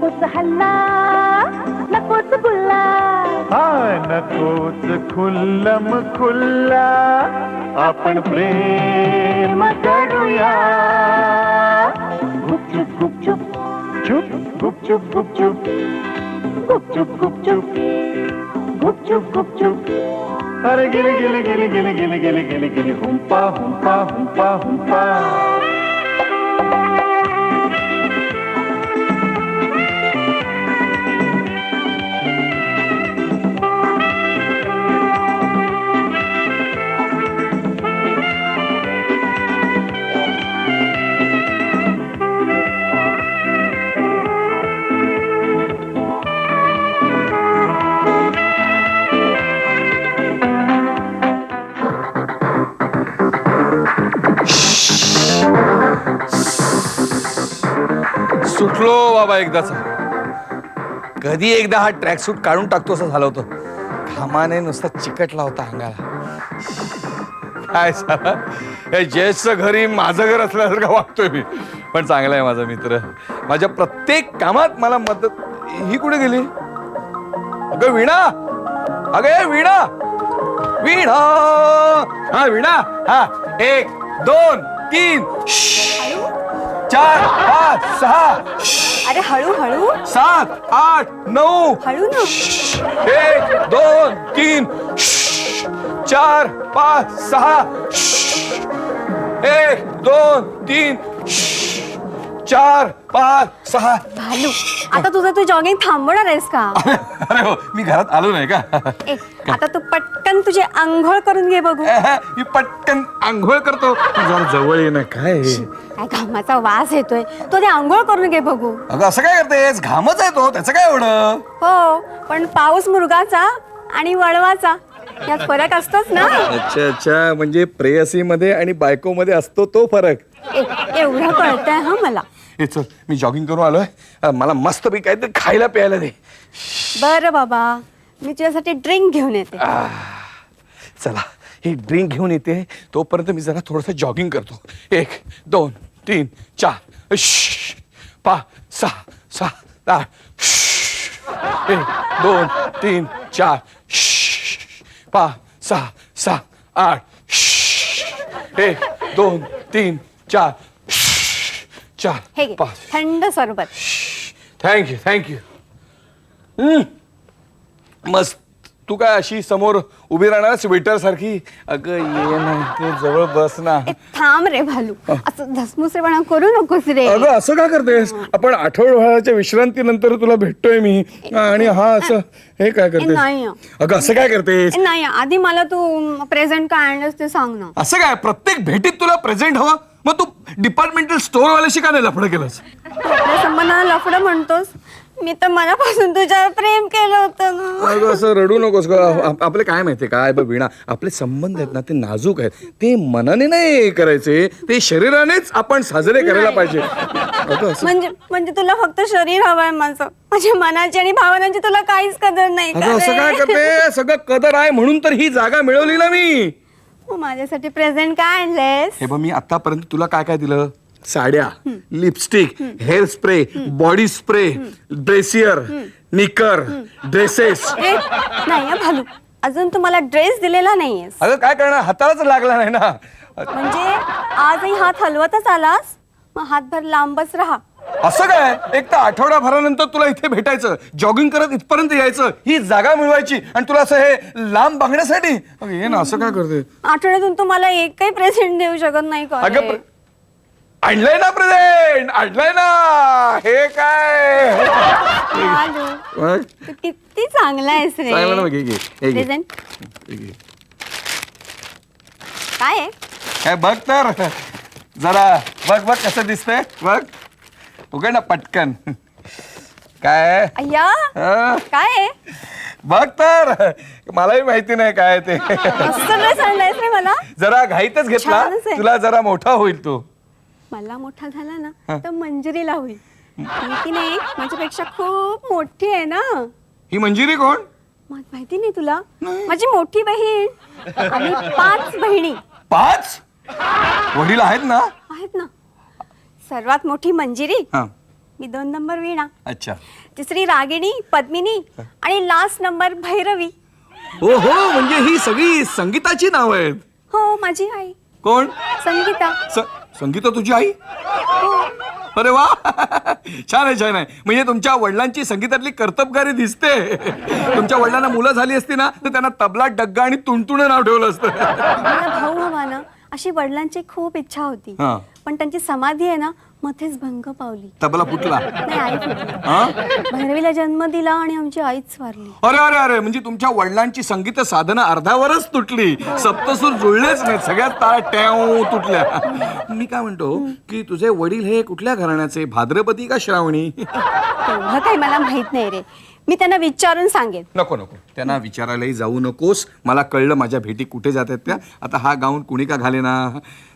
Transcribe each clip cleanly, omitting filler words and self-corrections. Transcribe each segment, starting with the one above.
नकोच हल्ला नकोच गुल्ला नकोच खुल्लम खुल्ला आपण प्रेम करूया गुपचूप गुपचूप चुप गुपचुप गुपचुप गुपचूप गुपचूप गुपचूप गुपचूप अरे गिली गिली गिली गिली गिली गिली गिली गिली हुंपा हुंपा हुंपा हुंपा सुटलो बाबा एकदाचा. कधी एकदा हा ट्रॅक सूट काढून टाकतो असं झालं होतं. घामाने नुसता चिकटला होता अंगाला. काय झालं या जयेशचं घरी माझं घर असल्यासारखं वागतोय मी. पण चांगला आहे माझा मित्र. माझ्या प्रत्येक कामात मला मदत. ही कुठे गेली? अगं वीणा, अगं वीणा, वीणा. हा वीणा. हा 1 2 3 4 5 6. अरे हळू हळू 7 8 9. हळू ना. 1 2 3 4 5 6. 1 2 3 4 5 6. भालू आता तुझं तू जॉगिंग थांबवणार आहेस का? अरे हो, मी घरात आलो नाही का? आता तू पटकन तुझी आंघोळ करून घे बघू. मी पटकन आंघोळ करतो. जरा जवळ ये ना. काय काय घामाचा वास येतोय. तो ते आंघोळ करून घे बघू. अगं असं काय करतेस? घामच आहे तो, त्याचं काय एवढं? हो पण पाऊस मुरगाचा आणि वळवाचा यात फरक असतोच ना. अच्छा अच्छा, म्हणजे प्रेयसी मध्ये आणि बायको मध्ये असतो तो फरक. एवढं कळतंय हा मला. ए चल, मी जॉगिंग करून आलोय. मला मस्त पैकी काहीतरी खायला प्यायला दे. बरं बाबा, मी तुझ्यासाठी ड्रिंक घेऊन येते. चला, ही ड्रिंक घेऊन येते तोपर्यंत मी जरा थोडंसं जॉगिंग करतो. 1 2 3 4 5 6 7 8. 1 2 3 4 5 6 7 8. 1 2 3 4 4 हे घे 5. थंड सरबत. Thank you thank you. मस्त. तू काय अशी समोर उभी राहणार स्वेटर सारखी? अगं ये ना ते जवळ बस ना. थांब रे भालू, असं धसमुसरेपणा करू नकोस रे. अगं असं का करतेस? आपण आठवड्याच्या विश्रांतीनंतर तुला भेटतोय मी आणि हा असं हे काय करतेस? नाही. अगं असं काय करतेस? नाही, आधी मला तू प्रेझेंट काय आणलंस ते सांग ना. असं काय प्रत्येक भेटीत तुला प्रेझेंट हवं? मग तू डिपार्टमेंटल स्टोअर वाल्याशी का नाही लफडं केलंस? आपल्या संबंधाला लफडं म्हणतोस? मी तर मनापासून तुझ्यावर प्रेम केलं होतं ना. अगं असं रडू नकोस ग. आपले काय माहितीये काय बघ वीणा, आपले संबंध आहेत ना ते नाजूक आहेत. ते मनाने नाही करायचे, ते शरीरानेच आपण साजरे करायला पाहिजे. अगं असं म्हणजे तुला फक्त शरीर हवंय माझं. माझ्या मनाची आणि भावनांची तुला काहीच कदर नाही का अगं असं रे? काय करते? सगळं कदर आहे म्हणून तर ही जागा मिळवली ना मी. तू माझ्यासाठी प्रेझेंट काय आणलेस? हे बघ, मी आतापर्यंत तुला काय काय दिलं? साड्या, lipstick, hair spray, body spray, ड्रेसियर, निकर, ड्रेसेस. नाही हं, भालू, अजून तू मला ड्रेस दिलेला नाहीयेस. अगं काय करणार, हातालाच लागला नाही ना. म्हणजे आजही हात हलवतच आलास, मग हातभर लांबच राहा. असं काय? एक तर आठवड्याभरानंतर तुला इथे भेटायचं, जॉगिंग करत इथपर्यंत यायचं, ही जागा मिळवायची आणि तुला असं हे लांब बघण्यासाठी? अगं ये ना, असं काय करते? आठवड्यातून तू मला एक काही प्रेझेंट देऊ शकत नाही का रे? अगं आणलंय ना प्रेझेंट, आणलंय ना. हे काय? भालू, मग? तू किती चांगला आहेस रे. चांगलं ना, मग घे, घे, हे घे. प्रेझेंट हे घे. काय आहे? काय बघ तर जरा, बघ बघ कसं दिसतंय, बघ. उघड ना पटकन. काय अय्या, हं? काय आहे? बघ तर, मलाही माहिती नाही काय ते. मस्त ड्रेस आणलायस रे मला. जरा घाईतच घेतला, छानच आहे. तुला जरा मोठा होईल तो. मला मोठा झाला ना तर मंजिरीला होईल. ती नाही माझ्यापेक्षा खूप मोठी आहे ना. ही मंजिरी कोण? माहिती नाही तुला? माझी मोठी बहीण. आम्ही 5 बहिणी 5? वडील आहेत ना? आहेत ना. सर्वात मोठी मंजिरी, हा. मी 2 नंबर वीणा, अच्छा. तिसरी रागिणी, पद्मिनी आणि लास्ट नंबर भैरवी. हो हो, म्हणजे ही सगळी संगीताची नाव आहेत. हो, माझी आई कोण? संगीता. संगीता तुझी आई? हो. अरे वा, छान आहे छान आहे. म्हणजे तुमच्या वडिलांची संगीतातली कर्तबगारी दिसते. तुमच्या वडिलांना मुलं झाली असती ना तर त्यांना तबला, डग्गा आणि तुणतुणं नाव ठेवलं असतं. मला भाऊ हवा ना अशी वडिलांची खूप इच्छा होती, हा. पण त्यांची समाधी आहे ना मध्येच भंग पावली. तबला फुटला? नाही, आई फुटली. हा? भैरवीला जन्म दिला आणि आमची आईच वारली. अरे अरे अरे, म्हणजे तुमच्या वडिलांची संगीत साधनं अर्ध्यावरच तुटली. सप्तसूर जुळलेच नाहीत, सगळ्यात तारा टॅव तुटल्या. मी काय म्हणतो की तुझे वडील हे कुठल्या घराण्याचे, भाद्रपदी का श्रावणी? तेवढं काही मला माहित नाही रे, मी त्यांना विचारून सांगेन. नको नको, त्यांना विचारायलाही जाऊ नकोस. मला कळलं माझ्या भेटी कुठे जात आहेत त्या. आता हा गाऊन कुणी का घालेना.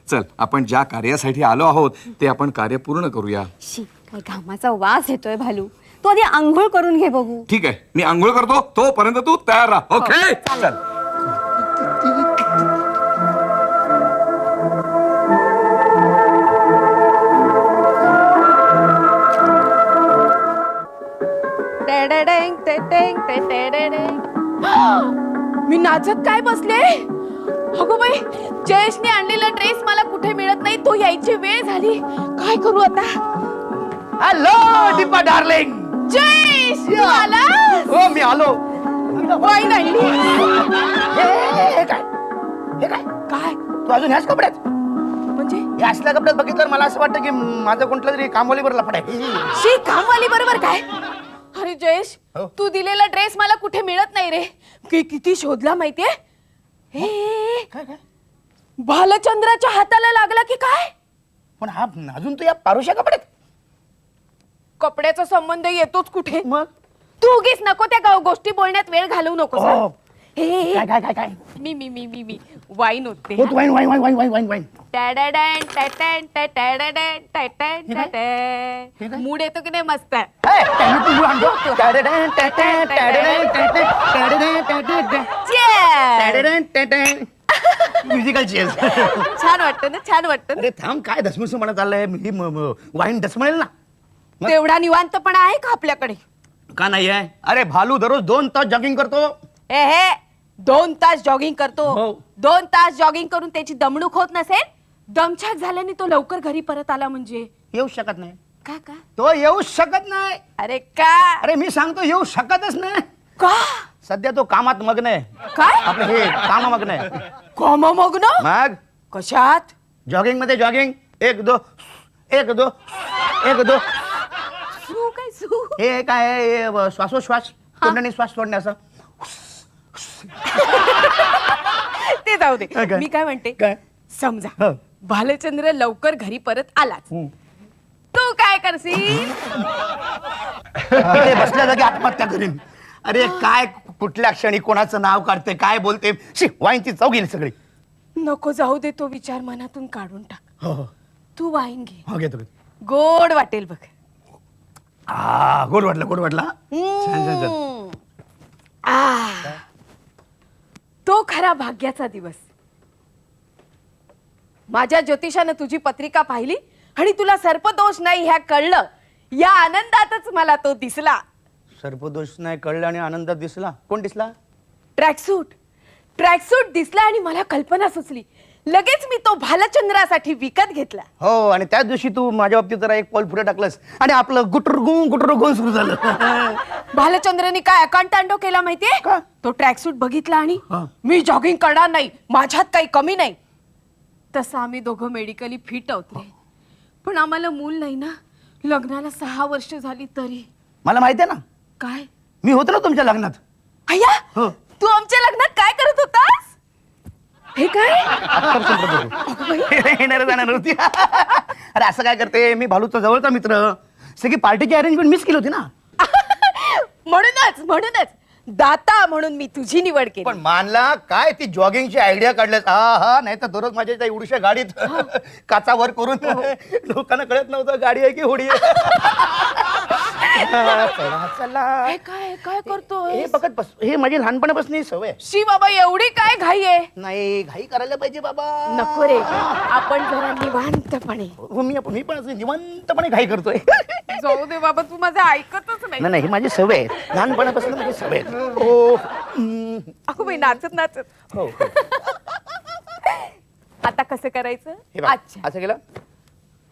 चल, आपण ज्या कार्यासाठी आलो आहोत ते आपण कार्य पूर्ण करूया. शी, काय घामाचा वास येतोय भालू. तू आधी आंघोळ करून घे बघू. ठीक आहे, मी आंघोळ करतो, तोपर्यंत तू तयार राहा. ओके, चालेल. चल. मी नाचत काय बसले. अगो बाई, जयेशने आणलेला ड्रेस मला कुठे मिळत नाही. तो यायची वेळ झाली, काय करू आता. Hello Deepa darling. जयेश, तू आला? हो, मी आलो. वाईन आणली. हे काय, हे काय, काय तू अजून ह्याच कपड्यात? म्हणजे? हे असल्या कपड्यात बघितलं मला असं वाटतं की माझं कोणतं तरी कामवाली बरं लफड आहे. शी, कामवाली बरोबर काय. अरे जयेश, हो? तू दिलेला ड्रेस मला कुठे मिळत नाही रे. किती शोधला माहितीये. हे काय काय, भालचंद्राच्या हाताला लागला की काय. पण हा अजून तू या पारुशा कपड्यात? कपड्याचा संबंध येतोच कुठे. मग तू उगीच नको त्या गोष्टी बोलण्यात वेळ घालवू नकोस. हो. हे काय काय काय काय मी मी मी मी मी वाईन होते. हो, तू wine wine wine wine wine wine. Mood येतो की नाही मस्त. हे, त्यांनी तू आणतो. Musical chairs. छान वाटतं ना, छान वाटतं ना. अरे थांब, काय धसमुस म्हणत चाललंय. ही वाईन धसमळेल ना. मग? तेवढा निवांतपणा आहे का आपल्याकडे. का नाही आहे? अरे भालू दररोज 2 तास जॉगिंग करतो. हे 2 तास जॉगिंग करतो. हो. 2 तास जॉगिंग करून त्याची दमणूक होत नसेल, दमछाक झाल्याने तो लवकर घरी परत आला म्हणजे येऊ शकत नाही. का का. तो येऊ शकत नाही. अरे का. अरे मी सांगतो येऊ शकतच नाही. का. सध्या तो कामात मग्न आहे. काय. आपलं हे काम मग्न आहे. कॉम मग ना. मग कशात. जॉगिंग मध्ये जॉगिंग. 1 2 1 2 1 2. सू काय सू. हे काय आहे? हे श्वासोश्वास, तोंडाने श्वास सोडणे असं. ते जाऊ दे. काय? मी काय म्हणते. काय? समजा हं. भालचंद्र लवकर घरी परत आलाच, तू काय करशील. ते बसल्या जागी आत्महत्या करीन. अरे काय, कुठल्या क्षणी कोणाचं नाव काढते, काय बोलते. वाईनची चव गेली सगळी. नको जाऊ दे, तो विचार मनातून काढून टाक. हो हो तू वाईन घे, हो, घेतो. गोड वाटेल बघ. गोड वाटला, गोड वाटला. छान छान छान. तो खरा भाग्याचा दिवस. माझ्या ज्योतिषानं तुझी पत्रिका पाहिली आणि तुला सर्पदोष नाही ह्या कळलं. या आनंदातच मला तो दिसला. सर्पदोष नाही कळलं आणि आनंदात दिसला. कोण दिसला? ट्रॅकसूट दिसला आणि मला कल्पना सुचली. लगेच मी तो भालचंद्रासाठी विकत घेतला. हो, आणि त्याच दिवशी तू माझ्या बाबतीत जरा 1 पाऊल पुढे टाकलंस आणि आपलं गुटरगुं सुरू झालं. भालचंद्रने काय अकांतांडो केला माहितीये का? तो ट्रॅकसूट बघितला आणि हा. मी जॉगिंग करणार नाही, माझ्यात काही कमी नाही. तसं आम्ही दोघं मेडिकली फिट आहोत रे. पण आम्हाला मूल नाही ना. लग्नाला 6 वर्ष झाली तरी. मला माहिती आहे ना, काय. मी होतो ना तुमच्या लग्नात. अय्या, हो. तू आमच्या लग्नात काय करत होतास. हे काय. येणार जाणार होती. अरे असं काय करते, मी भालूचा जवळचा मित्र. सगळी पार्टीची अरेंजमेंट मिस केली होती ना. म्हणूनच दाता म्हणून मी तुझी निवड केली. पण मानला काय ती जॉगिंगची आयडिया काढल्यास. हा, नाही तर दररोज माझ्या त्या एवढ्याशा गाडीत काचा वर करून लोकांना कळत नव्हतं गाडी आहे की होडी आहे. चला चला हे काय काय करतोय हे बघत बस, हे माझी लहानपणापासून सवय. शी बाबा एवढी काय घाई आहे नाही घाई करायला पाहिजे बाबा. नको रे आपण जरा निवांतपणे हो, मी पण असं निवांतपणे घाई करतोय. जाऊ दे बाबा तू माझं ऐकतच नाही नाही ही माझी सवय आहे, लहानपणापासून माझी सवय आहे. हो अगो बाई नाचत नाचत हो आता कसं करायचं हे बघ, अच्छा असं केलं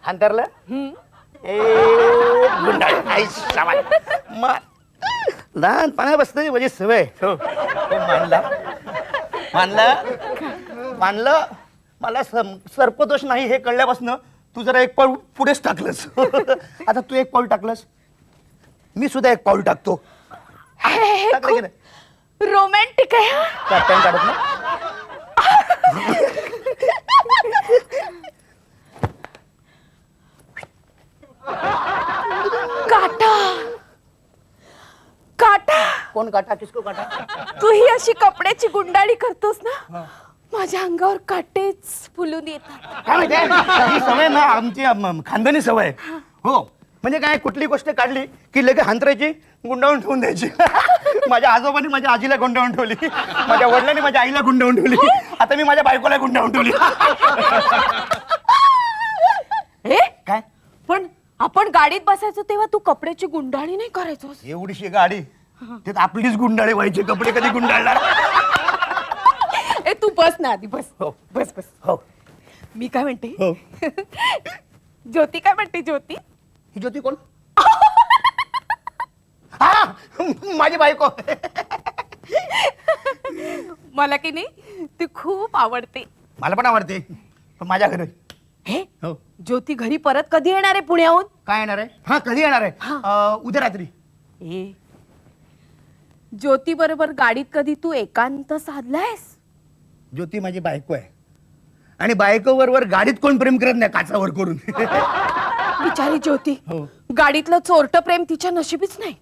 अंतरलं लहानपणापासून माझी सवय आहे. हो हो, मानलं मला सर्पदोष नाही हे कळल्यापासून तू जरा एक पाऊल पुढेच टाकलंस. आता तू एक पाऊल टाकलंस, मी सुद्धा एक पाऊल टाकतो. टाकलं की नाही? रोमॅन्टिक आहे हा. का टाइम काढत ना. काटा काटा कोण काटा किसको काटा. तू ही अशी कपड्याची गुंडाळी करतोस ना माझ्या अंगावर काटेच फुलून येतात. काय माहितीये ही सवय ना आमची खानदानी सवय आहे. हो म्हणजे काय कुठली गोष्ट काढली की लगे हांतरायची गुंडाळून ठेवून द्यायची. माझ्या आजोबांनी माझ्या आजीला गुंडाळून ठेवली, माझ्या वडिलांनी माझ्या आईला गुंडाळून ठेवली, आता मी माझ्या बायकोला गुंडाळून ठेवली. हे काय पण आपण गाडीत बसायचो तेव्हा तू कपड्याची गुंडाळी नाही करायचो. एवढीशी गाडी त्यात आपलीच गुंडाळी व्हायची, कपडे कधी गुंडाळणार. ए तू बस ना आधी बस हो. बस बस हो मी काय म्हणते हो ज्योती काय म्हणते ज्योती ही ज्योती कोण. हा माझी बायको. मला की नाही ती खूप आवडते. मला पण आवडते पण माझ्या घरी. हे हो ज्योती घरी परत कधी येणार आहे पुण्याहून. काय येणार आहे. हा कधी येणार आहे. उद्या रात्री. ए ज्योती बरोबर गाडीत कधी तू एकांत साधलायस. ज्योती माझी बायको आहे आणि बायको बरोबर गाडीत कोण प्रेम करत नाही काचावर करून. बिचारी ज्योती हो. गाडीतलं चोरटं प्रेम तिच्या नशिबीच नाही.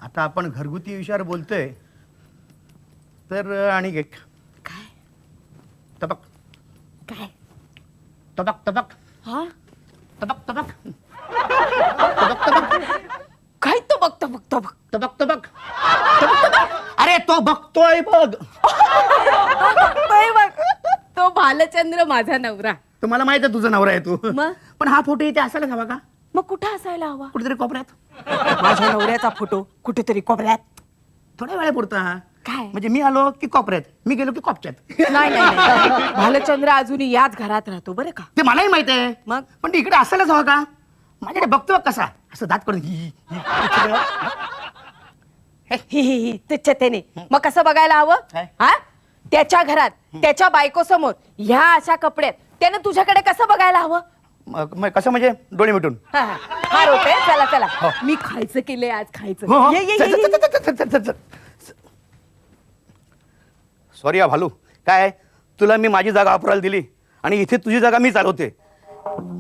आता आपण घरगुती विषयावर बोलतोय तर आणि एक काय तबक काय तबक तबक हा तबक तबक काय तो बघतो बघतो बघ तबक तबक. अरे तो बघतोय बघ. बघतोय बघ. तो भालचंद्र माझा नवरा. तुम्हाला माहित आहे तुझा नवरा आहे तू. मग? पण हा फोटो इथे असायलाच हवा का. मग कुठं असायला हवा. कुठेतरी कोपऱ्यात माझ्या नवऱ्याचा फोटो कुठेतरी कोपऱ्यात. थोड्या वेळा पुरता. काय? म्हणजे मी आलो की कोपऱ्यात, मी गेलो की कोपच्यात. नाही नाही नाही. भालचंद्र अजूनही याच घरात राहतो बरं का. ते मलाही माहित आहे मग? पण ते इकडे असायलाच हवा का. माझ्याकडे बघतो बघ कसा असं दात करून ही, ही, ही. ही तुच्छतेने मग कसं बघायला हवं काय? हा त्याच्या घरात त्याच्या बायको समोर ह्या अशा कपड्यात त्यानं तुझ्याकडे कसं बघायला हवं. मग कसं म्हणजे डोळे मिटून. हा रोटे चला चला मी खायचं केलंय आज खायचं. ये, ये, ये, ये. सॉरी भालू काय तुला मी माझी जागा वापरायला दिली आणि इथे तुझी जागा मी चालवते.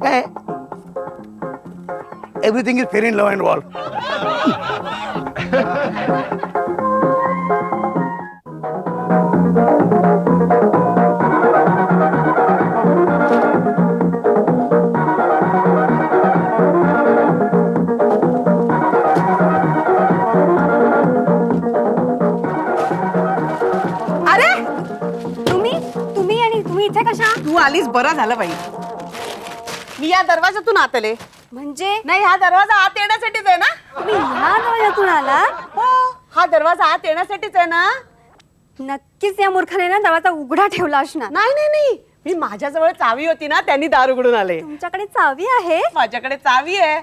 काय everything is fair in love and war. अरे तुम्ही आणि तुम्ही इथे कशा. तू आलीस बरं झालं बाई. मी या दरवाजातून आत आले. म्हणजे नाही हा दरवाजा आत येण्यासाठीच आहे ना. तुम्ही ह्या दरवाजातून आला. हो हा दरवाजा आत येण्यासाठीच आहे ना. नक्कीच या मूर्खाने ना दरवाजा उघडा ठेवला असणार. नाही नाही नाही मी माझ्याजवळ चावी होती ना त्यांनी दार उघडून आले. तुमच्याकडे चावी आहे. माझ्याकडे चावी आहे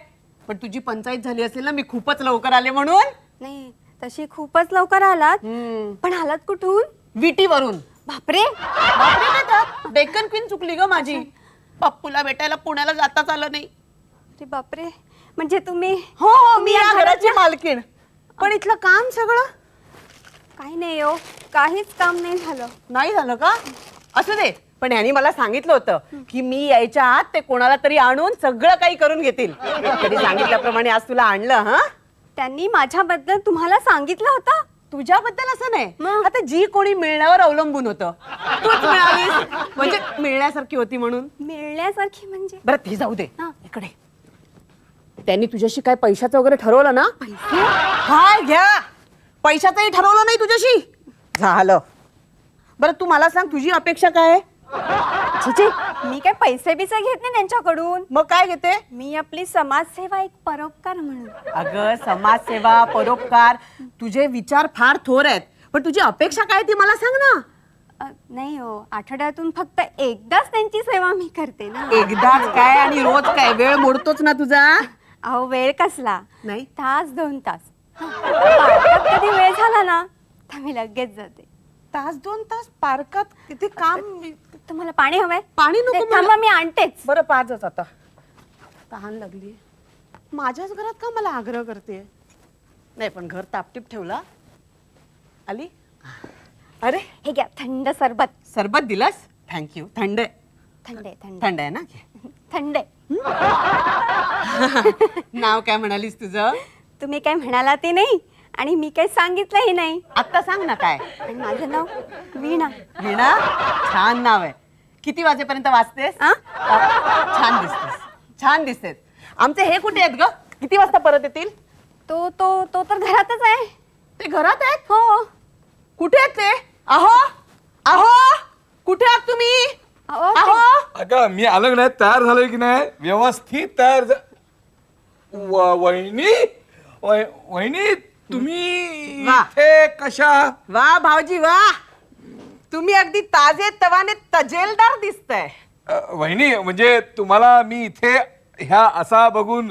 पण तुझी पंचायत झाली असेल ना मी खूपच लवकर आले म्हणून. नाही तशी खूपच लवकर आलात. पण आलात कुठून. विटीवरून. बापरे. बापरे काय त्यात? डेक्कन क्वीन चुकली ग माझी. पप्पूला भेटायला पुण्याला जाताच आलं नाही. अरे बापरे. म्हणजे तुम्ही. हो हो मी या घराची मालकीण. पण इथलं काम सगळं काही नाही हो, काहीच काम नाही झालं. नाही झालं का. असं दे पण यांनी मला सांगितलं होतं की मी यायच्या आत ते कोणाला तरी आणून सगळं काही करून घेतील. तरी सांगितल्याप्रमाणे आज तुला आणलं. हा त्यांनी माझ्याबद्दल तुम्हाला सांगितलं होतं. तुझ्याबद्दल असं नाही मग? आता जी कोणी मिळण्यावर अवलंबून होतं तूच मिळालीस म्हणजे मिळण्यासारखी होती म्हणून. मिळण्यासारखी म्हणजे. बरं ती जाऊ दे हा. इकडे. त्यांनी तुझ्याशी काय पैशाचं वगैरे ठरवलं ना? काय घ्या, पैशाचंही ठरवलं नाही तुझ्याशी. झालं. बरं तू मला सांग, तुझी अपेक्षा काय आहे? छे, मी काय पैसे बिसे घेत नाही त्यांच्याकडून. मग काय घेते? मी आपली समाजसेवा, एक परोपकार म्हणून. अगं समाजसेवा, परोपकार, तुझे विचार फार थोर आहेत, पण तुझी अपेक्षा काय ती मला सांग ना. नाही हो, आठवड्यातून फक्त एकदाच त्यांची सेवा मी करते ना. एकदाच काय आणि रोज काय? वेळ मोडतोच ना तुझा. अहो वेळ कसला नाही. तास 2 तास. पार्कात कधी वेळ झाला ना तर मी लगेच जाते. तास 2 तास पार्कात किती काम. तुम्हाला पाणी हवंय? पाणी नको ते मला. थांबा, मी आणतेच. बरं पाजच आता. तहान लागली. माझ्याच घरात का मला आग्रह करते? नाही पण घर तापटीप ठेवला. आली. अरे हे घ्या थंड सरबत. सरबत दिलास? थँक्यू. थंड आहे. थंड आहे, थंड थंड आहे ना? थंड आहे. नाव काय म्हणालीस तुझं? तुम्ही काय म्हणाला ते नाही आणि मी काही सांगितलंही नाही. आत्ता सांग ना काय. आणि माझं नाव वीणा. वीणा, छान नाव आहे. किती वाजेपर्यंत वाचतेस? आ? छान दिसतेस, छान दिसतेस. आमचे हे कुठे आहेत ग? किती वाजता परत येतील? तो तो तो तर घरातच आहे. ते घरात आहेत? हो. कुठे आहेत ते? अहो अहो, कुठे आहात तुम्ही? अहो, ते- अहो. अगं मी आलो की नाही, तयार झालोय की नाही, व्यवस्थित तयार वहिनी वहिनी तुम्ही वा. इथे कशा? वा भाऊजी वा, तुम्ही अगदी ताजे तवाने तजेलदार दिसताय. वहिनी म्हणजे तुम्हाला मी इथे ह्या असा बघून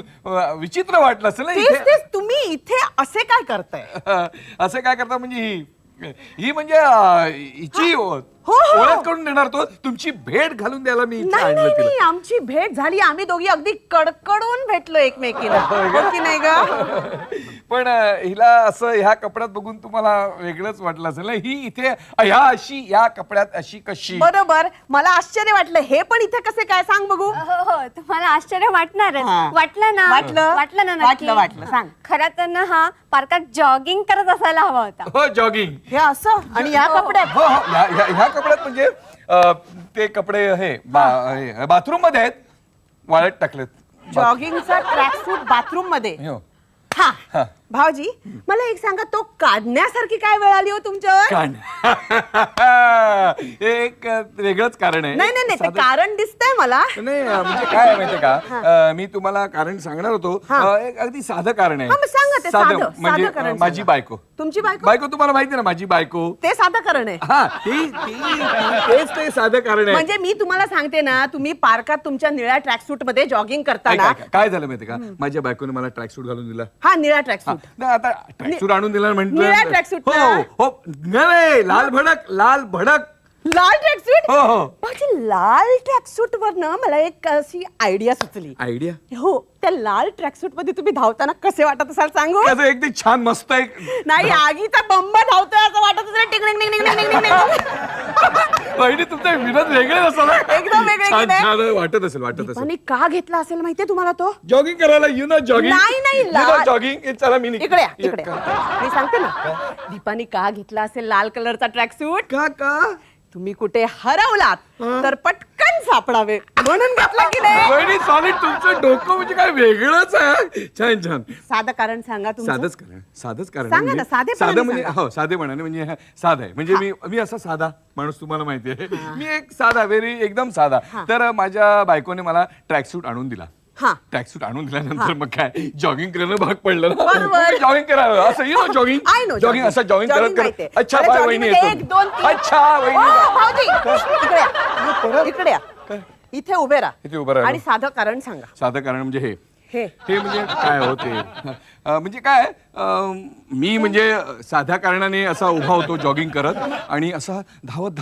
विचित्र वाटलं असेल ना तेच इथे. तेच, तुम्ही इथे असे काय करताय? असं काय करता म्हणजे ही म्हणजे हिची हो. ओळख करून देणार, तो तुमची भेट घालून द्यायला मी इथे नाही आणलं नाही तिला. नाही, आमची भेट झाली. आम्ही दोघी अगदी कडकडून भेटलो एकमेकीला. हो की नाही ग? पण हिला असं ह्या कपड्यात बघून तुम्हाला वेगळंच वाटलं असेल ना. ही इथे ह्या अशी, या कपड्यात अशी कशी? बरोबर, मला आश्चर्य वाटलं. हे पण इथे कसे काय, सांग बघू. हो हो, तुम्हाला आश्चर्य वाटणारच. हा. वाटलं ना? वाटलं. वाटलं ना नक्की? वाटलं, वाटलं. सांग. खरं तर ना हा पार्कात जॉगिंग करत असायला हवा होता. हो जॉगिंग. हे असं आणि या कपड्यात? हो हो ह्या कपड्यात म्हणजे ते कपडे हे बाथरूम मध्ये आहेत, वाळत टाकलेत. जॉगिंगचा ट्रॅकसूट बाथरूम मध्ये? हो. हा. हा. भाऊजी मला एक सांगा, तो काढण्यासारखी काय वेळ आली हो तुमच्यावर? एक वेगळंच कारण आहे. नाही नाही नाही, ते साधं- कारण दिसतंय मला. नाही म्हणजे काय आहे माहितीये का, मी तुम्हाला कारण सांगणार होतो. एक अगदी साधं कारण आहे. हा, मग सांगा ते साधं म्हणजे कारण माझी सांगा. बायको. तुमची बायको? बायको तुम्हाला माहिती आहे ना, माझी बायको. ते साधं कारण आहे. हा तेच ते साधं कारण आहे. म्हणजे मी तुम्हाला सांगते ना, तुम्ही पार्कात तुमच्या निळ्या ट्रॅकसूट मध्ये जॉगिंग करताना. काय झालं माहितीये का, माझ्या बायकोने मला ट्रॅकसूट घालून दिला. हा निळा ट्रॅकसूट. नाही आता ट्रॅकसूट आणून दिला म्हटलं. निळ्या tracksuit हो ना? हो नाही, लाल भडक लाल भडक. लाल ट्रॅकसूट? हो हो. भाऊजी लाल ट्रॅकसूट वर ना मला एक अशी आयडिया सुचली. आयडिया हो, त्या लाल ट्रॅकसूट मध्ये तुम्ही धावताना कसे वाटत असाल सांगू? त्याचं एकदम छान मस्त एक. नाही, आगीचा बंब धावतोय असं वाटत असेल. टिंग टिंग टिंग टिंग टिंग टिंग टिंग. वहिनी तुमचा विनोद वेगळे असेल. एकदम वेगळे छान की नाही? छान वाटत असेल. आणि का घेतला असेल माहितीये तुम्हाला तो? जॉगिंग करायला यु नो जॉगिंग. नाही, नाही, लाल- जॉगिंग. चला मी इकडे या, इकडे या. मी सांगते ना, दीपानी का घेतला असेल लाल कलरचा ट्रॅकसूट? का तुम्ही कुठे हरवलात तर पटकन सापडावे म्हणून घेतला की नाही? वहिनी सॉलिड, तुमचं डोकं म्हणजे काय वेगळंच आहे. छान छान. साधं कारण सांगा तुमचं. साधच कारण सांगा ना, साधेपणाने साधं म्हणजे सांगा. हो साधेपणाने म्हणजे साधा आहे. म्हणजे मी असा साधा माणूस, तुम्हाला माहिती आहे. मी एक साधा, एकदम साधा. तर माझ्या बायकोने मला ट्रॅकसूट आणून दिला. हा. ट्रॅकसूट आणून दिल्यानंतर मग काय जॉगिंग करणं भाग पडलं ना. बरोबर. जॉगिंग करावं असं जॉगिंग. I know जॉगिंग असं जॉगिंग Jogging करत माहितीये. करत. अच्छा अरे बाय jogging वहिनी मध्ये येतो. 1, 2, 3. अच्छा वहिनी. ओ, भाऊजी, इकडे या. इथे उभे इथे उभं राहा राहा. आणि साधं कारण सांगा. साधं कारण म्हणजे हे हे म्हणजे काय होते म्हणजे काय मी म्हणजे साध्या कारणाने असा उभा होतो जॉगिंग करत आणि असा धावत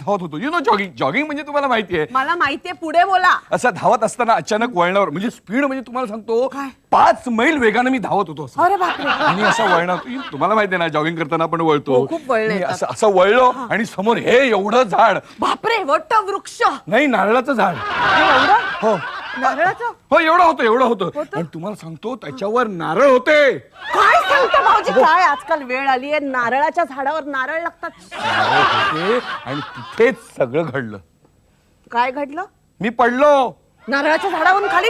होतो. यु नो जॉगिंग म्हणजे तुम्हाला माहिती आहे. मला माहितीये, पुढे बोला. असं धावत असताना अचानक वळणावर म्हणजे स्पीड म्हणजे तुम्हाला सांगतो 5 मैल वेगाने मी धावत होतो असं. अरे बापरे. आणि असं वळणार, तुम्हाला माहिती आहे ना जॉगिंग करताना आपण वळतो. हो, खूप वळणे मी येतात. असं वळलो आणि समोर हे एवढं झाड. बापरे, वट वृक्ष. नाही, नारळाचं झाड. हो नारळाचं? हो एवढं होतं. आणि तुम्हाला सांगतो त्याच्यावर नारळ होते. काय सांगता भाऊजी, काय आजकाल वेळ आली आहे, नारळाच्या झाडावर नारळ लागतात. नारळ होते आणि तिथेच सगळं घडलं. काय घडलं? मी पडलो. नारळाच्या झाडावरून खाली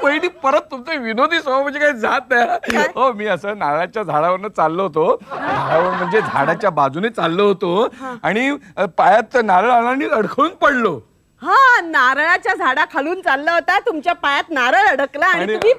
वहिनी परत तुमचं विनोदी स्वभाव म्हणजे काही जात नाही. हो मी असं नारळाच्या झाडावरनं चाललो होतो, झाडावर म्हणजे झाडाच्या बाजूने चाललो होतो आणि पायात नारळ आला आणि अडखळून पडलो. हा, नारळाच्या झाडा खालून चालला होता, तुमच्या पायात नारळ अडकला आणि आणि तुम्ही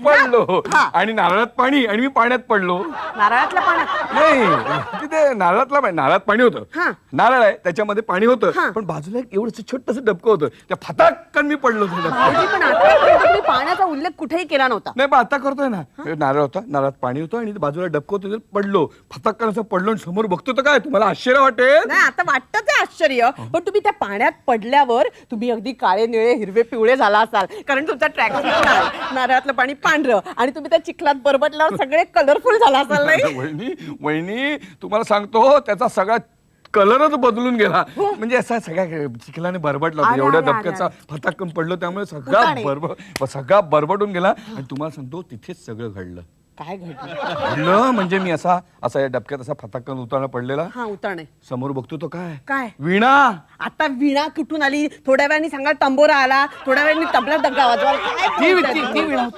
पडलो हा. आणि नारळात पाणी आणि मी पाण्यात पडलो. नारळातल्या पाण्यात नाही तिथे नारळात पाणी होतं, हा. नारळ आहे त्याच्यामध्ये पाणी हा. होतं, पण बाजूला एक एवढंच छोटस डबकं होतं, त्या फटाकन मी पडलो त्या डबक्यात. भाऊजी, पण आतापर्यंत तुम्ही पाण्याचा उल्लेख कुठेही केला नव्हता. नाही पण आता करतोय ना. नारळ होता, नारळात पाणी होतं आणि बाजूला डबकं होतं, पडलो फटाकन असं पडलो आणि समोर बघतो तर काय तुम्हाला आश्चर्य वाटेल. नाही, आता वाटतच आहे आश्चर्य, पण तुम्ही त्या पाण्यात पडल्यावर तुम्ही अगदी काळे निळे हिरवे पिवळे झाला असाल, कारण तुमचा ट्रॅक नारळातलं पाणी पांढरं आणि तुम्ही त्या चिखलात बरबटल्यावर सगळे कलरफुल झाला असाल. नाही वहिनी तुम्हाला सांगतो त्याचा सगळा कलरच बदलून गेला. म्हणजे असा सगळ्या चिखलाने बरबटला होता, अरे, एवढ्या अरे, डबक्याचा फटाकन पडलो त्यामुळे उताणे. सगळा बरबटून गेला. आणि तुम्हाला सांगतो तिथेच सगळं घडलं. काय घडलं? घडलं म्हणजे मी असा या डबक्यात असा फटाकन उताना पडलेला, हा, उताणे. समोर बघतो तो काय काय? वीणा. आता वीणा कुठून आली? थोड्या वेळाने सांगा तंबोरा आला, थोड्या वेळाने तबला डग्गा वाजवा.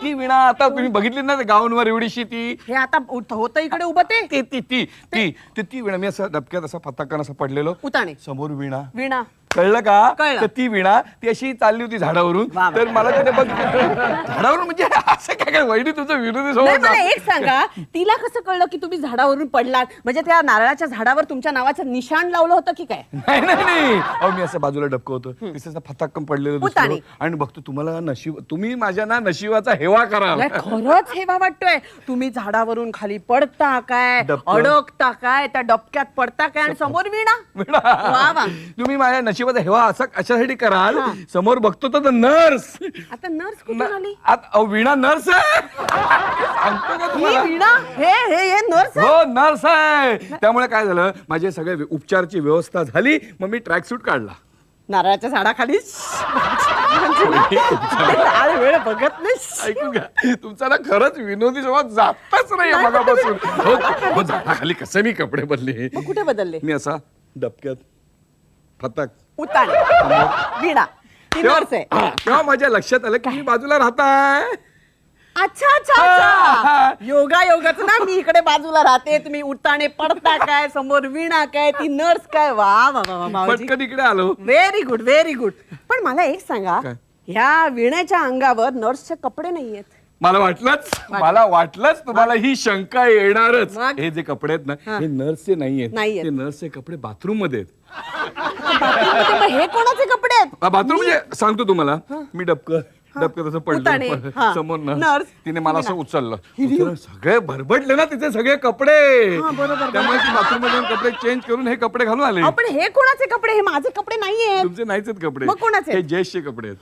ती वीणा आता तुम्ही बघितली ना गावांवर एवढीशी ती. हे आता होतं इकडे उभं ते ती वीणा. मी असं डबक्यात असा फटाकन असं पडलेलो, उताणे. समोर वीणा. वीणा कळलं का? कळलं. तर ती वीणा ती अशी चालली होती झाडावरून. वा वा. तर मला तिथे बघ झाडावरून म्हणजे असं काय वहिनी तुमचं विनोदी नाही, स्वभाव मला ना. एक सांगा, तिला कसं कळलं की तुम्ही झाडावरून पडलात? म्हणजे त्या नारळाच्या झाडावर तुमच्या नावाचं निशाण लावलं होतं की काय? नाही अहो मी असं बाजूला डबकं होतं, तिथे फटाकन पडलेलं दिसलं उताने. आणि बघतो तुम्हाला तुम्ही माझ्या ना नशिबाचा हेवा करा. नाही, खरंच हेवा वाटतोय. तुम्ही झाडावरून खाली पडता काय, डबकं. अडकता काय, त्या डबक्यात पडता काय आणि समोर वीणा. वा वा. तुम्ही माझ्या नशिबाचा हेवा अशासाठी कराल. हा. समोर बघतो तर नर्स. आता नर्स कुठून आली? वीणा नर्स आहे. सांगतो का ही तुम्हाला? वीणा? हे नर्स? हो नर्स आहे. त्यामुळे काय झालं, माझे सगळे उपचारची व्यवस्था झाली, मग मी ट्रॅक सूट काढला. नारळाच्या झाडाखाली वेळ बघत नाही. ऐकून घ्या, तुमचा ना खरंच विनोदी स्वभाव जातच नाही मगापासून. हो झाडाखाली कसे मी कपडे बदले. मग कुठे बदलले? मी असा डबक्यात फटाक उताने. वीणा ती नर्स आहे. तेव्हा माझ्या लक्षात आलं की मी बाजूला राहताय. अच्छा अच्छा अच्छा. योगाच ना, मी इकडे बाजूला राहते, तुम्ही उताने पडता काय, समोर वीणा काय, ती नर्स काय. वा वा वा वा. पटकन इकडे आलो. Very good very good. पण मला एक सांगा, काय? ह्या वीणाच्या अंगावर नर्सचे कपडे नाहीयेत. मला वाटलंच तुम्हाला ही शंका येणारच. मग? हे जे कपडे आहेत ना, हे नर्सचे नाहीयेत. नाहीयेत. ते नर्सचे कपडे बाथरूम मध्ये आहेत. बाथरूममध्ये मग हे कोणाचे कपडे आहेत? बाथरूम म्हणजे सांगतो तुम्हाला, मी डबकं असं उताने. हा. समोर नर्स. नर्स तिने मला असं उचललं, सगळे भरभटले ना तिचे सगळे कपडे. त्यामुळे ती बाथरूम मध्ये जाऊन कपडे चेंज करून हे कपडे घालून आले. अहो, पण हे कोणाचे कपडे? हे माझे कपडे नाहीयेत. तुमचे नाहीच आहेत कपडे. मग कोणाचे? हे जयेशचे कपडे आहेत.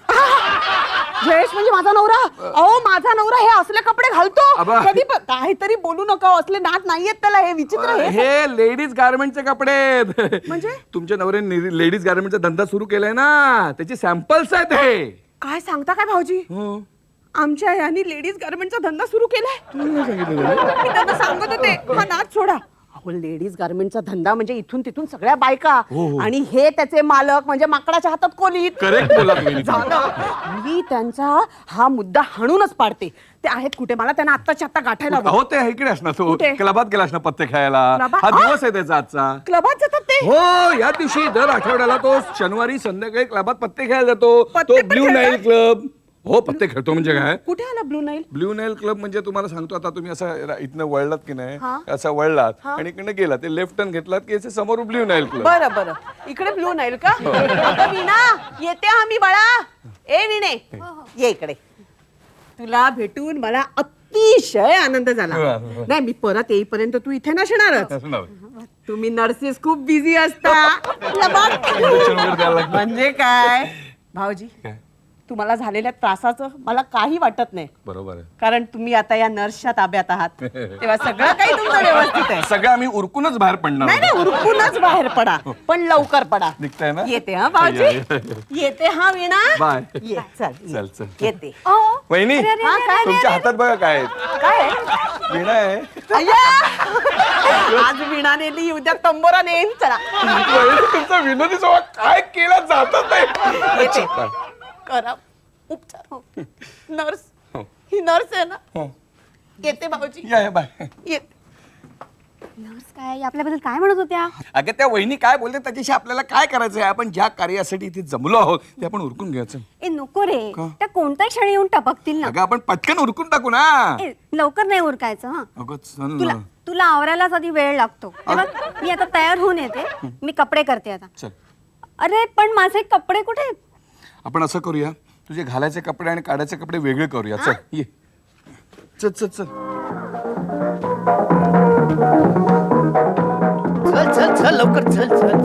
जयेश म्हणजे माझा नवरा? अहो, माझा नवरा हे असले कपडे घालतो? अबा. कधी काहीतरी बोलू नका, असले नाट नाहीयेत त्याला. हे विचित्र. हे लेडीज गार्मेंटचे कपडे आहेत. म्हणजे? तुमच्या नवऱ्याने लेडीज गार्मेंटचा धंदा सुरू केलाय ना, त्याची सॅम्पल्स आहेत हे. काय सांगता काय भाऊजी? हो. आमच्या यांनी लेडीज गार्मेंटचा धंदा सुरू केलाय. तुम्ही सांगितलं त्याला? मी त्यांना सांगत होते, हा नाच सोडा. अहो, लेडीज गार्मेंटचा धंदा म्हणजे इथून तिथून सगळ्या बायका, हो. आणि हे त्याचे मालक म्हणजे माकडाच्या हातात कोलीत. करेक्ट बोला तुम्ही. झालं. मी त्यांचा हा मुद्दा हाणूनच पाडते. ते आहेत कुठे? मला त्यांना आत्ताच्या आत्ता गाठायला हवं. हो ते इकडे असणार, तो कुठे? क्लबात गेला असणार पत्ते खेळायला. क्लबात? हा दिवस आहे त्याचा आजचा. क्लबात जातात ते? हो या दिवशी दर आठवड्याला तो शनिवारी संध्याकाळी क्लबात पत्ते खेळायला जातो. पत्ते तो पण ब्ल्यू खेळतात? Nile club. हो पत्ते खेळतो म्हणजे काय? कुठे आला blue Nile? Blue Nile club म्हणजे तुम्हाला सांगतो, आता तुम्ही असं इथनं वळलात की नाही, हा. असं वळलात आणि इकडे गेला ते लेफ्ट टर्न घेतलात की याच्या समोर ब्ल्यू नाईल क्लब. बरं बरं, इकडे ब्लू नाईल का? अगं वीणा, येते आम्ही बाळा. ए विणे, ये इकडे. तुला भेटून मला अतिशय आनंद झाला. हो. नाही, मी परत येईपर्यंत तू इथे नसणारच. तुम्ही नर्सेस खूप बिझी असता. इंजेक्शन वगैरे द्यायला लागतं. म्हणजे काय भाऊजी, काय? तुम्हाला झालेल्या त्रासाचं मला काही वाटत नाही, बरोबर आहे. कारण तुम्ही आता या नर्सच्या ताब्यात आहात. तेव्हा सगळं काही तुमचं व्यवस्थित आहे. सगळं आम्ही उरकूनच बाहेर पडणार नाही आहोत. नाही, उरकूनच बाहेर पडा, पण लवकर पडा. निघताय ना? येते हा भाऊजी, येते हा वीणा. बाय. ये चल चल, चल. येते. वहिनी हा, काय? तुमच्या हातात बघा काय आहे. काय आहे? वीणा आहे. अय्या! आज वीणा नेली, उद्या तंबोरा नेईन. चला वहिनी, तुमचा विनोदी स्वभाव काय केला जातच नाही. येते. अच्छा. करा. उपचार नर्स ही नर्स आहे ना हो. येते भाऊजी या बाय. येते. नर्स काय आपल्याबद्दल काय म्हणत होत्या? अगं त्या वहिनी काय बोलते त्याच्याशी आपल्याला काय करायचं आहे? आपण ज्या कार्यासाठी इथे जमलो आहोत ते आपण उरकून घ्यायचं. ए नको रे, का? त्या कोणत्याही क्षणी येऊन टपकतील ना. अगं आपण पटकन उरकून टाकू ना. ए, लवकर नाही उरकायचं हा. अगं चल तुला ना. तुला आवरायलाच आधी वेळ लागतो. हे बघ, मी आता तयार होऊन येते. मी कपडे करते आता. चल अरे पण माझे कपडे कुठे आहेत? आपण असं करूया, तुझे घालायचे कपडे आणि काढायचे कपडे वेगळे करूया. चल ये. चल चल चल. चल चल चल लवकर चल चल चल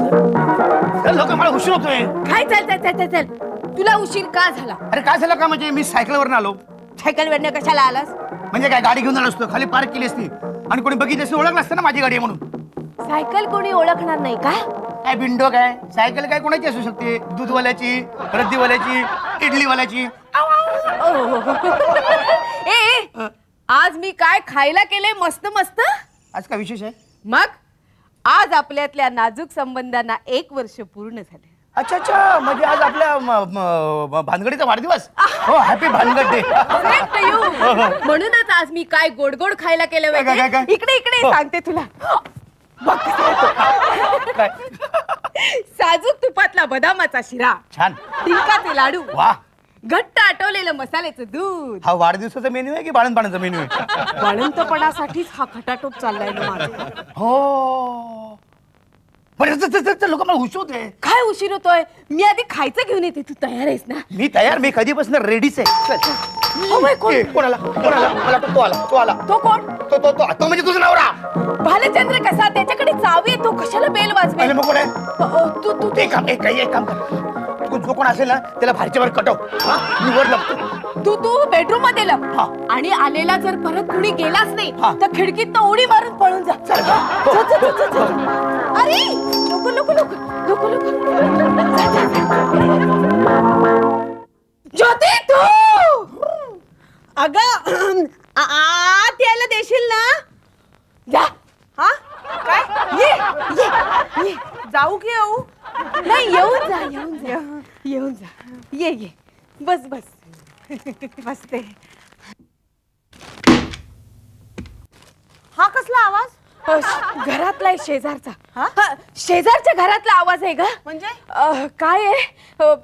चल लवकर, मला उशीर होतोय. काय चल चल चल चल चल तुला उशीर का झाला? अरे काय झालं का, म्हणजे मी सायकलवरून आलो. सायकलवरनं कशाला आलास? म्हणजे काय, गाडी घेऊन आलो असतो, खाली पार्क केली असती आणि कोणी बघितली असती, ओळखलं असतं ना माझी गाडी आहे म्हणून. सायकल कोणी ओळखणार नाही का? काय बिंडो काय, सायकल काय कोणाची असू शकते, दूधवाल्याची, रद्दीवाल्याची, इडलीवाल्याची. ए आज मी काय खायला केलंय मस्त मस्त. आज काय विशेष आहे? मग आज आपल्यातल्या नाजूक संबंधांना 1 वर्ष पूर्ण झाले. अच्छा अच्छा, म्हणजे आज आपल्या भानगडीचा वाढदिवस. हो, हॅपी भानगड डे. म्हणूनच आज मी काय गोड गोड खायला केलं काय, काय, माहितीये? काय? इकडे इकडे हो. सांगते तुला. बघ कसं होतं. काय साजूक तुपातला बदामाचा शिरा, छान, डिंकाचे लाडू, वा. घट्ट आटवलेलं मसाल्याचं दूध. हा वाढदिवसाचा मेन्यू आहे की बाळणपणाचा मेन्यू आहे? बाळंतपणासाठीच हा खटाटोप चाललाय ना माझा. हो, बरं चल चल चल, लोक मला उशीर होते. काय उशीर होतोय? मी आधी खायचं घेऊन येते. तू तयार आहेस ना? मी तयार, मी कधीपासून रेडीच आहे. चल चल. हो बाई, कोण? ए, कोणाला कोणाला मला वाटतं तो आला, तो आला. तो कोण? तो म्हणजे तुझा नवरा. भालचंद्र कसा? त्याच्याकडे चावी आहे, तो कशाला बेल वाजवे? अरे मग कोण आहे? तू तू एक काम कर, तू जो कोण असेल ना त्याला बाहेरच्या बाहेर कटव. हा, मी वर लपतो. तू बेडरूम मध्ये लप. हा. आणि आलेला जर परत कुणी गेलाच नाही हा. तर खिडकीत उडी मारून पळून जा. चल का? हो. चल, चल, चल, चल, चल. अरे लोक लोक लोक लोक लोक ज्योती तू अगं आत यायला देशील ना? जा. हा काय? ये जाऊ की येऊ? नाही, येऊन जा. ये बस बसते. हा कसला आवाज? घरातला आहे, शेजारचा. हा, शेजारच्या घरातला आवाज आहे ग. म्हणजे काय आहे,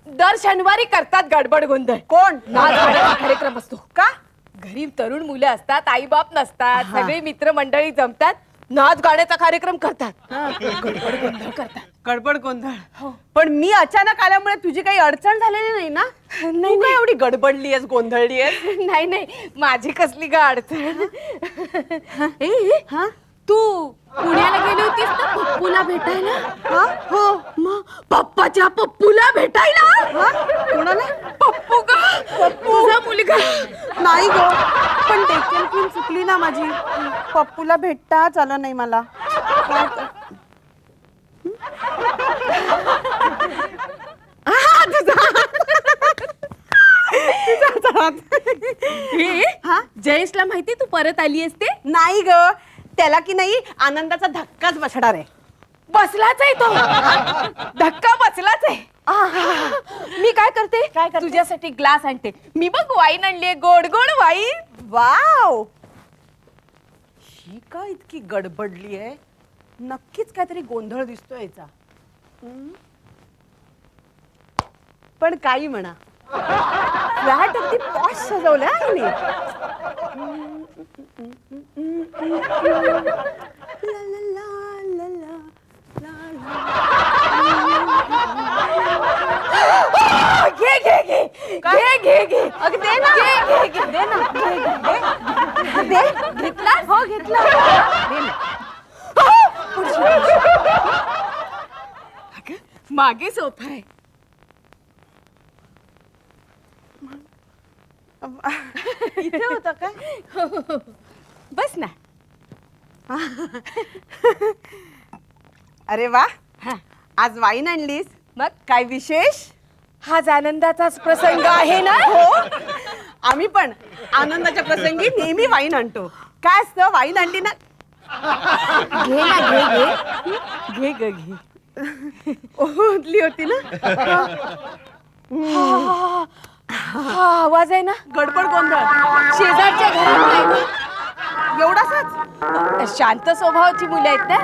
दर शनिवारी करतात गडबड गोंधळ. कोण? नाच गाण्याचा कार्यक्रम असतो का? घरी तरुण मुलं असतात, आई बाप नसतात, सगळे मित्रमंडळी जमतात, नाच गाण्याचा कार्यक्रम करतात. गडबड गोंधळ करतात. गडबड गोंधळ. पण मी अचानक आल्यामुळे तुझी काही अडचण झालेली नाही ना? नाही काय एवढी गडबडली आहेस, गोंधळली आहेस? नाही माझी कसली ग अडचण. तू पुण्याला गेली होतीस ना पप्पूला भेटायला? हो, मग पप्पाच्या पप्पूला भेटायला? कोणाला? पप्पू ग, तुझा मुलगा. नाही ग, पण देखील चुकली ना माझी. पप्पूला भेटताच आलं नाही मला. जयेशला माहिती तू परत आली असते? नाही ग, त्याला की नाही आनंदाचा धक्काच बसणार आहे. बसलाच आहे तो. धक्का बसलाच आहे. मी काय करते, तुझ्यासाठी ग्लास आणते. मी बघ वाईन आणलीये, गोड गोड वाईन. वाव, ही का इतकी गडबडली आहे? नक्कीच काहीतरी गोंधळ दिसतोय याचा. पण काही म्हणा, फ्लॅट अगदी पॉश सजवलाय आईने. ला ला ला ला ला ला ला. घे घे घे घे घे घे. अगं दे ना. घे घे घे. दे ना. दे. घेतला? हो, घेतला. दे ना. मागे सोफा आहे. इथे होता काय? बस ना. अरे वा, आज वाईन आणलीस? मग काय विशेष? हाच आनंदाचाच प्रसंग आहे ना. हो, आम्ही पण आनंदाच्या प्रसंगी नेहमी वाईन आणतो. काय असतं, वाईन आणली ना. घे ना, घे घे ओहली होती ना. हा आवाज आहे ना गडबड गोंधळ शेजारच्या घरात एवढाच शांत स्वभावाची मुलं आहेत ना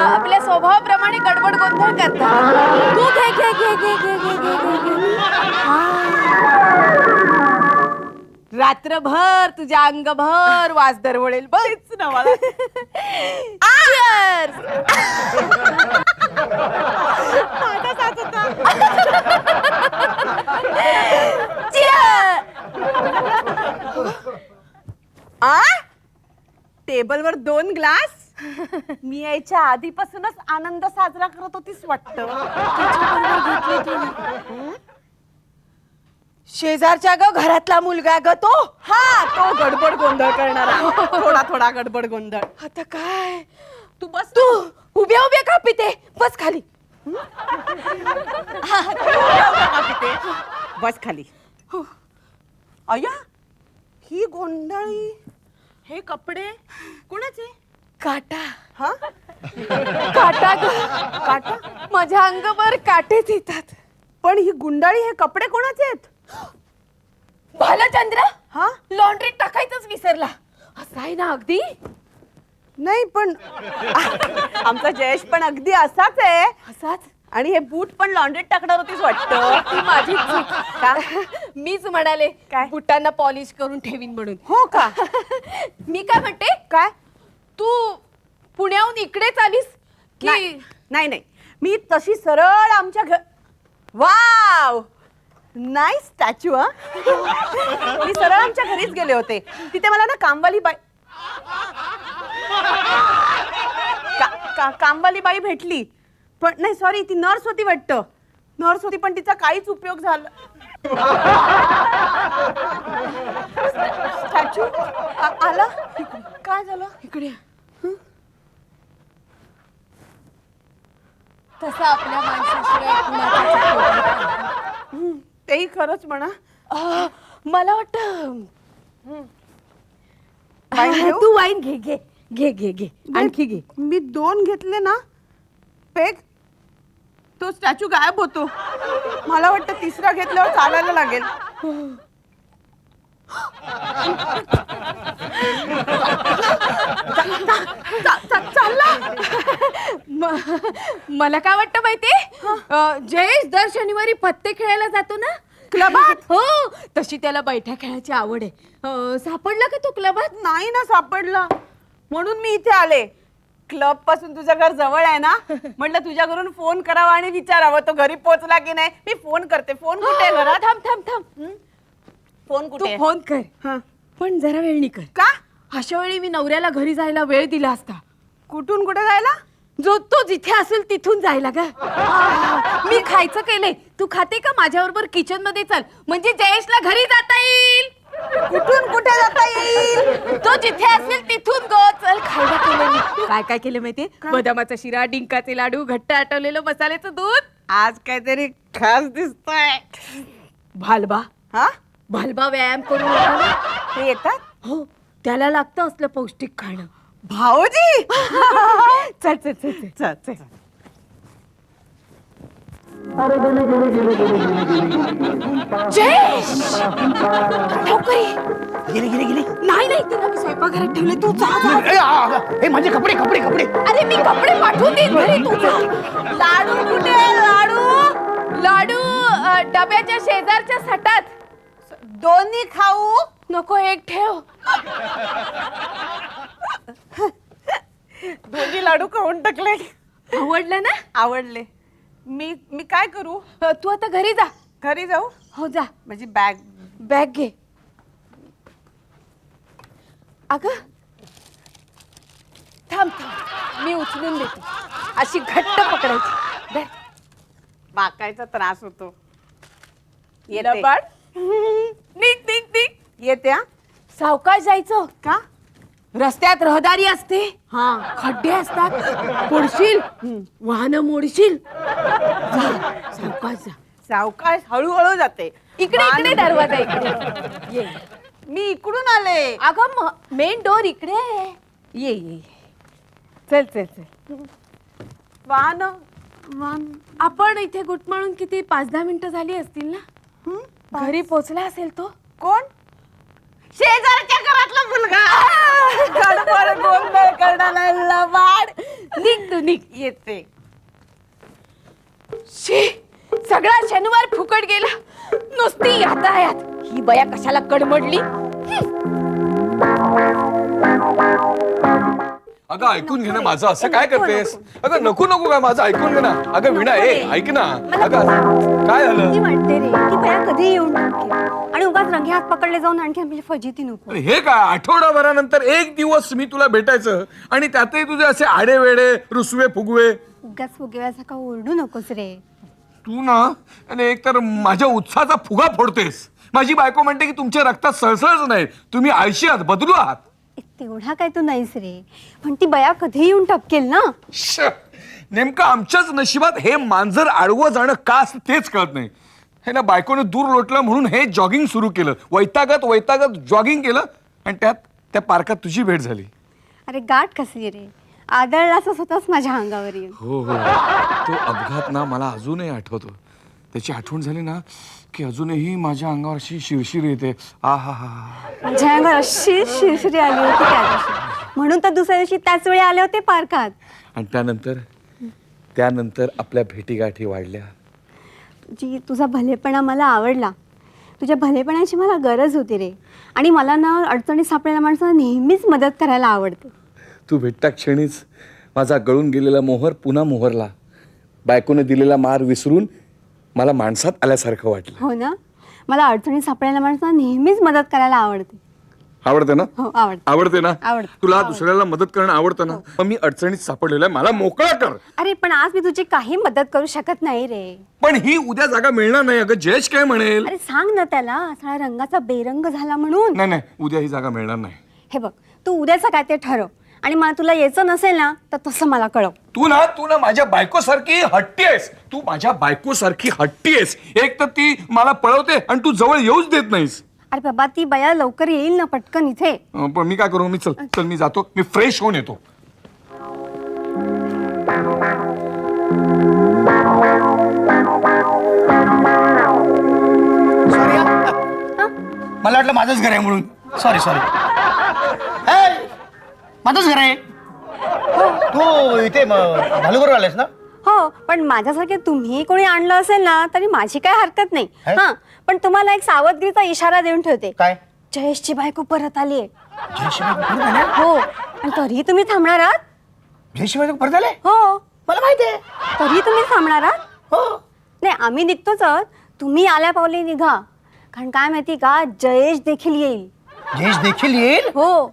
आपल्या स्वभावाप्रमाणे गडबड गोंधळ करतात तू घे घे घे घे घे घे घे घे घे रात्रभर तुझ्या अंगभर वास दरवळेल बघ ना मला टेबलवर 2 ग्लास मी यायच्या आधीपासूनच आनंद साजरा करत होतीस वाटतं शेजारच्या ग घरातला मुलगा ग तो हा तो गडबड गोंधळ करणारा थोडा थोडा गडबड गोंधळ आता काय तू बस तू उभ्या उभ्या का पिते बस खाली बस खाली अय्या ही गोंधळी हे कपडे कोणाचे काटा हा काटा ग काटा माझ्या अंगावर काटेच येतात पण ही गुंडाळी हे कपडे कोणाचे आहेत भालचंद्र हा लॉन्ड्रीत टाकायचंच विसरला असं आहे ना अगदी नाही पण आमचा जयेश पण अगदी असाच आहे असाच आणि हे बूट पण लॉन्ड्रीत टाकणार होतीच वाटतं ती माझी चूक का? मीच म्हणाले काय? बुटांना पॉलिश करून ठेवीन म्हणून हो का मी काय म्हणते काय तू पुण्याहून इकडेच आलीस की नाही नाही मी तशी सरळ आमच्या घर वाव नाही स्टॅच्यू हा मी सरळ आमच्या घरीच गेले होते तिथे मला ना कामवाली बाई कामवाली बाई भेटली पण नाही सॉरी ती नर्स होती वाटतं नर्स होती पण तिचा काहीच उपयोग झाला स्टॅच्यू आला काय झालं इकडे तसं आपल्या माणसाशिवाय कुणाचं तेही खरंच म्हणा मला वाटतं वाईन घेऊ? तू वाईन घे घे घे घे घे आणखी घे मी 2 घेतले ना पेग तो स्टॅच्यू गायब होतो मला वाटतं तिसरा घेतल्यावर चालायला लागेल मला काय वाटतं माहितीये जयेश दर शनिवारी पत्ते खेळायला जातो ना क्लबात हो तशी त्याला बैठ्या खेळायची आवड आहे सापडला का तो क्लबात नाही ना सापडला म्हणून मी इथे आले क्लब पासून तुझं घर जवळ आहे ना म्हटलं तुझ्या घरून फोन करावा आणि विचारावं तो घरी पोहोचला की नाही मी फोन करते फोन कुठे आहे घरात थांब थांब थांब फोन तू कुठे आहे? फोन कर हा. पण जरा वेळणी कर का अशा वेळी मी नवऱ्याला घरी जायला वेळ दिला असता कुठून कुठे जायला जो तो जिथे असेल तिथून जायला ग मी खायचं केलंय तू खाते का माझ्याबरोबर किचन मध्ये चल म्हणजे जयेशला घरी जाता येईल कुठून कुठे जाता येईल तो जिथे असेल तिथून गो चल खायला केलं मी काय काय केलं माहितीये बदामाचा शिरा डिंकाचे लाडू घट्ट आटवलेलं मसाल्याचं दूध आज काहीतरी खास दिसतंय भालबा हा भालबा व्यायाम करून येतो ना. ते येतात हो त्याला लागतं असलं पौष्टिक खाणं भाऊजी चल चल चल चल चल चल जयेश लवकर ये. गेली गेली गेली नाही नाही तिला मी स्वयंपाकघरात ठेवले तू जा जा. ए, हे माझे कपडे कपडे कपडे अरे मी कपडे पाठवून देईन घरी तू जा. लाडू कुठे आहे? लाडू लाडू डब्याच्या शेजारच्या सटात दोन्ही खाऊ नको एक ठेव दोन्ही लाडू खाऊन टाकले आवडलं ना आवडले मी काय करू तू आता घरी जा घरी जाऊ हो जा माझी बॅग बॅग घे अगं थांब थांब मी उचलून देते अशी घट्ट पकडायची धर. बाकायचा त्रास होतो येते लबाड. निघ निघ निघ येते हा? सावकाश जायचं का रस्त्यात रहदारी असते हा खड्डे असतात पडशील वाहन मोडशील जा, सावकाश जा सावकाश हळूहळू जाते इकडे इकडे दरवाजा इकडे ये मी इकडून आले अगं मेन डोर इकडे आहे. ये ये चल चल चल वाहन आपण इथे गुटमळून किती 5-10 मिनिटं झाली असतील ना घरी पोचला असेल तो. कोण? शेजारच्या घरातला मुलगा. गडबड गोंधळ करणारा लबाड. निघ तू निघ. येते. शी, सगळा शनिवार फुकट गेला. नुसती यातायात. ही बया कशाला कडमडली. अगं ऐकून घे ना माझं, असं काय करतेस? अगं नको नको काय, माझं ऐकून घे ना. अगं वीणा ऐक ना. अगं काय झालं? ती म्हणते रे की बया कधी येऊन टाकेल आणि उगाच रंगे हात पकडले जाऊन आणखी आपली फजिती नको. अरे हे काय, आठवडाभरानंतर एक दिवस मी तुला भेटायचं आणि त्यातही तुझे असे आडे वेडे रुसवे फुगवे. उगाच फुगव्याचा का ओरडू नकोस रे. तू ना आणि एक तर माझ्या उत्साहाचा फुगा फोडतेस. माझी बायको म्हणते की तुमच्या रक्तात सळसळच नाही, तुम्ही आळशी आहात, बदलू आहात. तेवढा काय तू नाहीस रे, पण ती बया कधी येऊन टपकेल ना. श, नेमकं आमच्याच नशिबात हे मांजर आडवं जाणं का असं तेच कळत नाही. हे ना बायकोने दूर लोटलं म्हणून हे जॉगिंग सुरू केलं. वैतागत जॉगिंग केलं आणि त्यात त्या पार्कात तुझी भेट झाली. अरे गाठ कसली रे, आदळला स्वतःच माझ्या अंगावर येईल. हो हो, तो अपघात ना मला अजूनही आठवतो. त्याची आठवण झाली ना की अजूनही माझ्या अंगावर अशी शिरशिर येते. आ हा हा. माझ्या अंगावर अशी शिरशिरी आली होती त्या दिवशी, म्हणून तर दुसऱ्या दिवशी त्याच वेळी आले होते पार्कात. आणि त्यानंतर आपल्या भेटीगाठी वाढल्या. तुझा भलेपणा मला आवडला. तुझ्या भलेपणाची मला गरज होती रे. आणि मला ना अडचणीत सापडलेल्या माणसाला नेहमीच मदत करायला आवडते. तू भेटता क्षणीच माझा गळून गेलेला मोहर पुन्हा मोहरला. बायकोने दिलेला मार विसरून मला माणसात आल्यासारखं वाटलं. हो ना, मला अडचणीत सापडलेल्या माणसाला नेहमीच मदत करायला आवडते. आवडते ना? हो आवडते. आवडते ना? आवडते. तुला दुसऱ्याला मदत करणं आवडतं ना? मग मी अडचणीत सापडलेलो आहे, मला मोकळा कर. अरे पण आज मी तुझी काही मदत करू शकत नाही रे. पण ही उद्या जागा मिळणार नाही. अगं जयेश काय म्हणेल? अरे सांग ना त्याला, सगळ्या रंगाचा बेरंग झाला म्हणून. नाही उद्या ही जागा मिळणार नाही. हे बघ, तू उद्याचं काय ते ठरव आणि मला तुला यायचं नसेल ना तर तसं मला कळव. तू ना माझ्या बायकोसारखी हट्टी आहेस. तू माझ्या बायकोसारखी हट्टी आहेस. एक तर ती मला पळवते आणि तू जवळ येऊच देत नाहीस. अरे बाबा, ती बया लवकर येईल ना पटकन इथे. पण मी काय करू? मी जातो. मी फ्रेश होऊन येतो. सॉरी मला वाटलं माझंच घर आहे म्हणून. सॉरी माझंच घर आहे. तू इथे भालूबरोबर आलायस ना? हो, पण माझ्यासारखे तुम्ही कोणी आणलं असेल ना तरी माझी काय हरकत नाही. है? हा, पण तुम्हाला एक सावधगिरीचा इशारा देऊन ठेवते. काय? जयेशची बायको परत आली आहे. जयशिवाय परत आले? हो, आणि तरीही तुम्ही थांबणार आहात? जयशिवाय परत आले? हो, मला माहिती आहे. तरी तुम्ही थांबणार आहात? हो. नाही, आम्ही निघतोच आहोत. तुम्ही आल्या पावले निघा, कारण काय माहिती का, जयेश देखील येईल. जयेश देखील येईल? हो.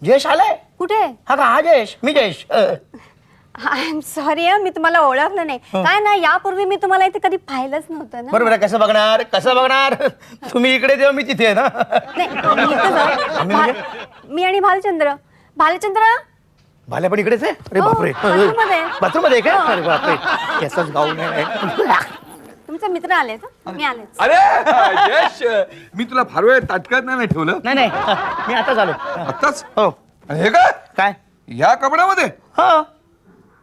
जयेश आलाय? कुठे? हा का? हा जयेश? मी जयेश. आय एम सॉरी, मी तुम्हाला ओळखलं नाही. काय ना, यापूर्वी मी तुम्हाला इथे कधी पाहिलंच नव्हतं ना. बरोबर आहे. कसं बघणार? तुम्ही इकडे तेव्हा मी तिथे आहे ना. नाही, आम्ही इथंच आहोत. मी आणि भालचंद्र. भाल्या पण इकडेच आहे? अरे हो, बापरे. बाथरूममध्ये. बाथरूममध्ये आहे हो. का? अरे बापरे, केसाच गाऊन आहे. तुमचे मित्र आले का? मी आले. अरे यश, मी तुला फार वेळ ताटकळत नाही ठेवलं. नाही मी आता झालो. आत्ताच? हो. आणि हे काय? काय? या कपड्यामध्ये? हो.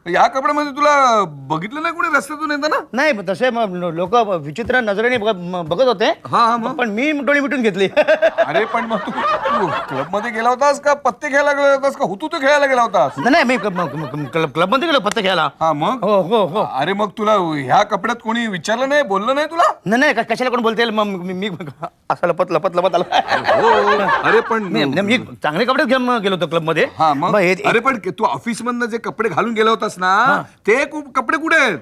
या कपड्यामध्ये तुला बघितलं नाही कोणी रस्त्यातून येताना? नाही, तसे लोक विचित्र नजरेने बघत होते. हा, मग? पण मी डोळी मिटून घेतली. अरे पण मग तू क्लब मध्ये गेला होतास का पत्ते खेळायला गेला होतास का हुतू खेळायला गेला होतास? नाही, मी क्लब मध्ये गेलो पत्ते खेळायला. हा मग? हो. अरे मग तुला ह्या कपड्यात कोणी विचारलं नाही, बोललं नाही तुला? नाही, कशाला कोण बोलते? मी असं लपत आलो. हो. अरे पण मी चांगले कपडे घेऊन गेलो होतो क्लब मध्ये. हा मग? अरे पण तू ऑफिस मधनं जे कपडे घालून गेला होतास ना, ते कपडे कुठे आहेत?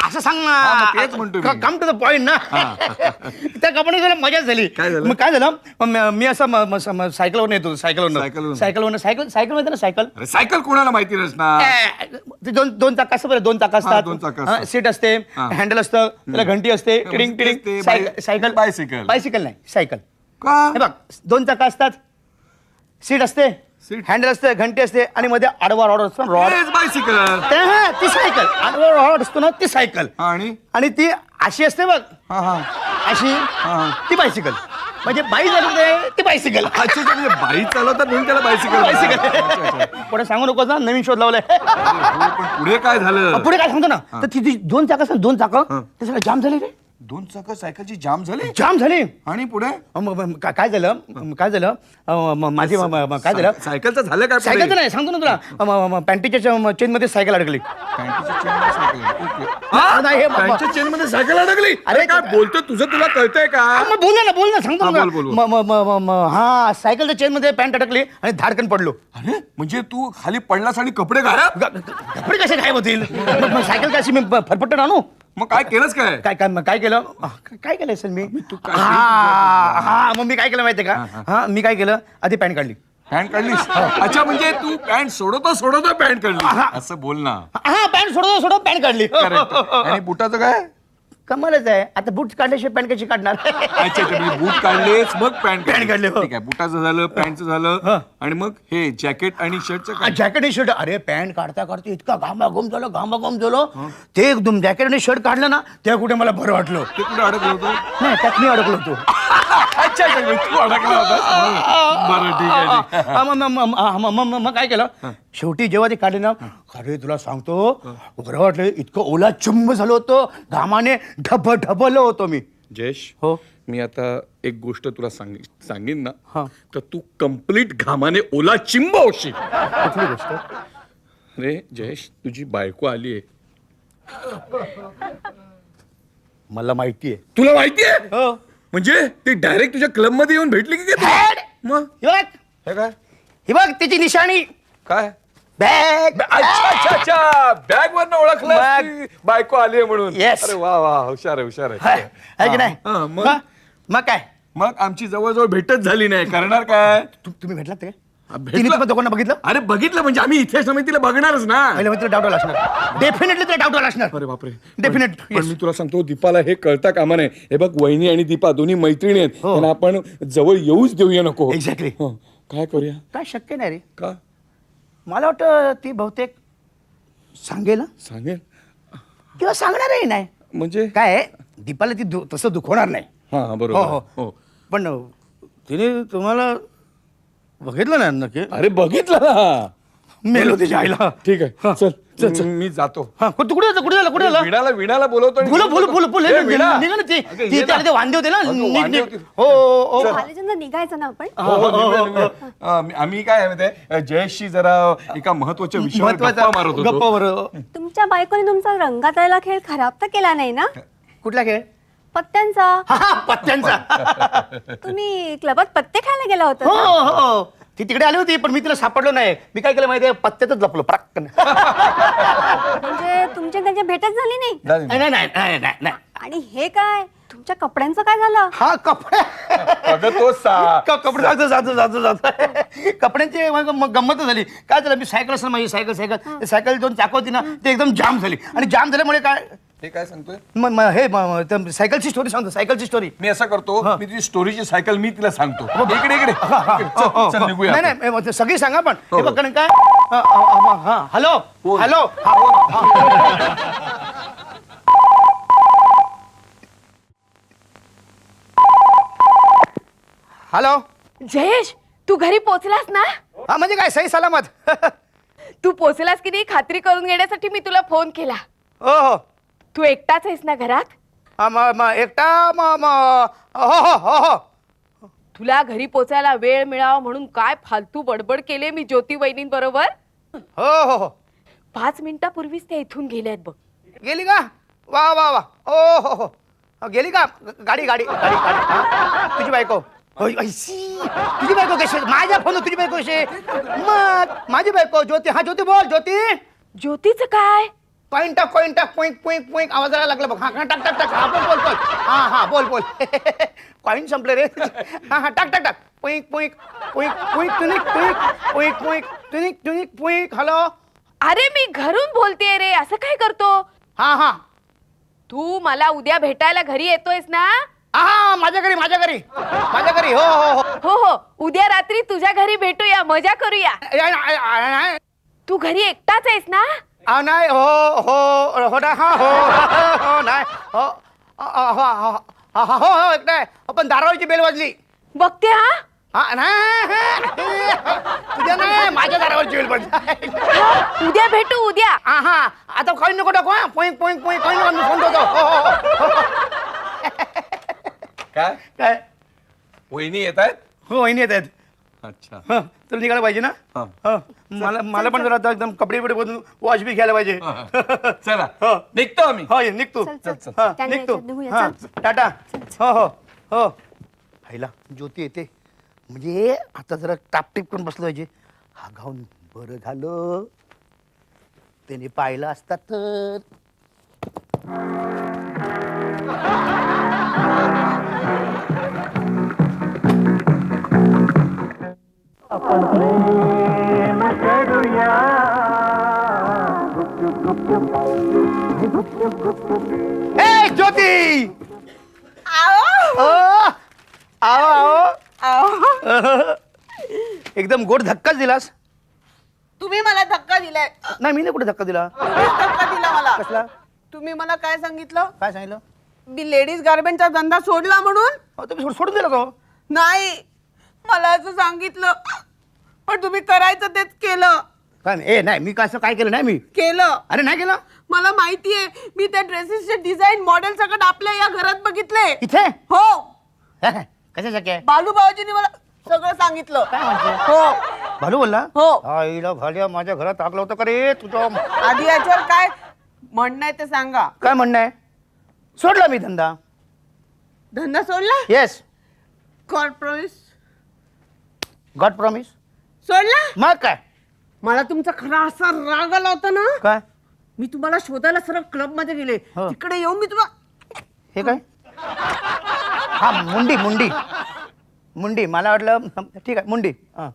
असं सांग हा, ना. मग तेच म्हणतोय मी. कम टू द पॉइंट ना. त्या कपडे झालं, मजाच झाली. काय झालं? मग काय झालं, मी असं सायकलवर येतो. सायकलवर माहिती ना? सायकल. अरे सायकल कोणाला माहिती नसणार? ते दोन चाक असतं बरं. दोन चाक हा, दोन चाकं असतात. असतात. सीट असते, हा. हँडल असतं, त्याला घंटी असते. Tiding tiding. ते सायकल. बायसिकल नाही, सायकल. का? हे बघ, दोन चाकं असतात, सीट असते, सीट. हँडल असते, घंटी असते आणि मध्ये आडवा रॉड असतो. Rod bicycle. ती सायकल. आडवा रॉड असतो ना, ती सायकल. आणि ती अशी असते बघ, अशी, ती बायसिकल. म्हणजे बाई चालवते ती बायसिकल. अच्छा, म्हणजे बाई चालवतात म्हणून त्याला बायसिकल. पुढे सांगू नकोस ना, नवीन शोध लावलाय. पण पुढे काय झालं? पुढे काय सांगतो ना, तर ती दोन चाक असतात, दोन चाकं त्याला जाम झाले रे. 2 चाक सायकलची जाम झाली जाम झाली. आणि पुढे काय झालं काय झालं माझी काय झालं सायकलचं झालं काय पुढे? सायकलचं नाही सांगतो ना तुला पॅन्टीच्या चेन मध्ये सायकल अडकली. पॅन्टच्या चेनमध्ये सायकल. ओके. नाही, हे पॅन्टच्या चेनमध्ये सायकल अडकली. अरे अरे काय बोलतोय तुझं तुला कळतंय का? मग बोल ना सांगतो हा, ना. बोल. हा सायकलच्या चेन मध्ये पॅन्ट अडकली आणि धाडकन पडलो. अरे म्हणजे तू खाली पडलास आणि कपडे गायब? कपडे कसे काय होतील? मग सायकल कशी मी फरफटून आणू? मग काय केलंस काय? काय केलं काय केलं असेल मी? काय हा मग मी काय केलं माहितीये का? हा मी काय केलं आधी पॅन्ट काढली. पॅन्ट काढलीस? अच्छा म्हणजे तू पॅन्ट सोडतो पॅन्ट काढली असं बोल ना. हा पॅन्ट सोडतो पॅन्ट काढली. Correct. आणि बुटाचं काय? कमालच आहे. आता बूट काढल्याशिवाय पॅन्ट कशी काढणार? अच्छा म्हणजे बूट काढलेस मग पॅन्ट काढले, हो. ठीक आहे. बुटाचं झालं, पॅन्टचं झालं आणि मग हे जॅकेट आणि शर्टचं काय? जॅकेट आणि शर्ट. अरे पॅन्ट काढता इतका घामाघूम झालं ते एकदम जॅकेट आणि शर्ट काढलं ना तेव्हा कुठे मला बरं वाटलं. ते कुठे अडकलं होतं? नाही त्यात मी अडकलो होतो. अच्छा तू अडकला होता. बरं ठीक आहे. मग काय केलं शेवटी जेव्हा ते काढले ना अरे तुला सांगतो बरं वाटलं. इतकं ओला चिंब झालं होतं घामाने ढबलं होतो मी. जयेश हो मी आता एक गोष्ट तुला सांगेन ना हा. तर तू कम्प्लीट घामाने ओला चिंब होशील. कुठली गोष्ट? अरे जयेश तुझी बायको आली आहे. मला माहिती आहे. तुला माहितीये? हो म्हणजे ती डायरेक्ट तुझ्या क्लब मध्ये येऊन भेटली की काय? मग हे काय ही बघ तिची निशाणी काय बॅग. अच्छा बॅग वरनं ओळखलं Bag. बायको आली आहे म्हणून. Yes. अरे वा हुशार आहे. आहे की नाही? हा, मग? मग काय मग आमची जवळजवळ भेटच झाली नाही. करणार काय? तुम्ही भेटलात ते हा, भेटलं. तिने तुम्हाला दोघांना बघितलं? अरे बघितलं म्हणजे आम्ही इथे समितीला बघणारच ना. पहिले मग तुला डाऊट आला असणार. डेफिनेटली तुला डाऊट आला असणार. अरे बापरे Definite, पण yes. मी तुला सांगतो दीपाला हे कळता कामा नये. हे बघ वहिनी आणि दीपा दोन्ही मैत्रिणी आहेत. हो. त्यांना आपण जवळ येऊच देऊया नको. Exactly. हो. काय करूया? काय शक्य नाही रे. का मला वाटतं ती बहुतेक सांगेल हं? सांगेल किंवा सांगणारही नाही. म्हणजे काय आहे, दीपाला ती तसं दुखवणार नाही. हा हो बरोबर हो हो. पण तिने तुम्हाला बघितलं नाही नक्की? अरे बघितलं ना. मेलो तिच्या आईला. ठीक आहे हा. चल मी जातो. हा कुठे झालं विणाला बोलवतो आणि- फुल ए, वीणा. निघा ना ती अगं, ये ती ना. त्याला ते वांदे होते ना अगं, नीट- वांदे नीट. होते. हो कॉलेजांना निघायचं ना आपण. हो, निघूया. आम्ही काय आहे माहितीये, जयेशशी जरा एका महत्वाच्या विषयावर गप्पा मारत होतो. गप्पा तुमच्या बायकोने तुमचा रंगातळला खेळ खराब तर केला नाही ना? कुठला खेळ? पत्त्यांचा. हा पत्त्यांचा. तुम्ही क्लबात पत्ते खेळायला गेला होता हो ना? हो ती तिकडे आली होती पण मी तिला सापडलो नाही. मी काय केलं माहितीये पत्त्यातच लपलो पटकन. म्हणजे तुमच्या त्यांच्या भेटच झाली नाही? नाही नाही नाही नाही नाही. आणि हे काय तुमच्या कपड्यांचं काय झालं? हा कपडे अगं तो कपडे जातो कपड्यांची मग गंमत झाली. काय झालं मी सायकल असेल माझी सायकल दोन चाक होती ना ते एकदम जाम झाली आणि जाम झाल्यामुळे काय हे काय सांगतोय? हे सायकलची स्टोरी सांगतो. सायकलची स्टोरी. मी असं करतो मी तुझी स्टोरीची सायकल मी तिला सांगतो. इकडे चल निघूया नाही आपण. नाही सगळी सांगा पण हो. हे बघ कारण काय हॅलो हॅलो हॅलो. जयेश तू घरी पोचलास ना? हा म्हणजे काय सही सलामत. तू पोचलास की नाही खात्री करून घेण्यासाठी मी तुला फोन केला. हो हो तू एकटाच आहेस ना घरात? एकटा हो हो हो हो तुला घरी पोचायला वेळ मिळावा म्हणून काय फालतू बडबड केले मी ज्योती वहिनींबरोबर. हो हो हो 5 मिनिटापूर्वीच त्या इथून गेल्यात बघ. गेली का? वा वा वा हो हो हो गेली का? गाडी गाडी गाडी गाडी हा. तुझी बायको तुझी बायको कशी? माझ्या फोन तुझी बायको कशी? मग माझी बायको ज्योती. हा ज्योती बोल ज्योती. ज्योतीचं काय? कॉइन टाक पोइंट पोइंट पोइंट आवाज यायला लागला बघ. हा टाक टाक टाक. हा बोल बोल हा हा बोल बोल. कॉइन संपले रे. हा हा टाक टाक टाक. Point point point point tunic tunic point point tunic tunic point. Hello. अरे मी घरून बोलतेय रे. असं काय करतो? हा हा तू मला उद्या भेटायला घरी येतोयस ना? हा माझ्या घरी हो हो हो हो हो उद्या रात्री तुझ्या घरी भेटूया, मजा करूया. तू घरी एकटाच आहेस ना? नाही हो हो हो ना हा हो हो नाही हो हो हो हो एक नाही पण दारावरची बेल वाजली. बघते हा. हा नाही तुझ्या नाही माझ्या दारावरची बेल वाजली. उद्या भेटू उद्या. हा हा आता कॉइन नको टाकू. हा पोइंट पोइंट पोइंट कॉइन मी फोन ठेवतो. हो हो हो काय काय वहिनी येत आहेत? हो वहिनी येत आहेत. अच्छा. हं, तुला निघायला पाहिजे ना. हा. हं, मला पण जरा आता एकदम कपडे बिडे बदलून वॉश बी घ्यायला पाहिजे. चला हो. निघतो आम्ही. हो ये निघतो. चल, चल. हं, त्याने निघतो. याच्यात निघूया, हं, चल. टाटा. हो हो हो आईला ज्योती येते म्हणजे आता जरा टापटीप करून बसलो पाहिजे. हा गाऊन बरं झालं त्याने पाहिलं असतात तर. ए ज्योती आओ, ओ, आओ आओ आओ. एकदम गोड धक्काच दिलास. तुम्ही मला धक्का दिलाय. नाही मी नाही कुठे धक्का दिला. तुम्हीच धक्का दिला मला. कसला तुम्ही मला काय सांगितलं? काय सांगितलं. मी लेडीज गार्मेंटचा धंदा सोडला म्हणून? अहो, तुम्ही सोडून दिला तो. नाही, मला असं सांगितलं, पण तुम्ही करायचं तेच केलं. काय ए नाही मी काय असं काय केलं नाही मी. केलं. अरे नाही केलं. मला माहितीये, मी त्या ड्रेसेसचे डिझाईन मॉडेल सगळं आपल्या या घरात बघितले. इथे हो, कशासाठी आहे. बालू भाऊजींनी मला सगळं सांगितलं. काय म्हणते. हो भालू बोलला. हो. आईला भाल्या माझ्या घरात टाकलं होतं का रे तुझं. आधी याच्यावर काय म्हणणं आहे ते सांगा. काय म्हणणं आहे. सोडला मी धंदा. धंदा सोडला? Yes corporate God promise. सोडला? मग काय. मला तुमचा खरा असा राग आला होता ना, काय मी तुम्हाला शोधायला सरळ क्लब मध्ये गेले. हो. तिकडे येऊन मी तुम्हाला हे काय. हा मुंडी मुंडी मुंडी मला वाटलं ठीक आहे मुंडी. हा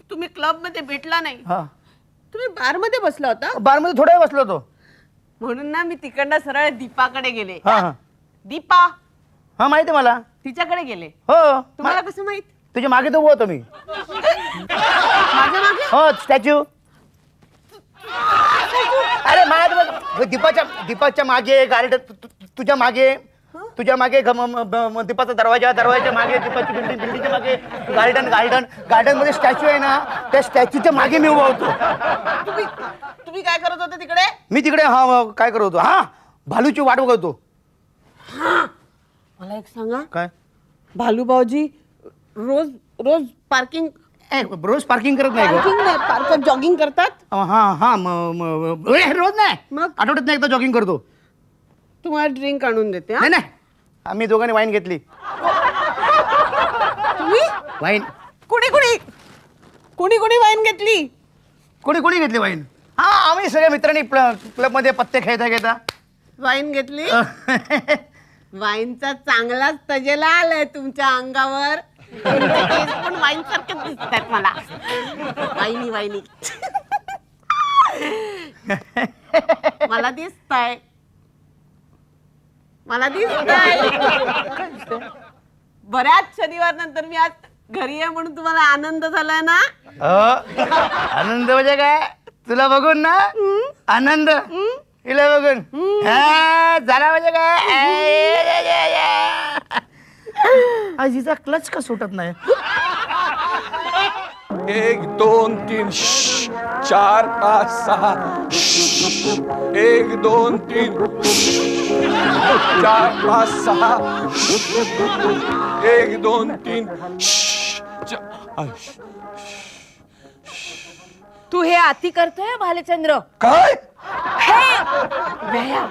तुम्ही क्लब मध्ये भेटला नाही, हा तुम्ही बार मध्ये बसला होता. बारमध्ये थोडा वेळ बसलो होतो. म्हणून ना मी तिकडनं सरळ दीपाकडे गेले. हा हा दीपा हा माहिती आहे मला. तिच्याकडे गेले. हो तुम्हाला कसं माहित? तुझ्या मागे तर उभा होतो मी. माझ्या मागे? हो स्टॅच्यू. अरे माझ्या दीपाच्या मागे गार्डन तुझ्या मागे दीपाचा दरवाजाच्या मागे दीपाची बिल्डिंगच्या मागे गार्डन मध्ये स्टॅच्यू आहे ना, त्या स्टॅच्यूच्या मागे मी उभा होतो. तुम्ही काय करत होते तिकडे? मी तिकडे हा काय करत होतो. हा भालूची वाट बघत होतो. मला एक सांगा, काय भालूभाऊजी रोज रोज पार्किंग रोज पार्किंग करत नाही गं. पार्कात जॉगिंग करतात? हा हा रोज नाही मग? आठवड्यात एकदा जॉगिंग करतो. तुम्हाला ड्रिंक आणून देते. हा? नाही नाही आम्ही दोघांनी वाईन घेतली. तुम्ही वाईन कुणी वाईन घेतली? कोणी घेतली वाईन. हा आम्ही सगळ्या मित्रांनी क्लब मध्ये पत्ते खेळता वाईन घेतली? वाईनचा चांगलाच तजेला आलाय तुमच्या अंगावर. केस पण वाईन सारखेच दिसतात मला. वाईनी मला दिसताय. बऱ्याच शनिवार नंतर मी आज घरी आहे म्हणून तुम्हाला आनंद झालाय ना? आनंद म्हणजे काय तुला बघून ना. आनंद हिला बघून झाला म्हणजे काय. आजीचा क्लच का सुटत नाही. 1 2 3 4 5 6 1 2 3 4 5 6 1 2 3 तू हे आती करतोय भालचंद्र? काय. व्यायाम.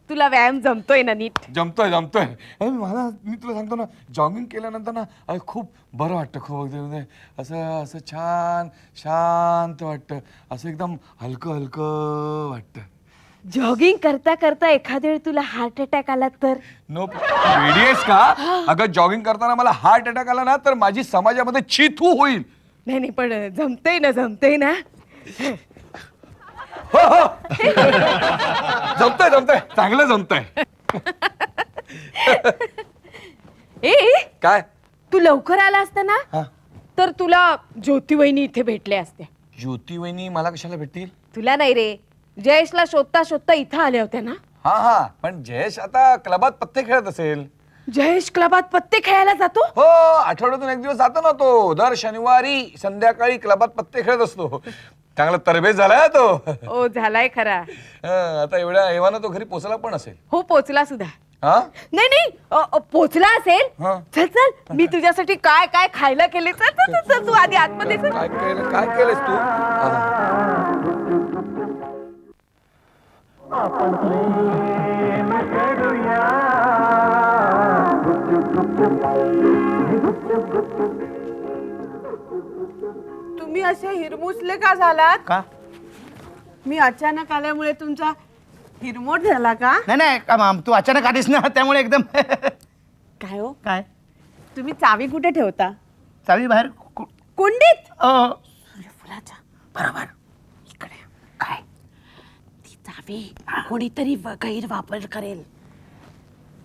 तुला व्यायाम जमतोय ना नीट? जमतोय मी तुला सांगतो ना, जॉगिंग केल्यानंतर ना खूप बरं वाटतं. खूप म्हणजे असं छान शांत वाटतं. असं एकदम हलकं वाटतं. जॉगिंग करता करता एखाद्या वेळी तुला हार्ट अटॅक आला तर? नो वेडीएस का. अगं जॉगिंग करताना मला हार्ट अटॅक आला ना तर माझी समाजामध्ये छी-थू होईल. नाही पण जमतंय ना. हो जमतंय चांगलं जमतंय. ए काय. तू लवकर आला असता ना हा. तर तुला ज्योती वहिनी इथे भेटल्या असत्या. ज्योती वहिनी मला कशाला भेटतील. तुला नाही रे, जयेशला शोधता इथं आल्या होत्या ना. हा पण जयेश आता क्लबात पत्ते खेळत असेल. जयेश क्लबात पत्ते खेळायला जातो? हो आठवड्यातून एक दिवस जातो ना तो. दर शनिवारी संध्याकाळी क्लबात पत्ते खेळत असतो. चांगला तरबेज झालाय तो. ओ झालाय खरा. आता एवढ्या एव्हाना तो घरी पोचला पण असेल. हो पोचला सुद्धा. हा नाही नाही पोचला असेल. हा. चल चल मी तुझ्यासाठी काय काय खायला केले. चल चल चल, चल तू आधी आतमध्ये चल. काय केलंस तू तुम्ही असे हिरमुसले का झालात? का मी अचानक आल्यामुळे तुमचा हिरमोट झाला का? नाही नाही तू अचानक आलीस ना त्यामुळे एकदम काय हो, काय तुम्ही चावी कुठे ठेवता? चावी बाहेर कुंडीत? फुलाचा बरोबर इकडे. काय ती चावी कोणीतरी गैरवापर करेल.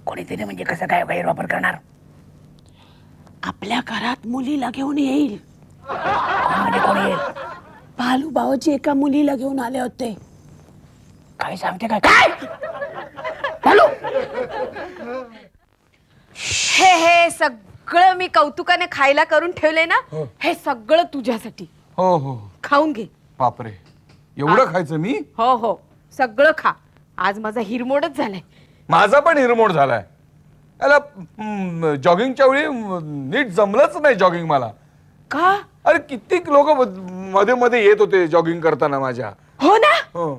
कोणीतरी म्हणजे कसं काय गैरवापर करणार? आपल्या घरात मुलीला घेऊन येईल. कोण म्हणजे कोण येईल? भालू भावाची एका मुलीला घेऊन आले होते. काय सांगते काय काय भालू? हे सगळं मी कौतुकाने खायला करून ठेवले ना. हे सगळं तुझ्यासाठी. हो हो खाऊन घे. बापरे एवढं खायचं मी हो हो सगळं खा. आज माझा हिरमोडच झालाय. माझा पण हिरमोड झालाय. याला जॉगिंगच्या वेळी नीट जमलंच नाही जॉगिंग मला. का? अरे कित्येक लोक मध्ये मध्ये येत होते जॉगिंग करताना माझ्या. हो ना. हो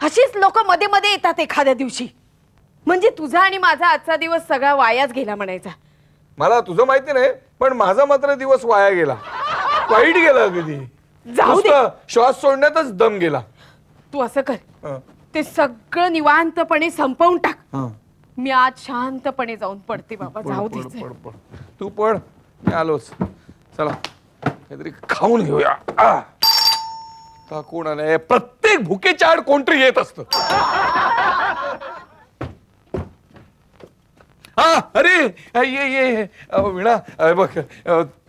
अशीच लोक मध्ये मध्ये येतात एखाद्या दिवशी. म्हणजे तुझा आणि माझा आजचा दिवस सगळा वायाच गेला म्हणायचा. मला तुझं माहिती नाही पण माझा मात्र दिवस वाया गेला. वाईट गेला कधी. जाऊ दे. नुसतं श्वास सोडण्यातच दम गेला. तू असं कर हं, ते सगळं निवांतपणे संपवून टाक. हं. मी आज शांतपणे जाऊन पडते बाबा. जाऊ दे. पड, पड, पड. तू पड मी आलोच. चला काहीतरी खाऊन घेऊया. कोण आलंय? प्रत्येक भुकेच्या आड कोणतरी येत असत. हा अरे ये ये वीणा बघ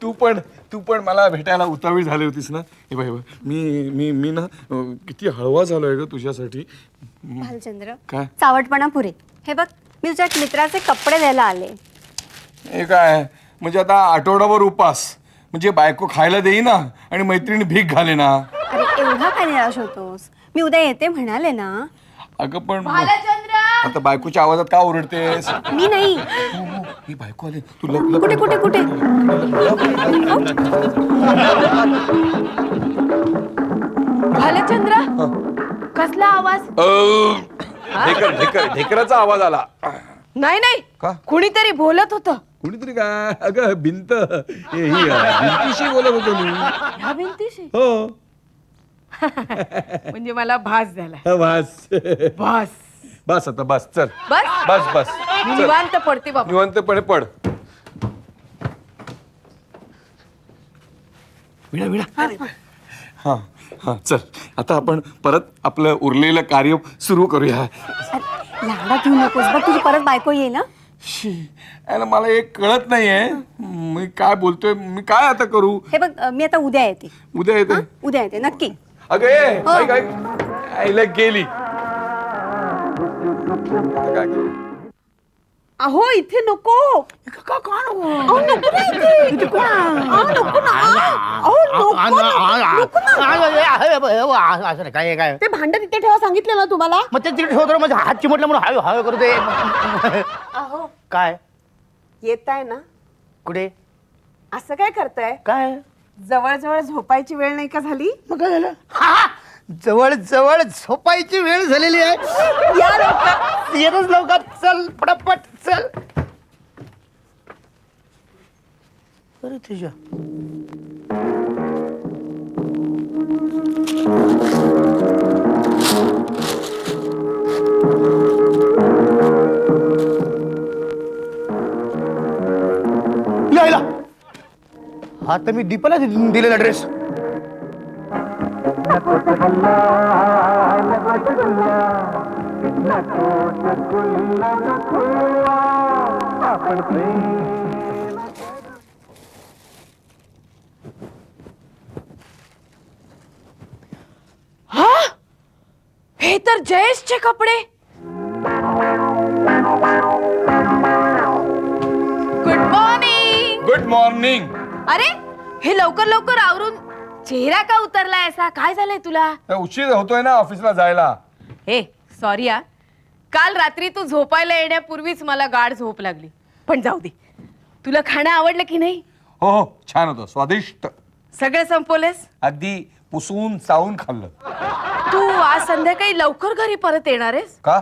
तू पण मला भेटायला उतावीळ झाली होतीस ना. हे बाई मी मी मी ना किती हळवा झालोय ग तुझ्यासाठी. भालचंद्र काय? चावटपणा पुरे. हे बघ मी तुझ्या मित्राचे कपडे द्यायला आले. हे काय म्हणजे आता आठवडाभर उपास म्हणजे बायको खायला देईना आणि मैत्रिणी भीक घाले ना. अरे एवढा काय निराश होतोस? मी उद्या येते म्हणाले ना. अगं पण आता बायकोच्या आवाजात का ओरडतेस? मी नाही. ही बायको आली. तू लप लप कुठे कुठे कुठे? भालचंद्र कसला आवाज? ढेकराचा आवाज आला. नाही नाही का? कुणीतरी बोलत होतं. कुणीतरी काय अगं भिंत ही भिंतीशी बोलत होतो मी. ह्या भिंतीशी? हो म्हणजे मला भास झाला. बस भास. बस आता बस चल. बस बस बस मी चल. निवांत पडते बाबा. निवांतपणे पड. विणा विणा हा हा चल आता आपण परत आपलं उरलेलं कार्य सुरू करूया. लाडात येऊ नकोस बघ तुझी परत बायको येईल ना. याला मला एक कळत नाहीये मी काय बोलतोय. मी काय आता करू? हे बघ मी आता उद्या येते. उद्या येते. उद्या येते नक्की. अगं ये ऐक ऐक आईला गेली. काय करू? अहो इथे नको. अहो, नको ना इथे. नको ना. अहो, नको ना. काय काय ते भांड तिथे ठेवा सांगितलं ना तुम्हाला. मग ते तिकडे ठेवतो माझा हात चिमटला म्हणून हळू हळू करू दे. अहो काय येताय ना. कुठे असं काय करताय? काय जवळ झोपायची वेळ नाही का झाली? मग काय झालं? हा जवळ जवळ झोपायची वेळ झालेली आहे. या लवकर येतच लवकर. चल पटपट चल. अरे तुझ्या यायला हा तर मी दीपाला दिलेला ड्रेस. हा हे तर जयेशचे कपडे. Good morning. Good morning. अरे हे लवकर लवकर आवरून चेहरा का उतरलाय असा? काय झालंय तुला? उशीर होतोय ना ऑफिसला जायला. हे सॉरी हा काल रात्री तू झोपायला येण्यापूर्वीच मला गाढ झोप लागली. पण जाऊ दे, तुला खाणं आवडलं की नाही? हो हो, छान होतं, स्वादिष्ट. सगळं संपवलेस? अगदी पुसून चावून खाल्लं. तू आज संध्याकाळी लवकर घरी परत येणार आहेस? का?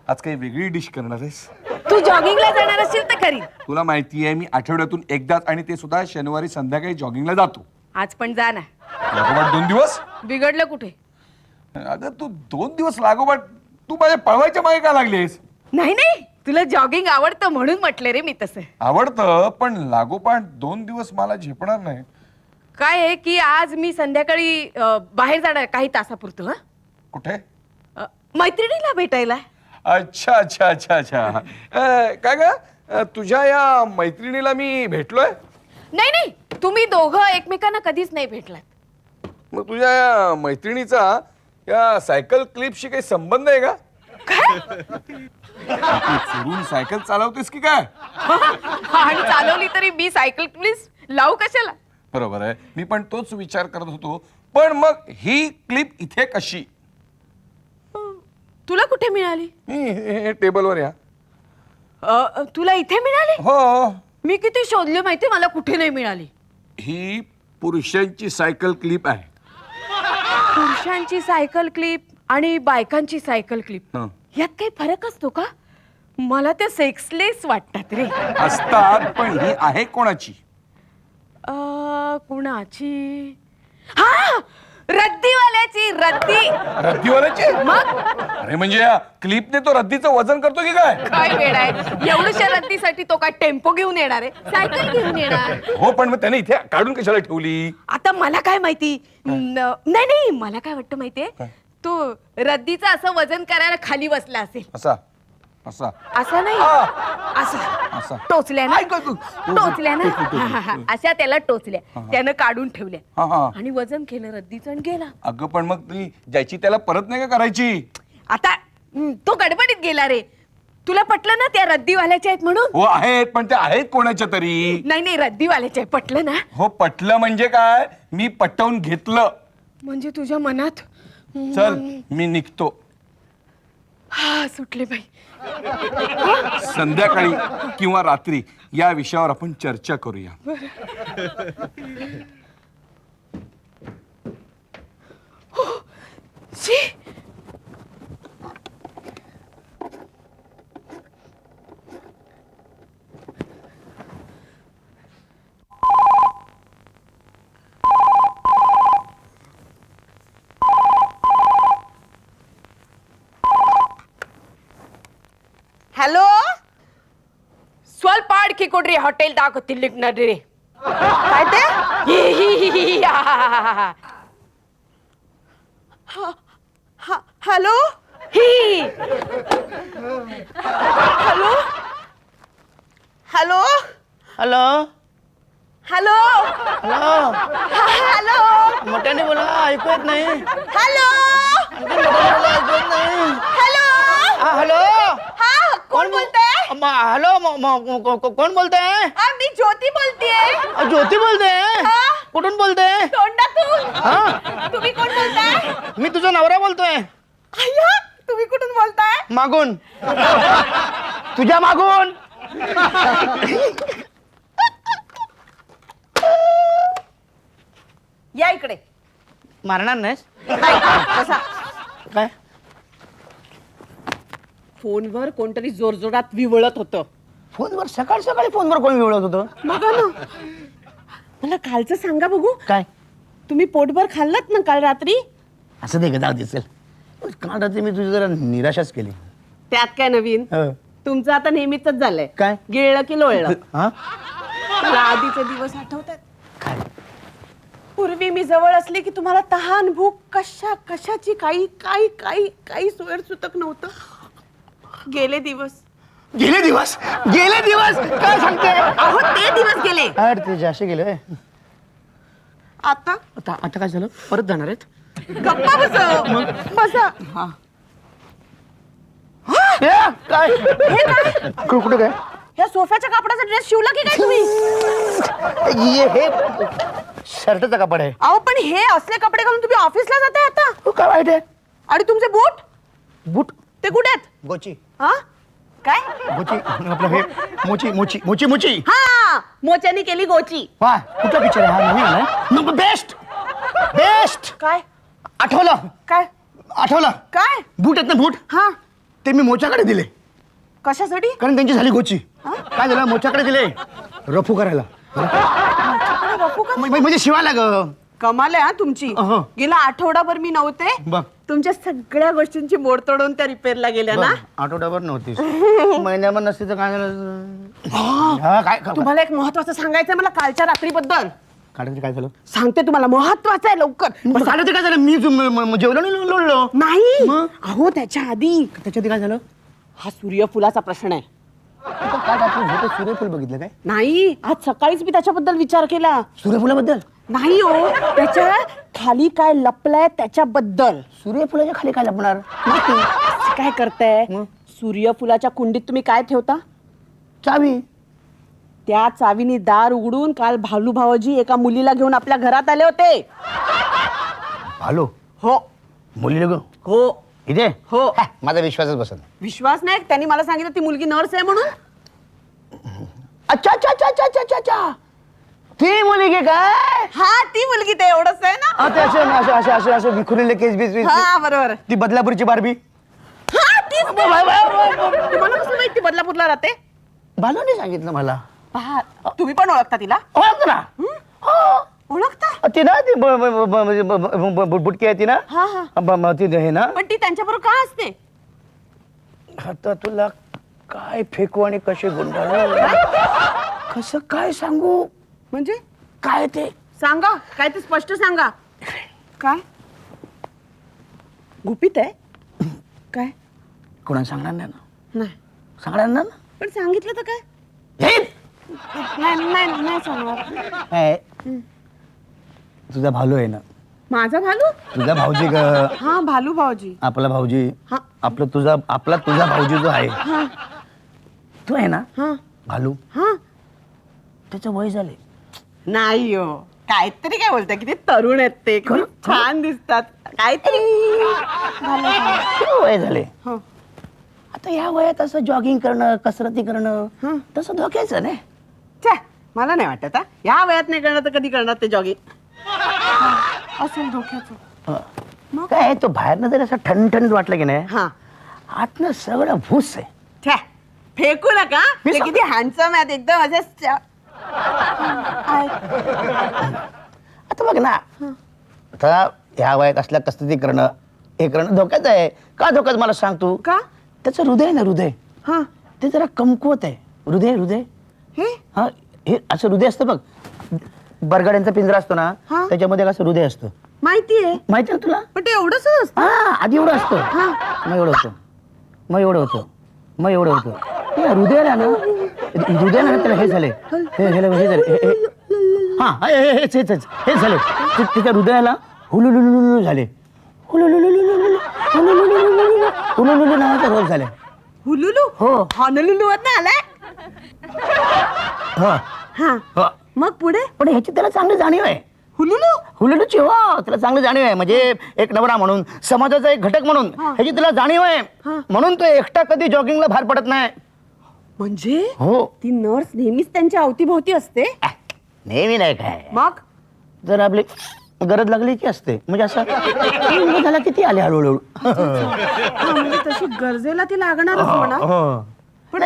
आज काही वेगळी डिश करणार आहेस? तू जॉगिंगला जाणार असेल तर करीन. तुला माहिती आहे मी आठवड्यातून एकदाच, आणि ते सुद्धा शनिवारी संध्याकाळी जॉगिंगला जातो. आज पण जा ना. लागोपाठ 2 दिवस? बिघडलं कुठे? अगं तू 2 दिवस लागोपाठ तू माझ्या पळवायच्या मागे का लागलीस? नाही नाही, तुला जॉगिंग आवडतं म्हणून म्हटलं रे मी तसं. आवडतं, पण लागोपाठ 2 दिवस मला झेपणार नाही. काय आहे की आज मी संध्याकाळी बाहेर जाणार काही तासापुरतं. हं? कुठे? मैत्रिणीला भेटायला. अच्छा अच्छा अच्छा अच्छा. काय ग, तुझ्या या मैत्रिणीला मी भेटलोय? नाही नाही, तुम्ही दोघं एकमेकांना कधीच नाही भेटलात. मग तुझ्या या मैत्रिणीचा या सायकल क्लिपशी काही संबंध आहे का? काय? तू चोरून सायकल चालवतेस की काय? आणि चालवली तरी मी सायकल प्लीज लावू कशाला? बरोबर आहे, मी पण तोच विचार करत होतो. पण मग ही क्लिप इथे कशी? तुला कुठे मिळाली? हे टेबलवर या. तुला इथे मिळाली? हो, मी किती शोधले माहिती, मला कुठे नाही मिळाली. ही पुरुषांची सायकल क्लिप आहे. पुरुषांची सायकल क्लिप आणि बायकांची सायकल क्लिप हं. यात काही फरक असतो का? मला त्या सेक्सलेस वाटतात रे. असतात, पण ही आहे कोणाची? कुणाची? हा, रद्दीवाल्याची. रद्दी. रद्दीवाल्याची? मग अरे म्हणजे या क्लिपने तो रद्दीचं वजन करतो की काय? काय वेळ आहे, एवढ्याशा रद्दीसाठी तो काय टेम्पो घेऊन येणार आहे? सायकल घेऊन येणार. हो, पण मग त्याने इथे काढून कशाला ठेवली? आता मला काय माहिती. नाही नाही, मला काय वाटतं माहितीये, तो रद्दीचं असं वजन करायला खाली बसला असेल. असा असा असं नाही, असं असा. टोचल्या ना, ऐक तू. टोचल्या ना. हा, हा, हा. अशा त्याला टोचल्या, त्यानं काढून ठेवल्या हा, हा. आणि वजन केलं रद्दीचं आणि गेला. अगं पण मग ती ज्याची त्याला परत नाही का करायची? आता तो गडबडीत गेला रे. तुला पटलं ना त्या रद्दीवाल्याच्या आहेत म्हणून? हो आहेत, पण ते आहेत कोणाच्या तरी. नाही नाही, रद्दीवाल्याच्या आहे. पटलं ना? हो, पटलं म्हणजे काय, मी पटवून घेतलं. म्हणजे तुझ्या मनात. चल मी निघतो. हा, सुटले बाई. संध्याकाळी किंवा रात्री या विषयावर आपण चर्चा करूया. शी. हॅलो, ಸ್ವಲ್ಪ ಆಡ್ಕಿ ಕೊಡ್ರಿ ಹೋಟೆಲ್ದಾಗ ತಿನ್ಲಿಕ್ ನಡ್ರಿ. काय ते? Hello hello hello hello hello hello hello मोठ्याने बोला, ऐकू येत नाही. हॅलो बोला, ऐकू येत नाही. हॅलो. हॅलो, हा, कोण बोलतंय? हॅलो, कोण बोलतंय? मी ज्योती बोलतेय. ज्योती बोलते. कुठून बोलते? तोंडातून. हा, तुम्ही कोण बोलताय? मी तुझा नवरा बोलतोय. अय्या, तुम्ही कुठून बोलताय? मागून. तुझ्या मागून. या इकडे. मारणार नाहीस? नाही, बसा. काय? फोनवर कोणतरी जोरजोरात विवळत होतं. फोनवर सकाळी सकाळी फोनवर कोण विवळत होतं? बघा ना, मला कालचं सांगा बघू. काय? तुम्ही पोटभर खाल्लात ना काल रात्री? असं दे जाऊ दिसेल. काल रात्री मी तुझी जरा निराशाच केली. त्यात काय नवीन? तुमचं आता नेहमीच झालंय. काय? गिळलं की लोळलं. हा? मला आधीचे दिवस आठवतात. काय? पूर्वी मी जवळ असले की तुम्हाला तहान भूक कशाची काही काही काही काही सोयर सुतक नव्हतं. गेले दिवस. गेले दिवस. गेले दिवस काय सांगते? अहो, ते दिवस गेले. अरे ते जास्त गेले. आता आता काय झालं? परत जाणार आहेत? गप्पा बसा. काय? हे काय? कुठं काय? ह्या सोफ्याच्या कापडाचा ड्रेस शिवला की काय तुम्ही? हे शर्टचा कापड आहे. अहो, पण हे असले कपडे घालून तुम्ही ऑफिसला जाताय आता? काय वाईट आहे? आणि तुमचे बूट बूट ते कुठे आहेत? गोची हा काय गोची आपलं हे मोची मोची मोची मोची हा मोच्यानी केली गोची. वा कुठला पिक्चर आहे हा? नवीन आलाय. Best best. काय आठवलं काय आठवलं. काय बूट आहेत ना बूट, हा ते मी मोच्याकडे दिले कशासाठी कारण त्यांची झाली गोची. काय झालं, मोच्याकडे दिले रफू करायला. म्हणजे शिवायला ग. कमाल आहे हा तुमची. अहं. गेला आठवडाभर मी नव्हते, बघ तुमच्या सगळ्या गोष्टींची मोड तोडून त्या रिपेअरला गेल्या ना. आठवड्यावर नव्हतीस, महिन्याभर नसती तर काय झालं. हा, काय तुम्हाला एक महत्वाचं सांगायचंय मला कालच्या रात्रीबद्दल. काढायचं काय झालं. सांगते तुम्हाला, महत्वाचं आहे लवकर. मग काढायचं काय झालं. मी जेवलो नाही लोळलो. नाही मग? अहो त्याच्या आधी त्याच्यात काय झालं. हा सूर्यफुलाचा प्रश्न आहे. काय रात्री सूर्यफूल बघितलं काय. नाही आज सकाळीच मी त्याच्याबद्दल विचार केला. सूर्यफुलाबद्दल. नाही हो, त्याच्या खाली काय लपलंय त्याच्याबद्दल. सूर्यफुलाच्या खाली काय लपणार. काय करताय, सूर्यफुलाच्या कुंडीत तुम्ही काय ठेवता. चावी. त्या चावीने दार उघडून काल भालू भावजी एका मुलीला घेऊन आपल्या घरात आले होते. हॅलो. हो मुलीला ग हो इथे. हो. माझा विश्वासच बसत. विश्वास नाही, त्यांनी मला सांगितलं ती मुलगी नर्स आहे म्हणून. अच्छा अच्छा अच्छा अच्छा अच्छा अच्छा ती मुलगी काय. हा ती मुलगी, ते एवढंच आहे ना. ते असे विखुरलेले केस बीस. हा बरोबर. ती बदलापूरची बारबी. हा तीच ते. तुम्हाला कसं माहिती ती बदलापूरला राहते. भालूने सांगितलं मला. पहा, तुम्ही पण ओळखता तिला. ओळखतो ना. ओळखता. ती ना ती बुटकी आहे ती ना. हा हा. ती हे ना. पण ती त्यांच्याबरोबर का असते. आता तुला काय फेकू आणि कसे गुंडाळू कसं काय सांगू. म्हणजे काय ते सांगा, काय ते स्पष्ट सांगा. काय गुपित आहे काय. कोणाला सांगणार नाही ना. नाही सांगणार ना. पण सांगितलं तर काय. हे नाही नाही नाही सांगणार. काय तुझा भालू आहे ना. माझा भालू. तुझा भाऊजी ग. हा भालू भाऊजी. आपला भाऊजी. हा. तुझा भाऊजी जो आहे तो आहे ना हा भालू. हा त्याचं वय झाले. नाही हो, काहीतरी काय बोलताय, किती तरुण आहेत ते, खूप छान दिसतात. काहीतरी वय झाले. हो. आता या वयात असं जॉगिंग करणं कसरती करणं तसं धोक्याचं नाही. छे, मला नाही वाटत हा. या वयात नाही करणार तर कधी करणार ते जॉगिंग. असेल धोक्याचं. काय तो बाहेरनं जर असं ठणठणीत वाटलं की नाही हा आतनं सगळं भूस आहे. छे, फेकू नका. ते किती हँडसम आहेत एकदम असे. आता बघ ना आता ह्या वयात असल्या कसरती करणं हे करणं धोक्याचं आहे. का धोक्याचं मला सांग तू. का. त्याचं हृदय ना हृदय हा ते जरा कमकुवत आहे. हृदय हे हा हे असं हृदय असतं बघ. बरगड्यांचा पिंजरा असतो ना हा. त्याच्यामध्ये असं हृदय असतं. माहितीये, माहिती ना तुला. पण ते एवढंच असतं. हा आधी एवढं असतं. मग एवढं होतं मग एवढं होतं मग एवढं होतं. ते हृदयाला ना त्याला हे झाले हे झाले हा हेच झाले. त्याच्या हृदयाला हुलुलुलुलु झाले. हुलुलुलु नावाचा रोग झाले. हुलुलू. हो. हॉनलुलू ना आलाय. हा हा हो. मग पुढे पण ह्याची त्याला चांगली जाणीव आहे. हुलुलू. हुलुलूची हो त्याला चांगली जाणीव आहे. म्हणजे एक नवरा म्हणून समाजाचा एक घटक म्हणून ह्याची त्याला जाणीव आहे. म्हणून तो एकटा कधी जॉगिंगला बाहेर पडत नाही. म्हणजे हो ती नर्स नेहमीच त्यांच्या अवतीभोवती असते. नेहमी नाही काय मग जर आपली गरज लागली की असते. म्हणजे असं झाला किती आले हळूहळू. हा, म्हणजे तशी गरजेला ती लागणारच म्हणा. पण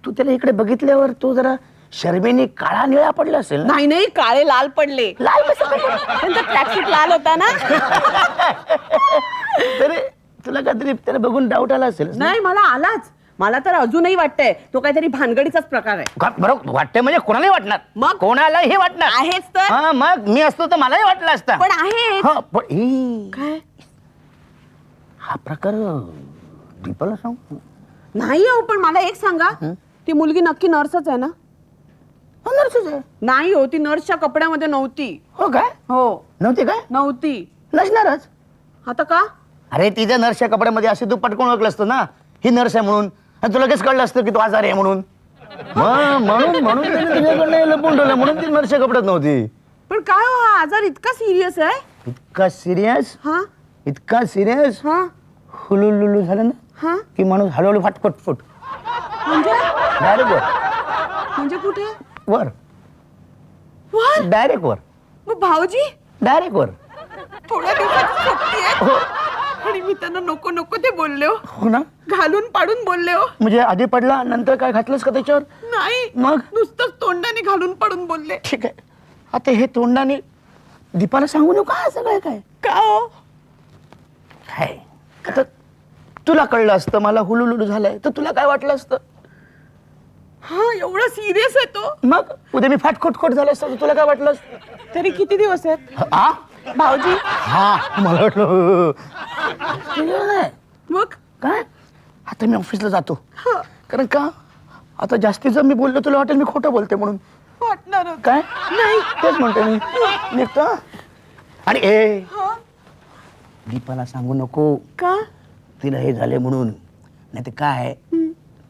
तू त्याला इकडे बघितल्यावर तू जरा शर्मेने काळा निळा पडला असेल ना. नाही काळे लाल पडले. लाल कसं पडलं? त्यांचा ट्रॅकसूट लाल होता ना. तरी तुला काहीतरी त्याला बघून डाऊट आला असेल. नाही मला आलाच. मला तर अजूनही वाटतंय तो काहीतरी भानगडीचाच प्रकार आहे. बरोबर वाटतंय म्हणजे कोणालाही वाटणार. मग? कोणालाही वाटणार आहेच तर. हा मग मी असतो तर मलाही वाटलं असतं. पण आहे हा, पण काय. हा प्रकार दीपाला सांग. नाही हो, पण मला एक सांगा, ती मुलगी नक्की नर्सच आहे ना. नर्सच आहे. नाही हो, ती नर्सच्या कपड्यामध्ये नव्हती. हो काय हो नव्हते काय नव्हती. नसणारच. आता का. अरे तिच्या नर्सच्या कपड्यामध्ये असे तू पटकन ओळखलं असतं ना ही नर्स आहे म्हणून. आणि तुला लगेच कळलं असतं की तू आजारी आहे म्हणून. म्हणून त्याने तुझ्याकडनं लपून ठेवलं म्हणून ती नर्सच्या कपड्यात नव्हती. पण काय हो, हा आजार इतका सिरियस आहे. इतका सिरियस हा इतका सिरियस हा हुलुलुलु झालं ना. हा की माणूस हळूहळू फाटफट फुट म्हणजे डायरेक्ट वर म्हणजे कुठे वर वर डायरेक्ट वर मग भाऊजी डायरेक्ट वर थोड्या दिवसाची सुट्टी आहे हो आणि मी त्यांना नको नको ते बोलले हो हो ना घालून पाडून बोलले हो म्हणजे आधी पडला नंतर काय घातलंस का त्याच्यावर नाही मग? नुसतंच तोंडाने घालून पाडून बोलले ठीक आहे आता हे तोंडाने दीपाला सांगू नका सगळं काय का हो काय आता तुला कळलं असतं मला हुलुलुलू झालंय तर तुला काय वाटलं असतं हा एवढा सिरियस आहे तो मग उद्या मी फाटखोट झालं असतं तर तुला काय वाटलं असतं तरी किती दिवस आहेत हा भाऊजी हा मला वाटलं मग काय आता मी ऑफिसला जातो कारण का आता जास्तीचं मी बोललो तुला वाटेल मी खोटं बोलते म्हणून वाटणार काय नाही तेच म्हणते मी निघतो हा. आणि ए दीपाला सांगू नको का तिला हे झाले म्हणून नाही तर काय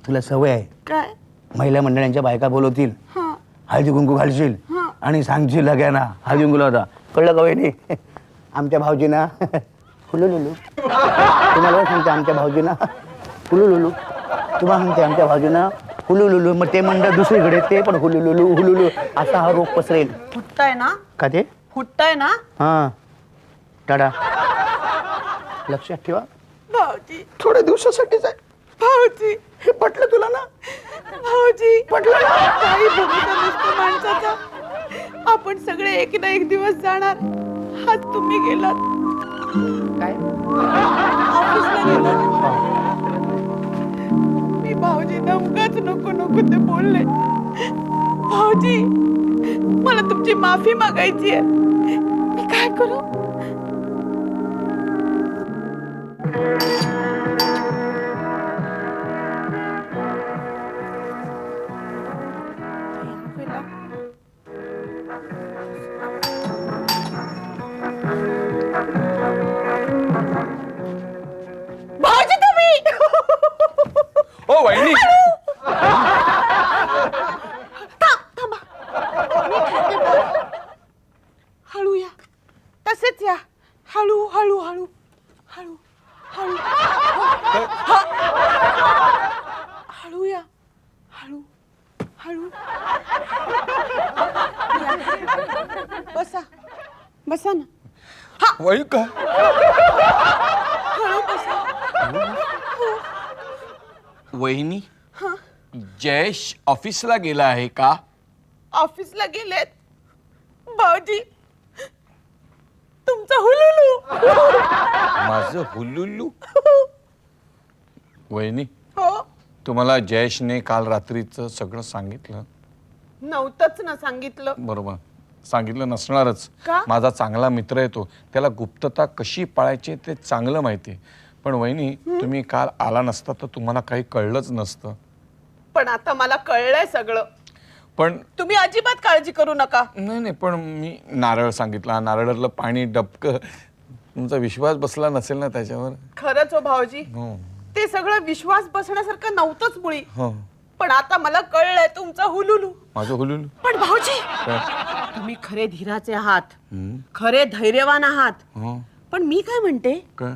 तुला सवय आहे काय महिला मंडळांच्या बायका बोलवतील हा हळदी कुंकू घालशील हा. आणि सांगशील सगळ्यांना हळदी कुंकूला होता कळलं का वहिनी आमच्या भाऊजीना हुलुलुलू तुम्हाला पण सांगते आमच्या भाऊजीना हुलुलुलू तुम्हाला सांगते आमच्या भाऊजीना हुलुलुलू मग ते मंडळ दुसरीकडे ते पण हुलुलुलू हुलुलू असा हा रोग पसरेल फुटताय ना का ते फुटताय ना हा टाटा लक्षात ठेवा भाऊजी थोड्या दिवसासाठीच आहे भाऊजी हे पटलं तुला ना भाऊजी पटलं ना काही भूमिका नसतो माणसाचा आपण सगळे एक ना एक दिवस जाणार आज तुम्ही गेलात काय ऑफिसला गेलात मी भाऊजी नमकाच नको नको ते बोलले भाऊजी मला तुमची माफी मागायची आहे मी काय करू भाऊजी तुम्ही ओ वहिनी हळू या तसेच या हळू हळू हळू हळू हळू हळू या हळू हळू या. बसा बसा ना वहिनी का हळू बसा वहिनी जयेश ऑफिसला गेला आहे का ऑफिसला गेलेत भाऊजी तुमचा हुलुलू माझं हुल्लुल्लू वहिनी हो तुम्हाला जयेशने काल रात्रीचं सगळं सांगितलं नव्हतंच ना सांगितलं बरोबर सांगितलं नसणारच का? माझा चांगला मित्र आहे तो त्याला गुप्तता कशी पाळायची ते चांगलं माहिती पण वहिनी तुम्ही काल आला नसता तर तुम्हाला काही कळलंच नसतं पण आता मला कळलंय सगळं पण तुम्ही अजिबात काळजी करू नका नाही नाही पण मी नारळ सांगितला नारळातलं पाणी डबकं तुमचा विश्वास बसला नसेल ना त्याच्यावर खरंच हो भाऊजी हो ते सगळं विश्वास बसण्यासारखं नव्हतंच मुळी हो पण आता मला कळलंय तुमचा हुलुलू माझं हुल्लुल्लू पण भाऊजी काय? तुम्ही खरे धीराचे आहात हं? खरे धैर्यवान आहात हो पण मी काय म्हणते काय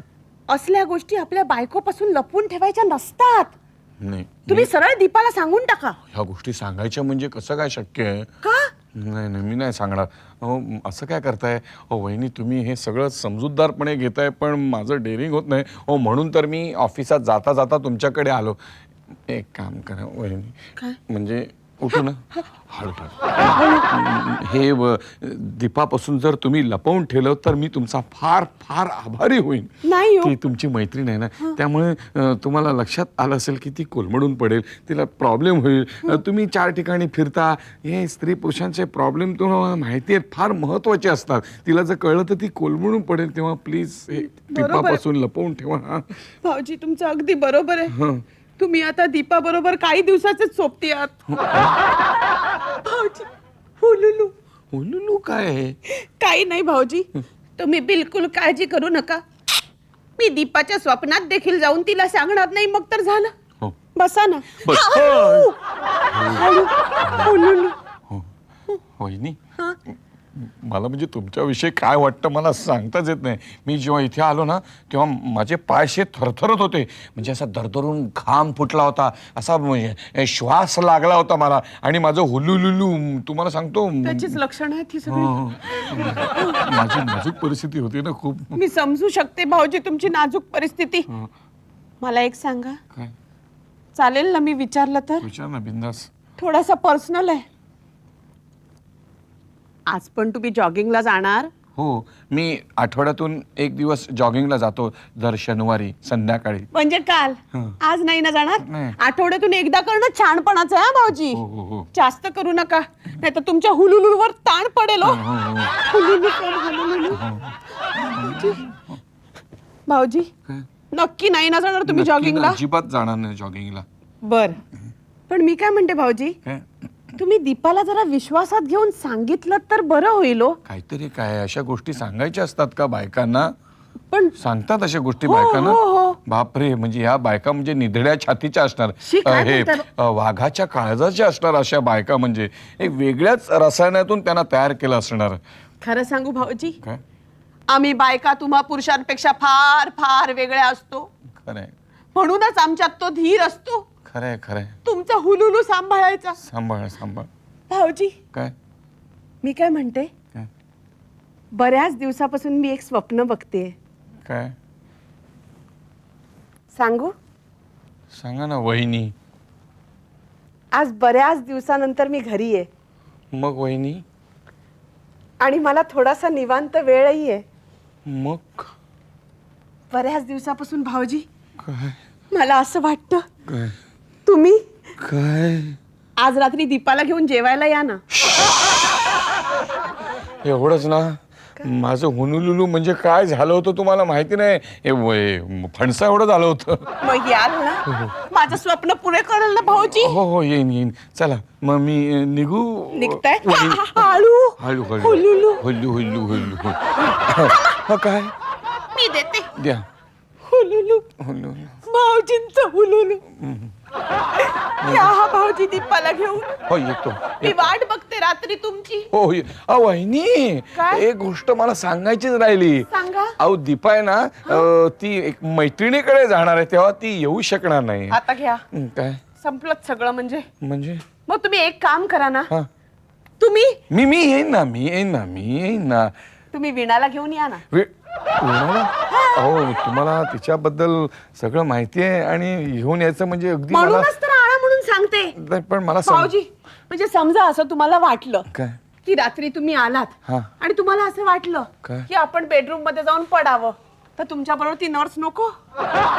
असल्या गोष्टी आपल्या बायकोपासून लपवून ठेवायच्या नसतात नाही तुम्ही सरळ दीपाला सांगून टाका ह्या गोष्टी सांगायच्या म्हणजे कसं काय शक्य आहे का नाही नाही मी नाही सांगणार अहो असं काय करताय अहो वहिनी तुम्ही हे सगळं समजूतदारपणे घेताय पण माझं डेअरिंग होत नाही हो म्हणून तर मी ऑफिसात जाता जाता तुमच्याकडे आलो एक काम करा वहिनी काय? म्हणजे उठू ना हळू हळू हे दीपापासून जर तुम्ही लपवून ठेवलं तर मी तुमचा फार फार आभारी होईन नाही हो ती तुमची मैत्रीण आहे ना त्यामुळे तुम्हाला लक्षात आलं असेल की ती कोलमडून पडेल तिला प्रॉब्लेम होईल तुम्ही 4 ठिकाणी फिरता हे स्त्री पुरुषांचे प्रॉब्लेम तुम्हाला माहिती आहेत फार महत्वाचे असतात तिला जर कळलं तर ती कोलमडून पडेल तेव्हा प्लीज दीपापासून लपवून ठेवा हा भाऊजी तुमचं अगदी बरोबर आहे हं. तुम्ही आता दीपा बरोबर काही दिवसाचेच सोबती आहात भाऊजी हुलुलू हुलुलू काय आहे काही नाही भाऊजी तुम्ही बिलकुल काळजी करू नका मी दीपाच्या स्वप्नात देखील जाऊन तिला सांगणार नाही मग तर झालं हो बसा ना बस. हळू. हळू. हुलुलू हो वहिनी मला म्हणजे तुमच्याविषयी काय वाटतं मला सांगताच येत नाही. मी जेव्हा इथे आलो ना तेव्हा माझे पाय असे थरथरत होते, म्हणजे असा दरदरून घाम फुटला होता, असा म्हणजे श्वास लागला होता मला, आणि माझं हुलुलुलू तुम्हाला सांगतो त्याचीच लक्षणं आहेत ही सगळी. माझी नाजूक परिस्थिती होती ना खूप. मी समजू शकते भाऊजी तुमची नाजूक परिस्थिती. मला एक सांगा, काय चालेल ना मी विचारलं तर? विचार ना बिंदास. थोडासा पर्सनल आहे. आज पण तुम्ही जॉगिंगला जाणार? हो, मी आठवड्यातून एक दिवस जॉगिंगला जातो दर शनिवारी संध्याकाळी. म्हणजे काल? आज नाही ना जाणार? नाही. आठवड्यातून एकदा करणं छानपणाचं आहे हा भाऊजी. हो. जास्त करू नका, नाही तर तुमच्या हुलुलूवर ताण पडेल हो. हुलुलू कर, हुलुलू. भाऊजी नक्की नाही ना जाणार तुम्ही नक्की ना, जॉगिंगला? अजिबात जाणार नाही जॉगिंगला. बर, पण मी काय म्हणते भाऊजी, काय तुम्ही दीपाला जरा विश्वासात घेऊन सांगितलं तर बरं होईल हो. काहीतरी काय अशा गोष्टी सांगायच्या असतात का बायकांना? पण सांगतात अशा गोष्टी हो, बायकांना? हो, हो. बापरे, म्हणजे या बायका म्हणजे निधड्या छातीच्या असणार, शी, काय हे म्हणता? वाघाच्या काळजाच्या असणार अशा बायका, म्हणजे एक वेगळ्याच रसायनातून त्यांना तयार केलं असणार. खरं सांगू भाऊजी, काय आम्ही बायका तुम्हा पुरुषांपेक्षा फार फार वेगळ्या असतो, खरंय म्हणूनच आमच्यात तो धीर असतो खरंय खरंय. तुमचा हुलुलू सांभाळायचा. सांभाळ सांभाळ. भाऊजी काय मी काय म्हणते, काय बऱ्याच दिवसापासून मी एक स्वप्न बघते. काय सांगू? सांगा ना वहिनी. आज बऱ्याच दिवसानंतर मी घरी आहे मग वहिनी? आणि मला थोडासा निवांत वेळही आहे. मग बऱ्याच दिवसापासून भाऊजी काय मला असं वाटतं काय तुम्ही काय आज रात्री दीपाला घेऊन जेवायला या ना. एवढंच ना? माझं हुनुलुलू म्हणजे काय झालं होतं तुम्हाला माहिती नाही. फणसा एवढं झालं होतं. मग याल ना, माझं स्वप्न पुरे करेल ना भाऊजी. हो येईन. चला मग मी निघू. निघताय? वहिनी. हळू हळू हुलुलू. हल्लू काय मी देते द्या. हुलुलू. हुल्लू. भाऊजींचं हुलुलू. या हा भाऊजी दीपाला घेऊन. हो येतो. मी वाट बघते रात्री तुमची. हो वहिनी, काय? एक गोष्ट मला सांगायचीच राहिली. सांगा. अहो दीपा आहे ना, ती एक मैत्रिणीकडे जाणार आहे, तेव्हा ती येऊ शकणार नाही. आता घ्या, काय संपलंच सगळं. म्हणजे मग तुम्ही एक काम करा ना, हा तुम्ही मी येईन ना. तुम्ही वीणाला घेऊन या ना. वीणाला? अहो तुम्हाला तिच्याबद्दल सगळं माहिती आहे, आणि घेऊन यायचं म्हणजे अगदी मला. म्हणूनच तर आणा म्हणून सांगते नाही, पण मला भाऊजी. म्हणजे समजा असं तुम्हाला वाटलं काय की रात्री तुम्ही आलात हा. आणि तुम्हाला असं वाटलं काय? की आपण बेडरूम मध्ये जाऊन पडावं, तर तुमच्या बरोबर ती नर्स नको?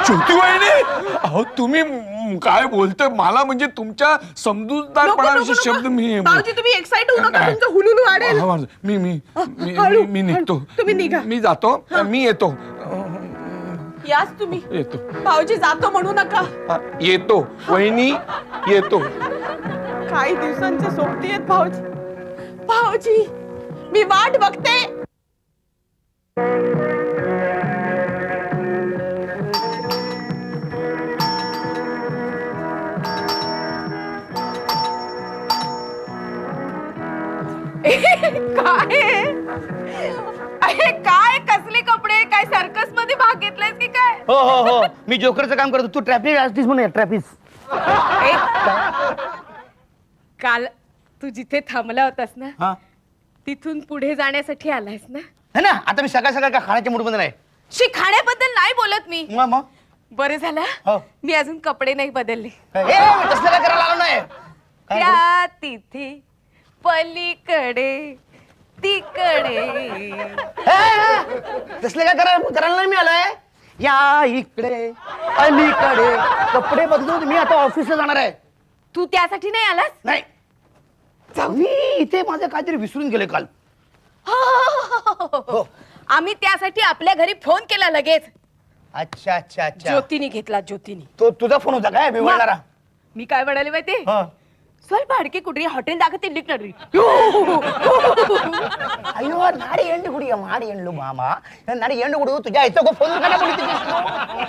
छोटी वहिनी, अहो तुम्ही काय बोलतोय मला, म्हणजे तुमच्या नको, नको, समजूतदारपणाविषयी नको. शब्द मी भाऊजी तुम्ही एक्साइट होऊ नका, नाही. तुमचं हुलुलू वाढेल. हा, मी हळू, मी निघतो. हळू. तुम्ही निघा. मी जातो. मी येतो. याच तुम्ही. येतो. भाऊजी जातो म्हणू नका. हा, येतो वहिनी, येतो. काही दिवसांचे सोबती आहेत भाऊजी. भाऊजी मी वाट बघते. काय कसले कपडे, काय सर्कस मध्ये भाग घेतलायस की काय? हो मी जोकरचं काम करतो. तू ट्रॅफिक असतीस म्हणून ट्रॅफिक. काल तू जिथे थांबला होतास ना, हा तिथून पुढे जाण्यासाठी आलायस ना? है ना. आता मी सकाळ सकाळ का खाण्याच्या मूडमध्ये नाही. खाण्याबद्दल नाही बोलत मी. मग बरं हो. झालं मी अजून कपडे नाही बदलले. तसलं काय करायला आलो नाही. काय त्या तिथे पलीकडे तिकडे. तसलं काय करायला नाही मी आलोय. या इकडे अलीकडे कपडे बदलून मी आता ऑफिसला जाणार आहे. तू त्यासाठी नाही आलास? नाही, मी इथे माझं काहीतरी विसरून गेले काल. हो. आम्ही त्यासाठी आपल्या घरी फोन केला लगेच. अच्छा अच्छा अच्छा. ज्योतीने घेतला, ज्योतीने. तो तुझा फोन होता काय बिघडणारा? मी काय म्हणाले माहिती? हा. ಸ್ವಲ್ಪ ಅಡಿಕೆ ಕುಡ್ರಿ ಹೋಟೆಲ್ ದಾಗ ತಿನ್ಲಿಕ್ ನಡ್ರಿ. अयो नाडी एंड कुडी माडी एंडलू मामा नाडी एंड कुडू तुझ्या इथं फोन काय बोलते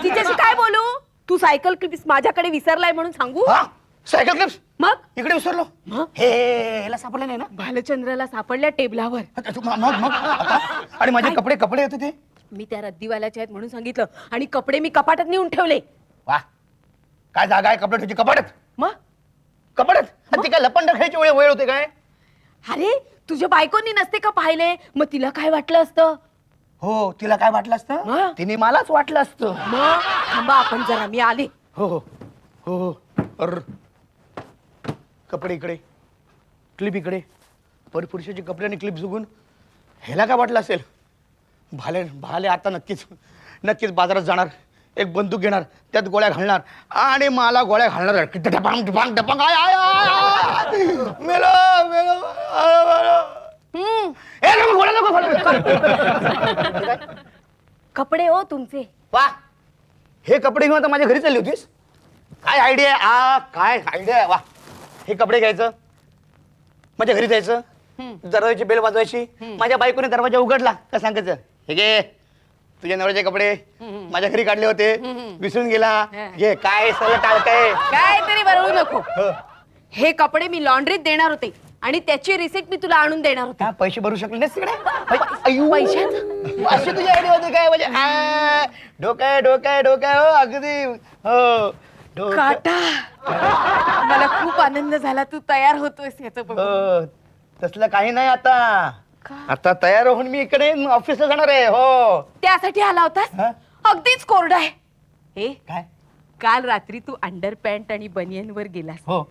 तिच्याशी काय बोलू? तू सायकल क्लिप्स माझ्याकडे विसरलाय म्हणून सांगू? हा सायकल क्लिप्स मग इकडे विसरलो हे ह्याला सापडलं नाही ना भालचंद्राला सापडल्या टेबलावर. मग आता? आणि माझे कपडे कपडे होते ते मी त्या रद्दीवाल्याचे आहेत म्हणून सांगितलं आणि कपडे मी कपाटात नेऊन ठेवले. वा काय जागा आहे कपडे ठेवची कपाटात मग कपाटात ती काय लपंड खायची वेळ होते काय अरे तुझ्या बायकोनी नसते का पाहिले मग तिला काय वाटलं असतं. हो तिला काय वाटलं हा. असतं तिने मलाच वाटलं असतं मग थांबा आपण जरा मी आले. हो हो हो हो अर कपडे इकडे क्लिप इकडे पुरुषाचे कपडे आणि क्लिप जुगून ह्याला काय वाटलं असेल भाले भाले आता नक्कीच बाजारात जाणार एक बंदूक घेणार त्यात गोळ्या घालणार आणि मला गोळ्या घालणार डपांग डपांग डपांग आय आय आय मेलो मेलो ए नको गोळ्या नको घालू. कपडे हो तुमचे. वा हे कपडे घेऊन आता माझ्या घरी चालली होतीस काय आयडिया आहे काय आयडिया आहे वा हे कपडे घ्यायचं माझ्या घरी जायचं दरवाजाची बेल वाजवायची माझ्या बायकोने दरवाजा उघडला का सांगायचं हे घे तुझ्या नवऱ्याचे कपडे माझ्या घरी काढले होते विसरून गेला घे काय सगळं टाळकाय काय तरी बरळू नको. हे कपडे मी लॉन्ड्रीत देणार होते आणि त्याची रिसिट मी तुला आणून देणार होते. का पैसे भरू शकले नाहीस तिकडे पैशाचं? अशी तुझी आयडिया होती काय म्हणजे डोकाय डोकाय डोकाय हो अगदी हो डोकं. काटा मला खूप आनंद झाला तू तयार होतोयस याचं बघून. हो, तसलं काही नाही आता का? आता तयार होऊन मी इकडे ऑफिसला जाणार आहे हो त्यासाठी आला होतास. हा? अगदीच कोरडा आहे. हे काय काल रात्री तू अंडर पॅन्ट आणि बनियन वर गेलास हो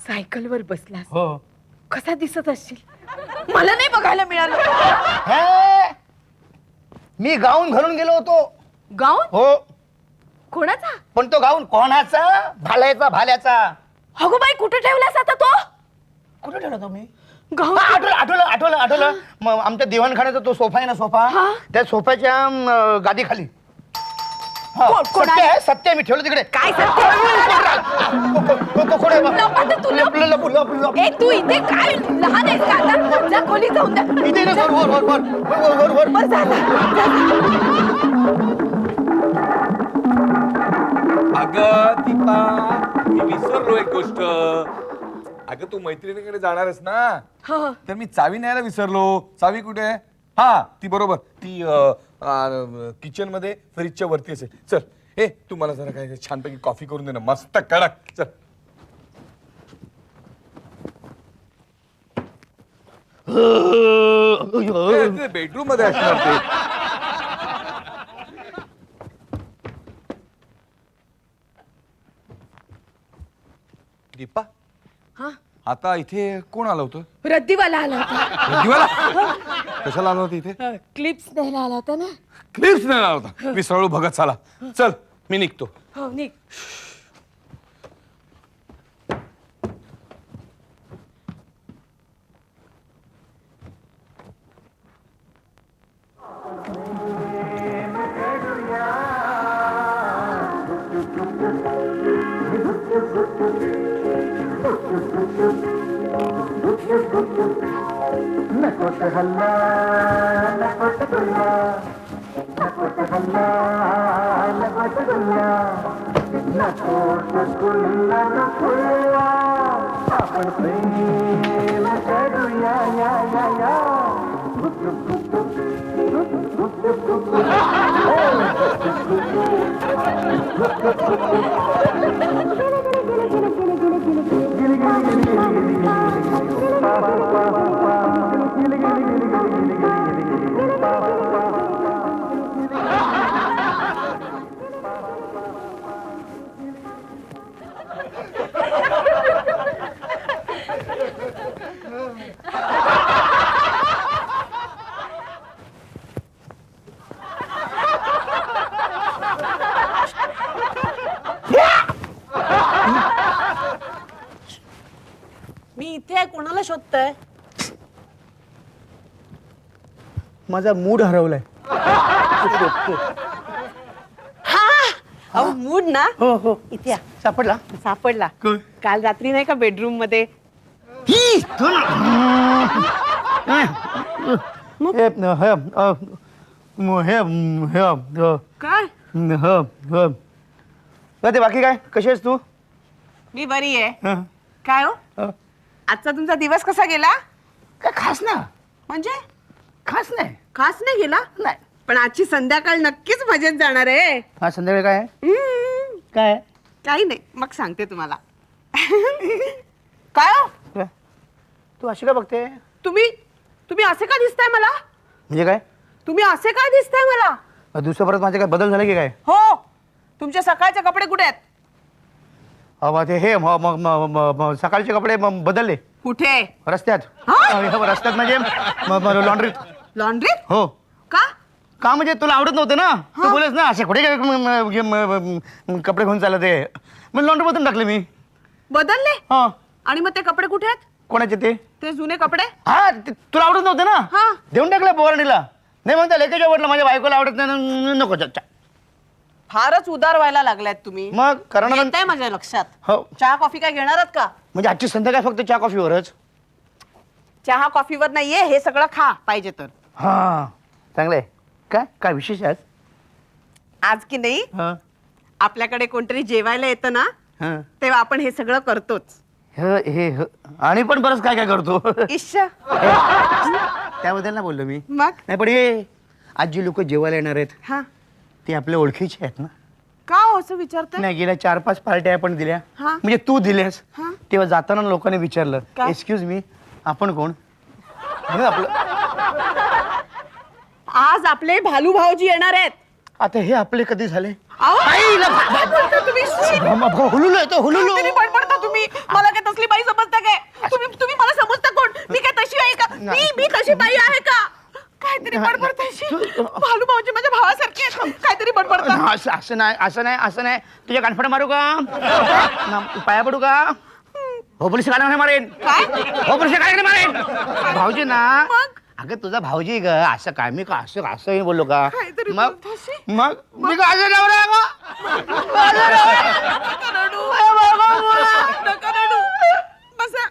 सायकलवर बसलास हो कसा दिसत असशील मला नाही बघायला मिळालं. हे, मी गाऊन घालून गेलो होतो गाऊन हो कोणाचा. पण तो गाऊन कोणाचा भाल्याचा भाल्याचा अगो बाई कुठे ठेवलास आता तो कुठे ठेवला तो मी गाऊन. आठवलं आठवलं आठवलं आठवलं मग आमच्या दिवाणखान्याचा तो सोफा आहे ना सोफा हा. त्या सोफ्याच्या गादी खाली कोण सत्य आहे? आहे सत्य आहे मी ठेवलं तिकडे काय सत्य? लपा तू, लप. ए तू इथे काय लहान आहेस का आता जा खोली जाऊन द्या. बरं, जा, अगं दीपा मी विसरलो एक गोष्ट. अगं तू मैत्रिणीकडे जाणारच ना हो. तर मी चावी न्यायला विसरलो. चावी कुठे आहे. हा ती बरोबर ती किचन मध्ये फ्रीजच्या वरती असेल. चल ए तू मला जरा काय छानपैकी कॉफी करून दे ना मस्त कडक. चल बेडरूम मध्ये असणार ते. दीपा हा आता इथे कोण आलं होतं. रद्दीवाला आला होता. दिवाला कशाला आलं होतं इथे. क्लिप्स द्यायला आला होता ना. क्लिप्स नाही आला होता. मी सरळ भगत चाला. चल मी निघतो. हो निघ. नकोट हल्ला नकोट गुल्ला नकोट हल्ला नकोट गुल्ला नकोट गुल्ला नकोया आपण प्रेम करूया या या या गुप गुप गुप गुप गुप गुप गुप मी इथे आहे कोणाला शोधताय. माझा मूड हरवलाय. अहो मूड ना हो हो इथे या. सापडला सापडला. कोण? काल रात्री नाही का बेडरूम मध्ये काय ते बाकी काय कशी आहेस तू मी बरी आहे. हं. काय हो हो. आजचा तुमचा दिवस कसा गेला? काय खास ना, म्हणजे खास नाही. खास नाही गेला नाही. पण आजची संध्याकाळ नक्कीच मजेत जाणार आहे. हा संध्याकाळी काय आहे? काय आहे? काही नाही, मग सांगते तुम्हाला. काय हो काय? तू अशी का बघते? तुम्ही असे का दिसताय मला? म्हणजे काय? तुम्ही असे का दिसताय मला? दुसऱ्या परत माझे काय बदल झाले की काय? हो, तुमचे सकाळचे कपडे कुठे आहेत? ते हे सकाळचे कपडे बदलले कुठे? रस्त्यात. रस्त्यात म्हणजे लॉन्ड्रीत. लॉन्ड्रीत? हो. का म्हणजे तुला आवडत नव्हतं ना, तू बोलेस ना असे कुठे कपडे घेऊन चालत आहे, मग लॉन्ड्री मधून टाकले मी. बदलले? हा. आणि मग ते कपडे कुठे आहेत? कोणाचे ते? ते जुने कपडे? हा, तुला आवडत नव्हते हा. ना, देऊन टाकलं पोराणीला. नाही म्हणता लेकेच्या वाटलं माझ्या बायकोला आवडत नाही, नको. फारच उदार व्हायला लागलात तुम्ही. मग करणार. येतंय माझ्या लक्षात. हो. चहा कॉफी काय घेणार आहात का? म्हणजे आजची संध्याकाळ फक्त चहा कॉफीवरच. चहा कॉफीवर नाहीये, हे सगळं खा पाहिजे तर. हा चांगलंय. काय काय विशेष आहे आज की नाही आज? आपल्याकडे कोणतरी जेवायला येतं ना, हा. तेव्हा आपण हे सगळं करतोच. हे आणि पण बरंच काय काय करतो. इश्श. त्याबद्दल ना बोललो मी. मग नाही पण हे आज जी लोक जेवायला येणार आहेत हा, ते आपल्या ओळखीचे आहेत ना. का हो असं विचारताय? नाही, गेल्या 4-5 पार्ट्या आपण दिल्या. हा. म्हणजे तू दिलेस हा. तेव्हा जाताना लोकांनी विचारलं, काय? एक्सक्यूज मी, आपण कोण? हे आपलं. आज आपले भालू भाऊजी येणार आहेत. आता हे आपले कधी झाले? अहो, काय बोलता तुम्ही? हुलुलो येतो, हुलुलो. काहीतरी बडबडता तुम्ही. मला काय तसली बाई समजता काय? तुम्ही मला समजता कोण? मी काय तशी आहे का? मी तशी बाई आहे का? काहीतरी बडबडतायशी. भालू भाऊजी माझ्या भावासारखे आहेत. काहीतरी बडबडता. असं नाही. तुझ्या कानफडा मारू का? पाया पडू का? हो पोलीस गाड्या मारेन. काय? हो पोलीस गाड्या मारेन. भाऊजी ना. मग? अगं तुझा भाऊजी ग, असं काय मी का असं बोललो का? काहीतरी मग बोलतायशी. मग मी का असं नवरा आहे का? नका रडू. नका रडू. बसा.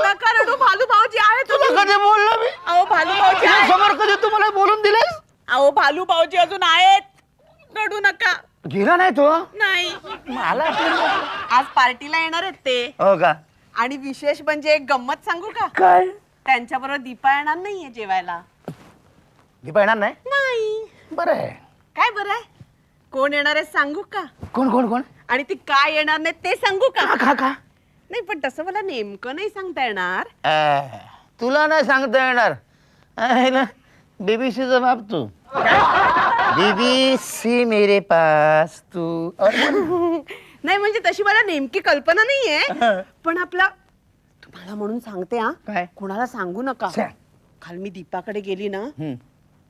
नका रडू. भालू भाऊजी आहे तुला तुम्ही. कधी बोललो मी? अहो भालू भाऊजी आहे. समोर कधी तू मला बोलून दिलेस? अहो भालू भाऊजी अजून आहेत. रडू नका. गेला नाही तो? नाही, मला आज पार्टीला येणार आहेत ते. हो का? आणि विशेष म्हणजे एक गंमत सांगू का? काय? त्यांच्याबरोबर दीपा येणार नाहीये जेवायला. दीपा येणार नाही? नाही. बरं आहे. काय बरं आहे? कोण येणार आहे सांगू का? कोण? आणि ती काय येणार नाही ते सांगू का? का? नाही पण तसं मला नेमकं नाही सांगता येणार. तुला नाही सांगता येणार. बीबीसीचा बाप तू. बीबीसी मेरे पास तू. नाही म्हणजे तशी मला नेमकी कल्पना नाहीये. पण आपला तुम्हाला म्हणून सांगते हा. काय? कुणाला सांगू नका. सांग. काल मी दीपाकडे गेली ना,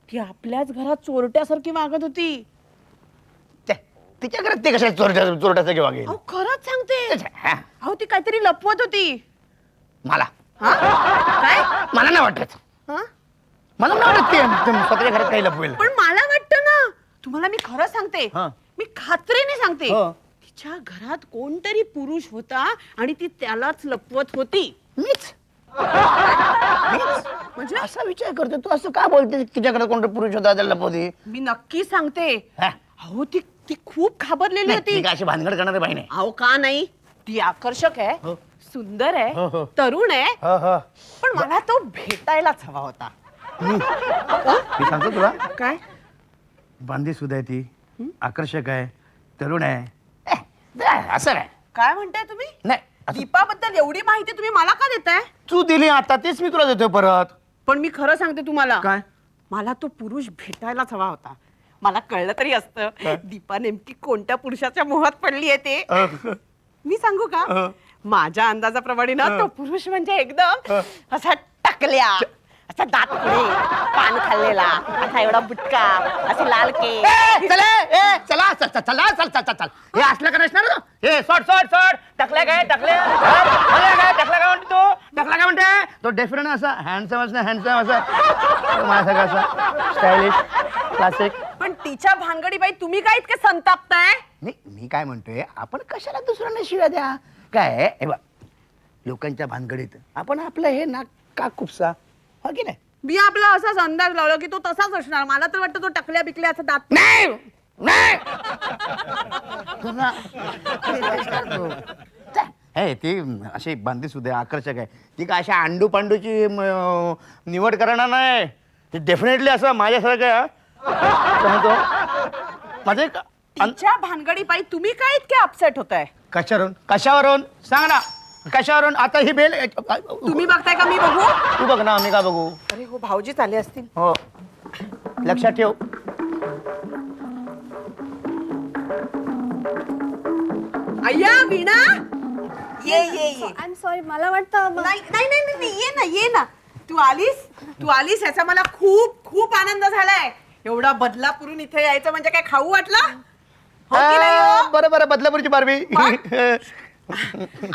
ती आपल्याच घरात चोरट्यासारखी वागत होती. तिच्या घरात ते कशा चोरट्याचं किंवा गेलं? अहो खरंच सांगते. हा. अहो ती काहीतरी लपवत होती. मला हा? काय? मला नाही वाटत. हा? मला नाही वाटत ते स्वतःच्या घरात काही लपवेल. पण मला वाटतं ना. तुम्हाला मी खरं सांगते. हा. मी खात्रीने सांगते. हो. तिच्या घरात कोणतरी पुरुष होता आणि ती त्यालाच लपवत होती. मीच म्हणजे असा विचार करतो तू. असं का बोलते तिच्या घरात कोणतं पुरुष होता त्याला लपवते? मी नक्की सांगते. हा. अहो ती खूप घाबरलेली होती. ती काय अशी भानगड करणारी बाई नाही. अहो का नाही? ती आकर्षक आहे. हो. सुंदर हो, आहे. हो. तरुण आहे. हो. पण मला तो भेटायलाच हवा होता. मी सांगतो तुला, काय? बांधी सुद्धा आहे ती, आकर्षक आहे, तरुण आहे. असं नाही. काय म्हणताय तुम्ही? नाही असं दीपाबद्दल एवढी माहिती तुम्ही मला का देताय? तू दिली आता, तेच मी तुला देतोय परत. पण मी खरं सांगते तुम्हाला. काय? मला तो पुरुष भेटायलाच हवा होता. मला कळलं तरी असतं दीपा नेमकी कोणत्या पुरुषाच्या मोहात पडली आहे ते. मी सांगू का? माझ्या अंदाजाप्रमाणे ना तो पुरुष म्हणजे एकदम असा टकल्या, असा दात पुढे, पान खाल्लेला, असा एवढा बुटका, असे लाल केस. चल हे असलं का नसणार ना? हे सोड टकल्या काय टकल्या म्हणते तू? टकला काय म्हणते तो? डेफिनेट असा हँडसम असा माझ्यासारखा असा स्टायलिश क्लासिक. पण तिच्या भानगडी बाई तुम्ही काय इतके संतापताय? मी काय म्हणतोय, आपण कशाला दुसऱ्यांना शिव्या द्या? काय हे बघ, लोकांच्या भानगडीत आपण आपलं हे नाक का खुपसा, हो की नाही? मी आपला असाच अंदाज लावला की तो तसाच असणार. मला तर वाटतं तो टकल्या बिकल्या असं दात. नाही, नाही हे ती अशी बांधी सुद्धा आकर्षक आहे. ती काय अशा अंडू पांडूची निवड करणार नाही. ती डेफिनेटली असं माझ्यासारखं आहे, काय म्हणतो माझे तिच्या भानगडी पायी तुम्ही काय इतके अपसेट होताय? कशावरून सांग ना, कशावरून? आता ही बेल तुम्ही बघताय का मी बघू? तू बघ ना, आम्ही का बघू? अरे हो, भाऊजीच आले असतील. हो, लक्षात ठेव. अय्या वीणा, ये ये ये. आय एम सॉरी, मला वाटतं नाही नाही नाही नाही, ये ना ये ना. तू आलीस याचा मला खूप खूप आनंद झालाय. एवढा बदलापूरून इथे यायचं म्हणजे काय खाऊ वाटलं? हो की नाही हो? बरं बरं, बदलापूरची बारबी.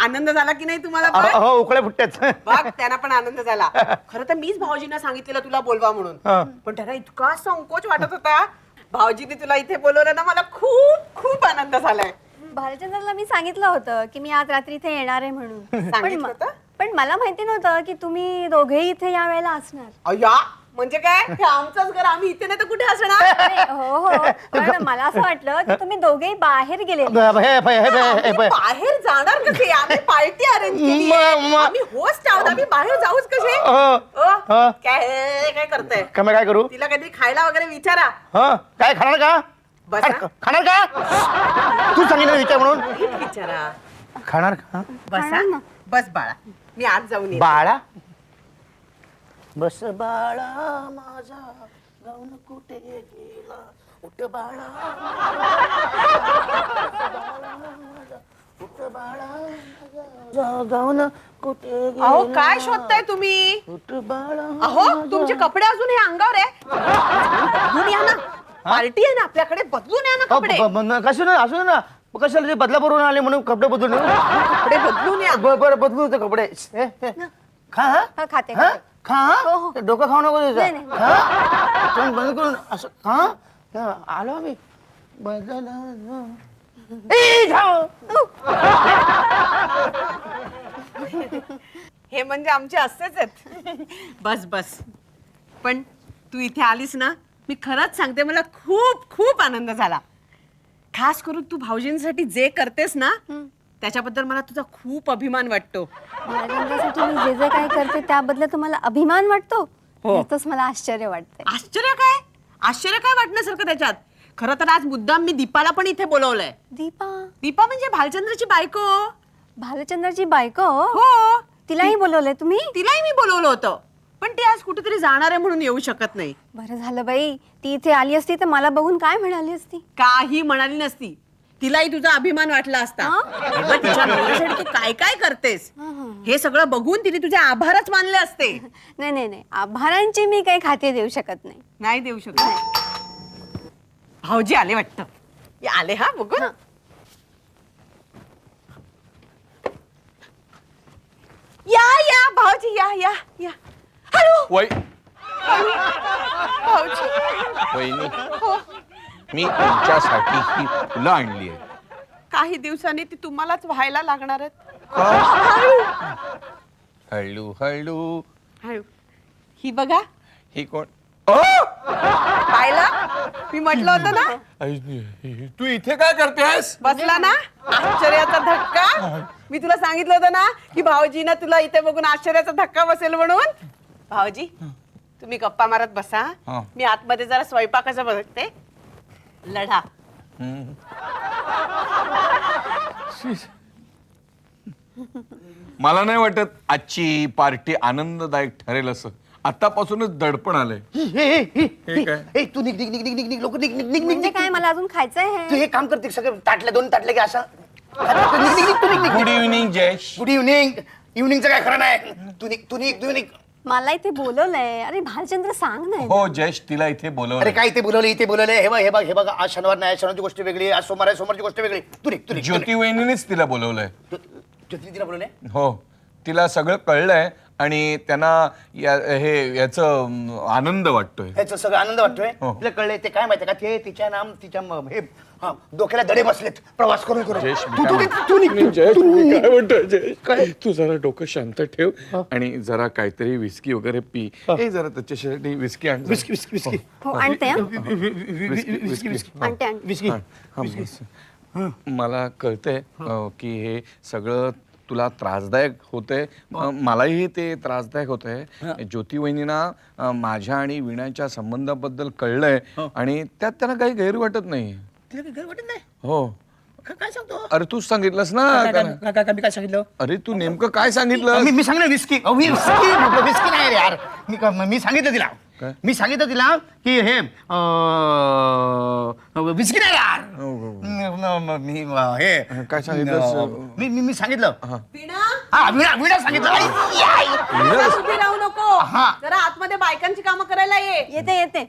आनंद झाला की नाही तुम्हाला पण? हो, उकळे फुटतेच. बघ, त्यांना पण आनंद झाला. खरं तर मीच भाऊजींना सांगितलेलं तुला बोलवा म्हणून, पण त्यांना इतका संकोच वाटत होता. भाऊजींनी तुला इथे बोलवलं ना, मला खूप खूप आनंद झालाय. भालचंद्रला मी सांगितलं होतं की मी आज रात्री इथे येणार आहे म्हणून. सांगितलं होतं? पण मला माहिती नव्हतं की तुम्ही दोघेही इथे या वेळेला असणार. अय्या, म्हणजे काय? हे आमचंच घर, आम्ही इथे नाही तर कुठे असणार? अरे, हो हो, पण मला असं वाटलं की तुम्ही दोघेही बाहेर गेले. आम्ही बाहेर जाणार कसे? आम्ही पार्टी अरेंज केली आहे. आम्ही होस्ट आहोत, आम्ही बाहेर जाऊच कसे? काय करताय? काय करू? तिला काहीतरी खायला वगैरे विचारा. काय खाणार का? बसा. खाणार का? तू सांगितलं विचार म्हणून. विचारा. खाणार का? बसा. बस बाळा, मी आज जाऊन येते. बाळा, बस बाळा माझा, गाऊन कुठे गेला, उठ बाळा, उठ बाळा, गाऊन कुठे गेला. अहो, काय शोधताय तुम्ही? उठ बाळा. अहो, तुमचे कपडे अजून हे अंगावर आहे. बदलून या ना, पार्टी आहे ना आपल्याकडे, बदलून या ना कपडे. कसं नाही, असू ना. कशाला ते बदलापूरहून आले म्हणून कपडे बदलून येऊ? कपडे बदलून या. बरं, बदलू होते कपडे. खा हा? हा, खाते हा? खाते. खा हो, हो. ते डोकं खाऊ नको नाही, त्याचं. नाही. हा? तोंड बंद करून असं खा. आलो आम्ही. हे म्हणजे आमचे असेच आहेत. बस बस. पण तू इथे आलीस ना, मी खरंच सांगते, मला खूप खूप आनंद झाला. खास करून तू भाऊजींसाठी जे करतेस ना, त्याच्याबद्दल मला तुझा खूप अभिमान वाटतो. भालचंद्रासाठी मी जे जे काय करते त्याबद्दल तुम्हाला अभिमान वाटतो? हो. याचंच मला आश्चर्य वाटतंय. आश्चर्य काय वाटण्यासारखं त्याच्यात? खरं तर आज मुद्दाम मी दीपाला पण इथे बोलवलंय. दीपा म्हणजे भालचंद्रची बायको. भालचंद्राची बायको? हो. तिलाही बोलवलंय तुम्ही? तिलाही मी बोलवलं होतं, पण ती आज कुठेतरी जाणार आहे म्हणून येऊ शकत नाही. बरं झालं बाई, ती इथे आली असती तर मला बघून काय म्हणाली असती? काही म्हणाली नसती. तिलाही तुझा अभिमान वाटला असता. अगं, तिच्या नवऱ्यासाठी तू काय काय करतेस हे सगळं बघून तिने तुझे आभारच मानले असते. नाही नाही नाही, आभारांची मी काही खाते देऊ शकत नाही. नाही देऊ शकत. भाऊजी आले वाटतं. आले हा, बघू. या भाऊजी, या. हॅलो भाऊजी. वहिनी, मी तुमच्यासाठी ही फुलं आणली आहे. काही दिवसांनी ती तुम्हालाच व्हायला लागणार आहेत. हळू हळू. हळू. ही बघा. ही कोण? पाहिला, मी म्हटलं होतं ना. तू इथे काय करतेस? बसला ना आश्चर्याचा धक्का. मी तुला सांगितलं होतं ना की भाऊजीना तुला इथे बघून आश्चर्याचा धक्का बसेल म्हणून. भाऊजी, तुम्ही गप्पा मारत बसा. हा. मी आतमध्ये जरा स्वयंपाकाचं बघते. लढा. मला नाही वाटत आजची पार्टी आनंददायक ठरेल असं. आतापासूनच दडपण आलंय. तू निघ लोक निघ. म्हणजे काय, मला अजून खायचंय तू हे. हे काम करते सगळं ताटले 2 ताटले की असं. तू निघ. Good evening Jayesh. Good evening. इव्हनिंगचं काय खरं नाही. तू निघ. मला इथे बोलवलंय. अरे भालचंद्र, सांग ना. हो जयेश, तिला इथे अरे बोलवलं. काय इथे बोलवले. हे बघ आज शनिवार नाही, शनिवारची गोष्ट वेगळी, आज सोमवार आहे, सोमवारची गोष्ट वेगळी. तू निघ. ज्योती वहिनीनेच तिला बोलवलंय. ज्योती तिला बोलवले. हो, तिला सगळं कळलंय आणि त्यांना याचं आनंद वाटतोय. ह्याचं सगळं आनंद वाटतोय. हो. तुला कळलंय ते काय माहितीये का, ते तिच्या हे डोक्याला दडे बसलेत प्रवास करून करून. जयेश, मी तू- काय तू- म्हणतो- तू निघ, जयेश, तू मी निघ. काय म्हणतोय, जयेश? काय? तू जरा डोकं शांत ठेव आणि जरा काहीतरी विस्की वगैरे पी. हे जरा त्याच्यासाठी विस्की आण. विस्की विस्की विस्की हो आणते हं. विस्की. आणते आणते. विस्की हा, बस. मला कळतंय की हे सगळं तुला त्रासदायक होतंय. मलाही ते त्रासदायक होतंय. ज्योती वहिनींना माझ्या आणि वीणाच्या संबंधाबद्दल कळलंय आणि त्यात त्यांना काही गैर वाटत नाही. तुला काही घर वाटत नाही? हो, काय सांगतो? अरे तूच सांगितलंस ना त्यांना. मी काय सांगितलं? अरे तू नेमकं काय सांगितलं? मी सांगितलं विस्की. विस्की नाही रे यार. मी सांगितलं तिला. काय? मी सांगितलं तिला की हे विस्की नाही यार. मी हे काय सांगितलंस? मी सांगितलं. वीणा हा वीणा सांगितलं. आई. उभी राहू नको. हा. जरा आतमध्ये बायकांची कामं करायला ये. येते येते.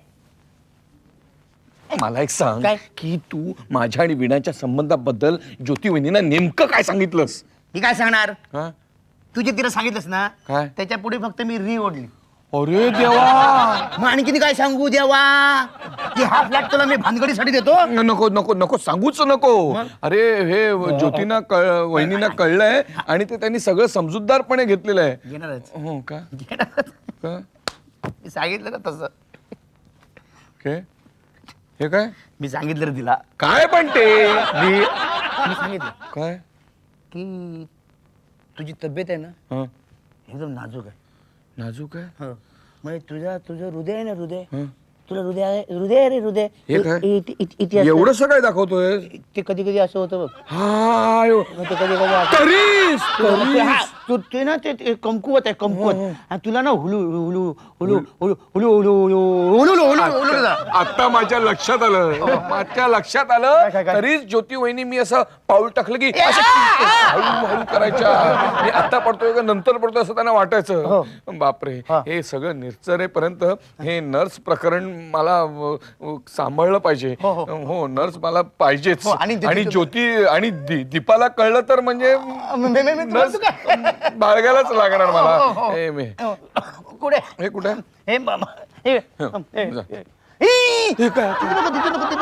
मला एक सांग काय? की तू माझ्या आणि वीणाच्या संबंधाबद्दल ज्योती वहिनींना नेमकं काय सांगितलंस? मी काय सांगणार? हा? तू जे तिला सांगितलंस ना काय? त्याच्या पुढे फक्त मी री ओढली. अरे देवा, मग आणखी काय सांगू देवा की हा फ्लॅट तुला मी भानगडीसाठी देतो. नको नको नको सांगूच नको. अरे हे ज्योतीना वहिनींना कळलंय आणि ते त्यांनी सगळं समजूतदारपणे घेतलेलं आहे. घेणारच. हो का? घेणारच. का? मी सांगितलं ना तसं. काय? हे काय मी सांगितलं रे तिला. काय पण ते मी सांगितलं काय? की तुझी तब्येत आहे ना हा, एकदम नाजूक आहे. नाजूक आहे. हो. म्हणजे तुझं हृदय आहे ना हृदय. हं. तुला हृदय आहे रे हृदय. हे काय? इतिहास एवढं सगळं दाखवतोय. ते कधी कधी असं होतं बघ. हा मग ते कधी कधी तरीच ते ना ते कमकुवत आहे कमकुवत. आणि तुला ना Hulu Hulu Hulu Hulu Hulu Hulu Hulu Hulu Hulu Hulu आता माझ्या लक्षात काय, आलं काय? तरीच ज्योती वहिनी मी असं पाऊल टाकलं की असं हळूहळू करायच्या. मी आता पडतोय का नंतर पडतोय असं त्यांना वाटायचं. बापरे, हा. हे सगळं निरचरेपर्यंत हे नर्स प्रकरण मला सांभाळलं पाहिजे. हो, नर्स मला पाहिजेच. हो, आणि आणि ज्योती आणि दीपाला कळलं तर म्हणजे नर्स बाळगायलाच लागणार मला. हे मे कुठे हे कुठे हे जा.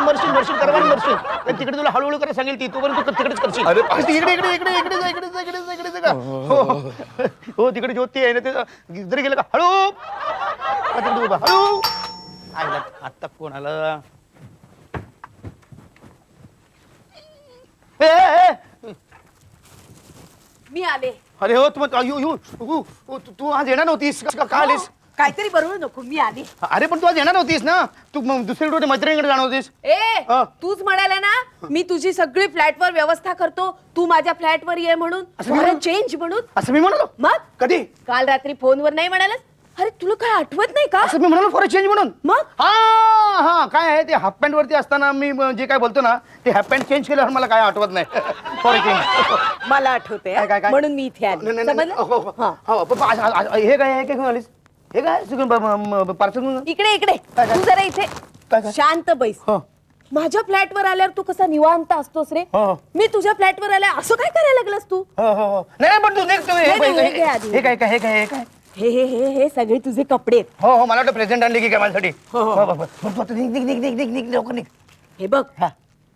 मरशील करवान मरशील. तिकडे तुला हळूहळू करायला सांगेल ती तोपर्यंत तू तिकडेच करशील. अरे, इकडे इकडे इकडे इकडे जा इकडे जा इकडे जा इकडे जा का. हो तिकडे ज्योती आहे ना ते जरी गेलं का हळू तिकडे उभा हळू. आईला आत्ता कोण आलं. मी आले. अरे हो तू आज येणार नव्हतीस का आलीस? काहीतरी बरोबर नको, मी आली. अरे पण तू आज येणार नव्हतीस ना. तू दुसरीकडे मैत्रिणीकडे जाणार होतीस. ए तूच म्हणाला ना मी तुझी सगळी फ्लॅटवर व्यवस्था करतो, तू माझ्या फ्लॅटवर ये म्हणून, फॉरेन चेंज म्हणून. असं मी म्हणालो मग कधी? काल रात्री फोनवर नाही म्हणालास? अरे तुला काय आठवत नाही का? असं मी म्हणालो फॉर चेंज म्हणून. मग हा काय आहे ते हाफ पॅन्ट वरती असताना मी जे काय बोलतो ना ते हाफ पॅन्ट चेंज केल्यावर मला काय आठवत नाही. फॉर चेंज मला आठवते काय? म्हणून मी इथे आली. समजलं? हे काय आहे काय आलीस? हे काय पार्सल इकडे इकडे काय? तू जरा इथे काय? शांत बैस. माझ्या फ्लॅटवर आल्यावर तू कसा निवांत असतोस रे. हो. मी तुझ्या फ्लॅटवर आल्या असं काय करायला लागलास तू? नाही पण तू next नाही, हे घे आधी. हे काय हे काय हे काय हे सगळे तुझे कपडे आहेत. हो मला वाटतं प्रेझेंट आणली की काय माझ्यासाठी. तू आता निघ लवकर निघ. हे बघ हा.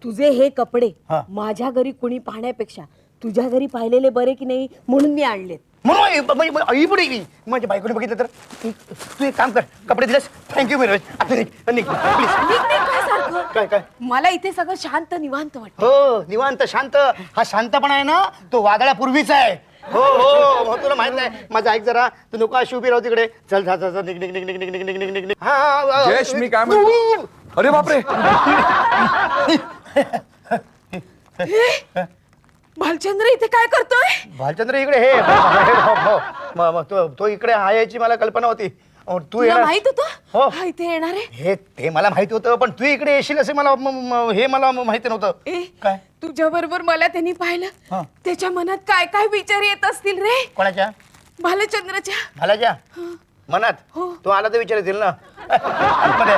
तुझे हे कपडे हा. माझ्या घरी कुणी पाहण्यापेक्षा तुझ्या घरी पाहिलेले बरे की नाही म्हणून मी आणलेत. म्हणून आई पुढे गेली माझ्या बायकोने बघितलं तर. तू एक काम कर कपडे दिलेस थँक्यू व्हेरी मच. आता निघ प्लीज. निघ, निघ, काय सारखं? काय मला इथे सगळं शांत निवांत वाटत. हो निवांत शांत. हा शांतपणा आहे ना तो वादळापूर्वीचा आहे. हो तुला माहित नाही. माझं ऐक जरा तू नको अशी उभी राहू तिकडे. चल निघ निघ निघ निघ निघ निघ निघ निघ निघ. जयेश, मी काय म्हणतो? अरे बापरे, भालचंद्र इथे काय करतोय? भालचंद्र इकडे हे तो इकडे हा याची मला कल्पना होती. तू तुला येणार माहित हो. होतं हा इथे येणार आहे? हे ते मला माहिती होतं पण तू इकडे येशील असे मला हे मला माहिती नव्हतं. ए काय? तुझ्या बरोबर मला त्यांनी पाहिलं, हा. त्याच्या मनात काय काय विचार येत असतील रे. कोणाच्या? भालचंद्रच्या. भालाच्या मनात तू आला तर विचारतील ना आतमध्ये.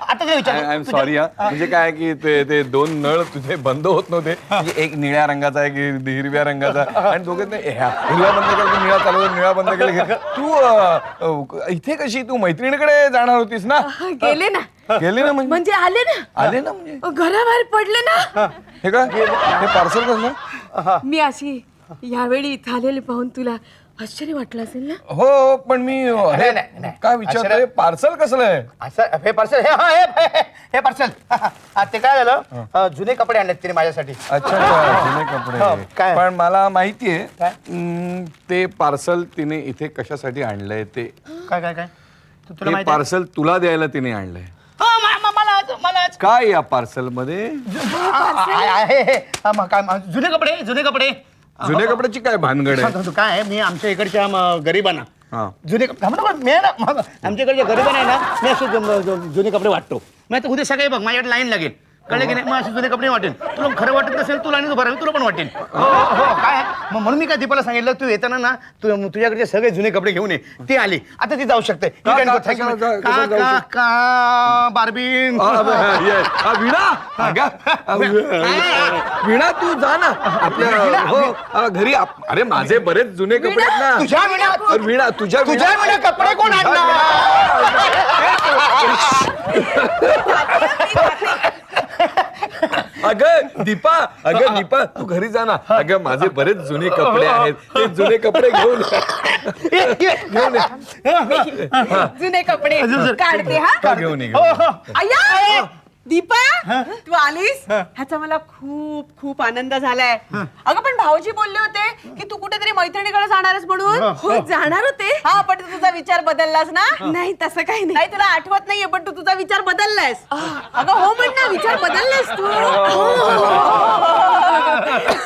आता काय विचार आय एम सॉरी हा म्हणजे काय की ते 2 नळ तुझे बंद होत नव्हते म्हणजे एक निळ्या रंगाचा एक हिरव्या रंगाचा आणि दोघे हिरव्या बंद केला की निळा चालू निळा बंद केला. तू इथे कशी तू मैत्रिणीकडे जाणार होतीस ना? गेले ना गेली ना म्हणजे आले ना म्हणजे घराबाहेर पडले ना. हे काय हे पार्सल कसलं? मी अशी यावेळी इथं आलेले पाहून तुला आश्चर्य वाटलं असेल ना. हो पण मी हे नाही. काय विचारतोय पार्सल कसलं आहे? असं हे पार्सल हे पार्सल ते काय झालं जुने कपडे आणलेत तिने माझ्यासाठी. अच्छा जुने हो, कपडे. काय? पण मला माहितीये काय? ते पार्सल तिने इथे कशासाठी आणलंय ते. काय काय काय तुला ते माहिती आहे? पार्सल तुला द्यायला तिने आणलंय. हो, मलाच. काय या पार्सल मध्ये? जुने कपडे जुन्या कपड्याची काय भानगड आहे? सांगतो काय आहे, मी आमच्या इकडच्या गरिबांना हा. जुने मी आहे ना आमच्या इकडच्या गरिबांना आहे ना मी असे जुने कपडे वाटतो. मग आता उद्या सकाळी बघ माझ्याकडे लाईन लागेल कळलं की नाही. मग असे जुने कपडे वाटेल तुला खरं वाटत नसेल तुला आणि भरावी तुला पण वाटेल. हो काय आहे? मग म्हणून मी काय दीपाला सांगितलं तू येताना ना तुझ्याकडचे सगळे जुने कपडे घेऊन ये. ती आली आता ती जाऊ शकते. बार्बी वीणा तू जा ना आपल्या घरी. अरे माझे बरेच जुने कपडे आहेत ना. तुझ्या विना अरे वीणा तुझ्या विना कपडे कोण अगं दीपा तू घरी जा ना. अगं माझे बरेच जुने कपडे आहेत ते जुने कपडे घेऊन जुने कपडे काढते हा. घेऊन ये. आया दीपा तू आलीस ह्याचा मला खूप खूप आनंद झालाय. अगं पण भाऊजी बोलले होते की तू कुठेतरी मैत्रिणीकडे जाणारच म्हणून. हो जाणार होते. हा पण तू तुझा विचार बदललास ना. नाही तसं काही नाही. तुला आठवत नाहीये पण तू तुझा विचार बदललायस. अगं हो म्हण ना विचार बदललायस तू.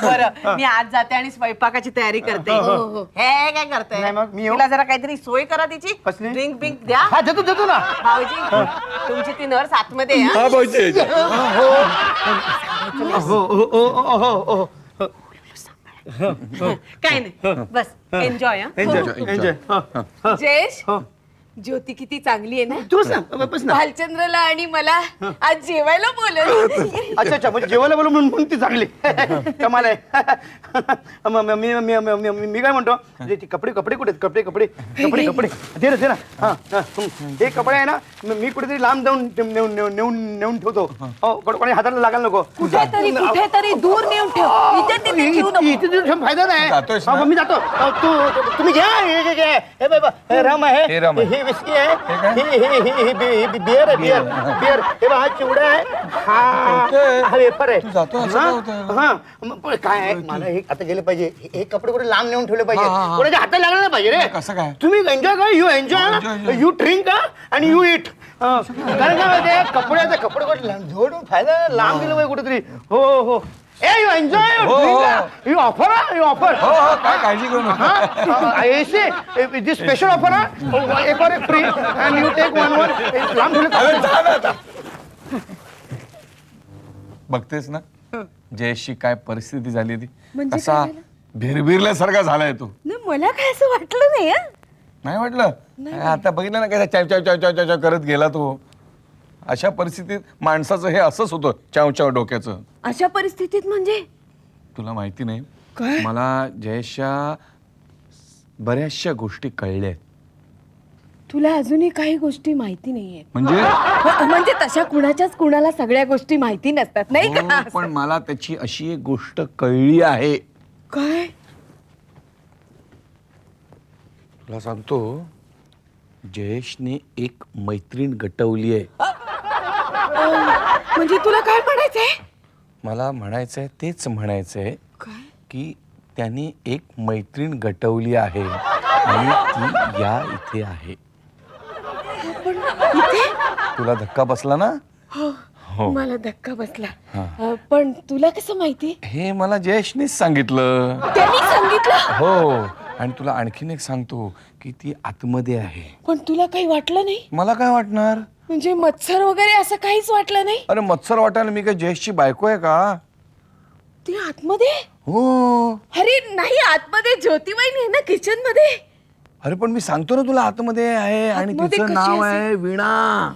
बरं मी आज जाते आणि स्वयंपाकाची तयारी करते. हे काय करते नाही मग मी येऊ? तिला जरा काहीतरी सोय करा तिची. कसली? ड्रिंक बिंक द्या. हा देतो ना. भाऊजी तुमची ती नर्स आतमध्ये आहे, हा? हा भाऊजी काय नाही बस एन्जॉय. एन्जॉय. जयेश ज्योती किती चांगली आहे ना. तू सांग बस ना. भालचंद्रला आणि मला आज जेवायला बोलवलं. अच्छा म्हणजे जेवायला बोलू म्हणून ती चांगली कमाल आहे. मी काय म्हणतो कपडे कुठे कपडे दे ना. हा हे कपडे आहे ना मी कुठेतरी लांब जाऊन नेऊन ठेवतो. कोणी हाताला लागायला नको. कुठेतरी दूर नेऊन ठेव. इथे तिथे ठेवू नको. इथे ठेवून फायदा नाही. जातोयस ना? मी जातो. तुम्ही घ्या हे बाबा रम आहे रम आहे. ही विस्की आहे ही बियर हे बघा चिवडा आहे हा वेफर आहे. तू जातो असं काय होतं? हा पण काय आहे मला हे आता गेले पाहिजे हे कपडे कुठे लांब नेऊन ठेवले पाहिजे. कोणाच्या हाताला लागलं नाही पाहिजे रे. कसं काय? तुम्ही एन्जॉय करा. यू एन्जॉय यू ड्रिंक आणि यू इट. कारण काय माहितीये कपडे कुठे जोडून फायदा लांब गेलं पाहिजे कुठेतरी. हो ए यू एन्जॉय यू ऑफर काय काळजी करू नका. ऐसे दिस स्पेशल ऑफर एक और एक free and you take one लांब ठेवले. बघतेस ना जयेशची काय परिस्थिती झाली ती. कसा भिरभिरल्यासारखा झालाय तो. मला काय असं वाटलं नाही. नाही वाटलं? आता बघितलं ना काय चाव चाव चाव चाव चाव करत गेला तो. अशा परिस्थितीत माणसाचं हे असंच होतं चाव चाव डोक्याचं. अशा परिस्थितीत म्हणजे तुला माहिती नाही मला जयेशच्या बऱ्याचशा गोष्टी कळल्या. तुला अजूनही काही गोष्टी माहिती नाहीये. म्हणजे तशा कुणाला सगळ्या गोष्टी माहिती नसतात नाही का. हो, पण मला त्याची अशी एक गोष्ट कळली आहे. काय? तुला सांगतो जयेशने एक मैत्रीण गटवली आहे. म्हणजे तुला काय म्हणायचंय? मला म्हणायचंय तेच म्हणायचंय की त्याने एक मैत्रीण गटवली आहे आणि ती या इथे आहे. तुला धक्का बसला ना? हो मला धक्का बसला. पण तुला कसं माहिती? हे मला जयेशनेच सांगितलं. त्यांनी सांगितलं? हो आणि तुला आणखीन एक सांगतो की ती आतमध्ये आहे. पण तुला काही वाटलं नाही? मला काय वाटणार? म्हणजे मत्सर वगैरे असं काहीच वाटलं नाही? अरे मत्सर वाटायला मी काय जयेशची बायको आहे का? ती आतमध्ये? हो. अरे नाही आतमध्ये ज्योतिबाई आहे ना किचन मध्ये. अरे पण मी सांगतो ना तुला, आतमध्ये आहे आणि आतमध्ये तिचं कशी नाव असेल? आहे वीणा.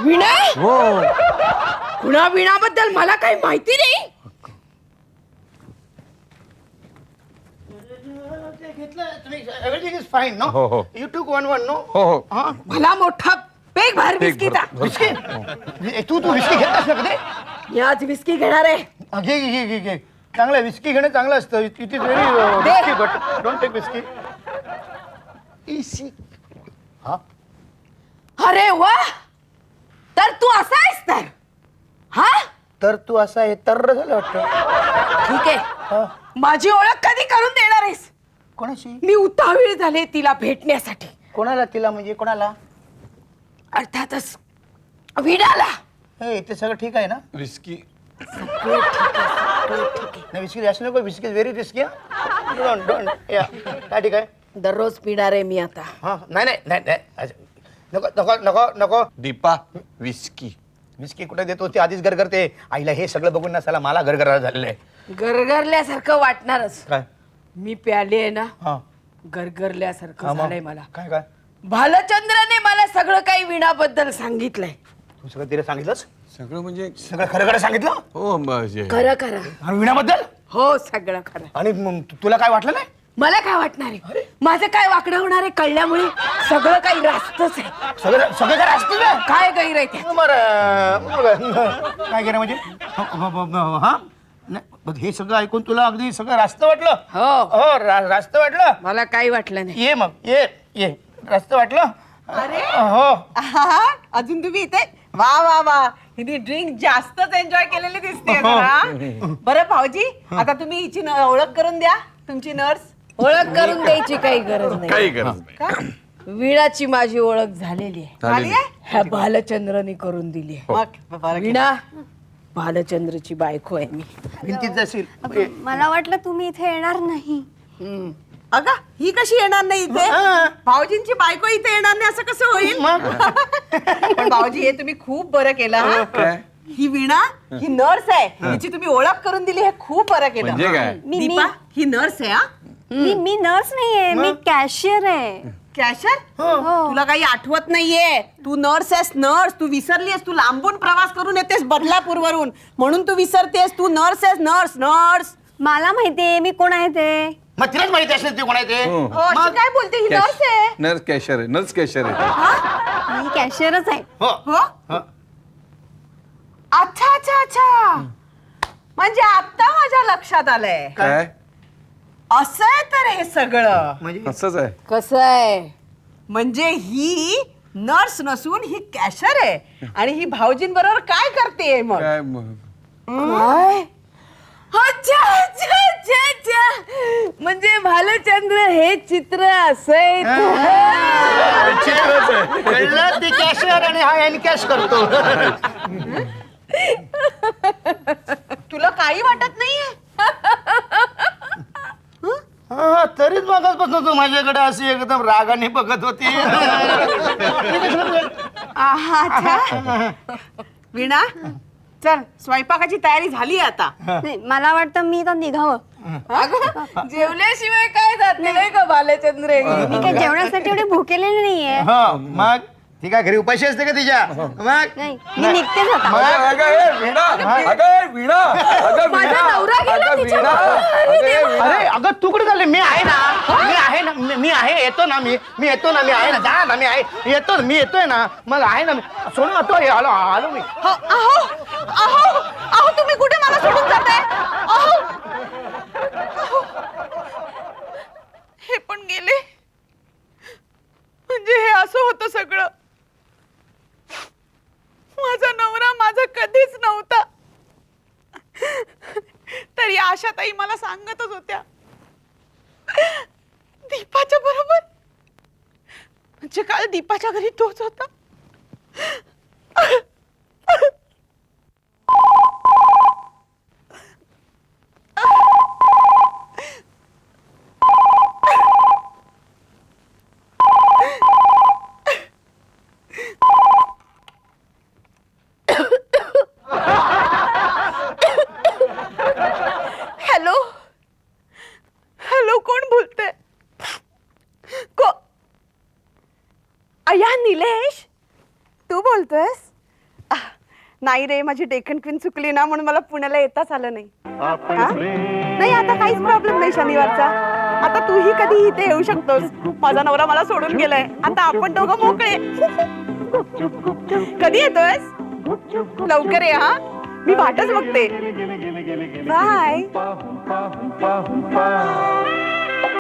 वीणा? हो. कुणा वीणाबद्दल मला काही माहिती नाही. Everything is fine no. हो, हो. You took one no. हो हो हा मला मोठा पेग बाहेर विस्की द्या. तू विस्की घेतलास ना कधी? मी आज विस्की घेणार आहे. घे घे घे घे. चांगलं आहे, विस्की घेणं चांगलं असतं. It is very but don't take whisky. हा अरे वा, तर तू असा आहेस तर. हा तर तू असा आहे तर झालं वाटतं. ठीक आहे. हा. माझी ओळख कधी करून देणार आहेस? कोणाशी? मी उतावीळ झाले तिला भेटण्यासाठी. कोणाला? तिला म्हणजे कोणाला? अर्थातच वीणाला. हे ते सगळं ठीक आहे ना? विस्की. नाही विस्की द्यास नको. Whisky is very risky. Don't don't या काय ठीक आहे. दररोज पिणार आहे मी आता. हा नाही नाही नाही नाही अच्छा. नको नको नको नको. दीपा विस्की. विस्की कुठे देतो ती आधीच गरगरते. आईला हे सगळं बघून ना साला मला गरगरा झालेलं आहे. गरगरल्यासारखं वाटणारच. काय? मी प्याले आहे ना, हा गरगरल्यासारखं हा, मग. झालंय मला. काय काय? भालचंद्रने मला सगळं काही वीणाबद्दल सांगितलंय. तू सगळं तिला सांगितलंस? सगळं म्हणजे सगळं खरं खरं सांगितलं? हो म्हणजे खरं खरं. आणि विणाबद्दल? हो, सगळं खरं. आणि मग तुला काय वाटलं नाही? मला काय वाटणार आहे? माझं काय वाकडं होणार आहे कळल्यामुळे? सगळं काही रास्तच आहे. सगळं सगळं काय असतं ना? काय गैर आहे त्यात? बरं काय केलं म्हणजे? हा नाही बघ, हे सगळं ऐकून तुला अगदी सगळं रास्त वाटलं? हो, हो रास्त वाटलं. मला काही वाटलं नाही. ये मग ये रास्त वाटलं. अरे हो आहा, अजून तुम्ही इथे. वा वा वा, हिने ड्रिंक जास्तच एन्जॉय केलेली दिसते जरा. बरं भाऊजी, आता तुम्ही हिची ओळख करून द्या, तुमची नर्स. ओळख करून द्यायची काही गरज नाही. काही गरज नाही. का वीणाची माझी ओळख झालेली आहे. झाली आहे? ह्या भालचंद्रनी करून दिली आहे. मग बरं केलं. वीणा भालचंद्रची बायको आहे मी. भिंतीत जाशील. मला वाटलं तुम्ही इथे येणार नाही. अगं ही कशी येणार नाही इथे? भाऊजींची बायको इथे येणार नाही असं कसं होईल? पण भाऊजी हे तुम्ही खूप बरं केलं हा. काय? ही वीणा ही नर्स आहे, हिची तुम्ही ओळख करून दिली, हे खूप बरं केलं. म्हणजे काय? दीपा ही नर्स आहे हा. मी नर्स नाहीये, मी कॅशियर आहे. कॅशर? तुला काही आठवत नाहीये. तू नर्स आहेस, नर्स. तू विसरलीस. तू लांबून प्रवास करून येतेस बदलापूरवरून, म्हणून तू विसरतेस. तू नर्स आहेस, नर्स नर्स. मला माहितीये मी कोण आहे ते. मग तिलाच माहिती असेल ते कोण आहे ते. अशी काय बोलते ही? नर्स आहे. नर्स कॅशर आहे. नर्स कॅशर आहे. मी कॅशियरच आहे. हो हो? अच्छा अच्छा अच्छा, म्हणजे आता माझ्या लक्षात आलंय. काय? असं आहे तर हे सगळं. म्हणजे असंच आहे. कसं आहे? म्हणजे ही नर्स नसून ही कॅशर आहे, आणि ही भाऊजींबरोबर काय करते मग? काय काय? अच्छा अच्छा अच्छा अच्छा, म्हणजे भालचंद्र हे चित्र असं आहे. कळलं ती कॅशियर आणि हा एनकॅश करतो. तुला काही वाटत नाहीये? हा तरीच बघतपासून तू माझ्याकडे अशी एकदम रागाने बघत होती. आहा, अच्छा. वीणा चल, स्वयंपाकाची तयारी झाली आता. नाही, मला वाटतं मी तर निघावं. अगं, जेवल्याशिवाय काय जात नाही का भालचंद्र? मी काय जेवणासाठी एवढे भुकेलेले नाहीये. हो मग ती काय घरी उपाशी असते का तिच्या? मग नाही, मी निघतेच आता. माझा नवरा गेला तिच्या अरे अगं तू कुठे चालले? मी आहे ना, मी आहे ना, मी आहे, येतो ना, मी येतो ना, मी आहे ना, जा ना, मी आहे, येतो, मी येतोय ना, मग आहे ना, सोनू येतो, आलो आलो मी. अहो अहो अहो, तुम्ही कुठे मला सोडून जाताय? अहो, हे पण गेले. म्हणजे हे असं होतं सगळं. माझा नवरा माझा कधीच नव्हता. तरी आशाताई मला सांगतच होत्या, दीपाच्या बरोबर. म्हणजे काल दीपाच्या घरी तोच होता. हॅलो हॅलो, कोण बोलते? बोलतोयस नाही रे, माझी डेक्कन क्वीन चुकली ना म्हणून मला पुण्याला येताच आलं नाही. हा? नाही आता काहीच प्रॉब्लेम नाही शनिवारचा. आता तूही कधी इथे येऊ शकतोस. माझा नवरा मला सोडून गेलाय, आता आपण दोघं मोकळे. कधी येतोयस? लवकर ये हा, मी वाटच बघते. बाय.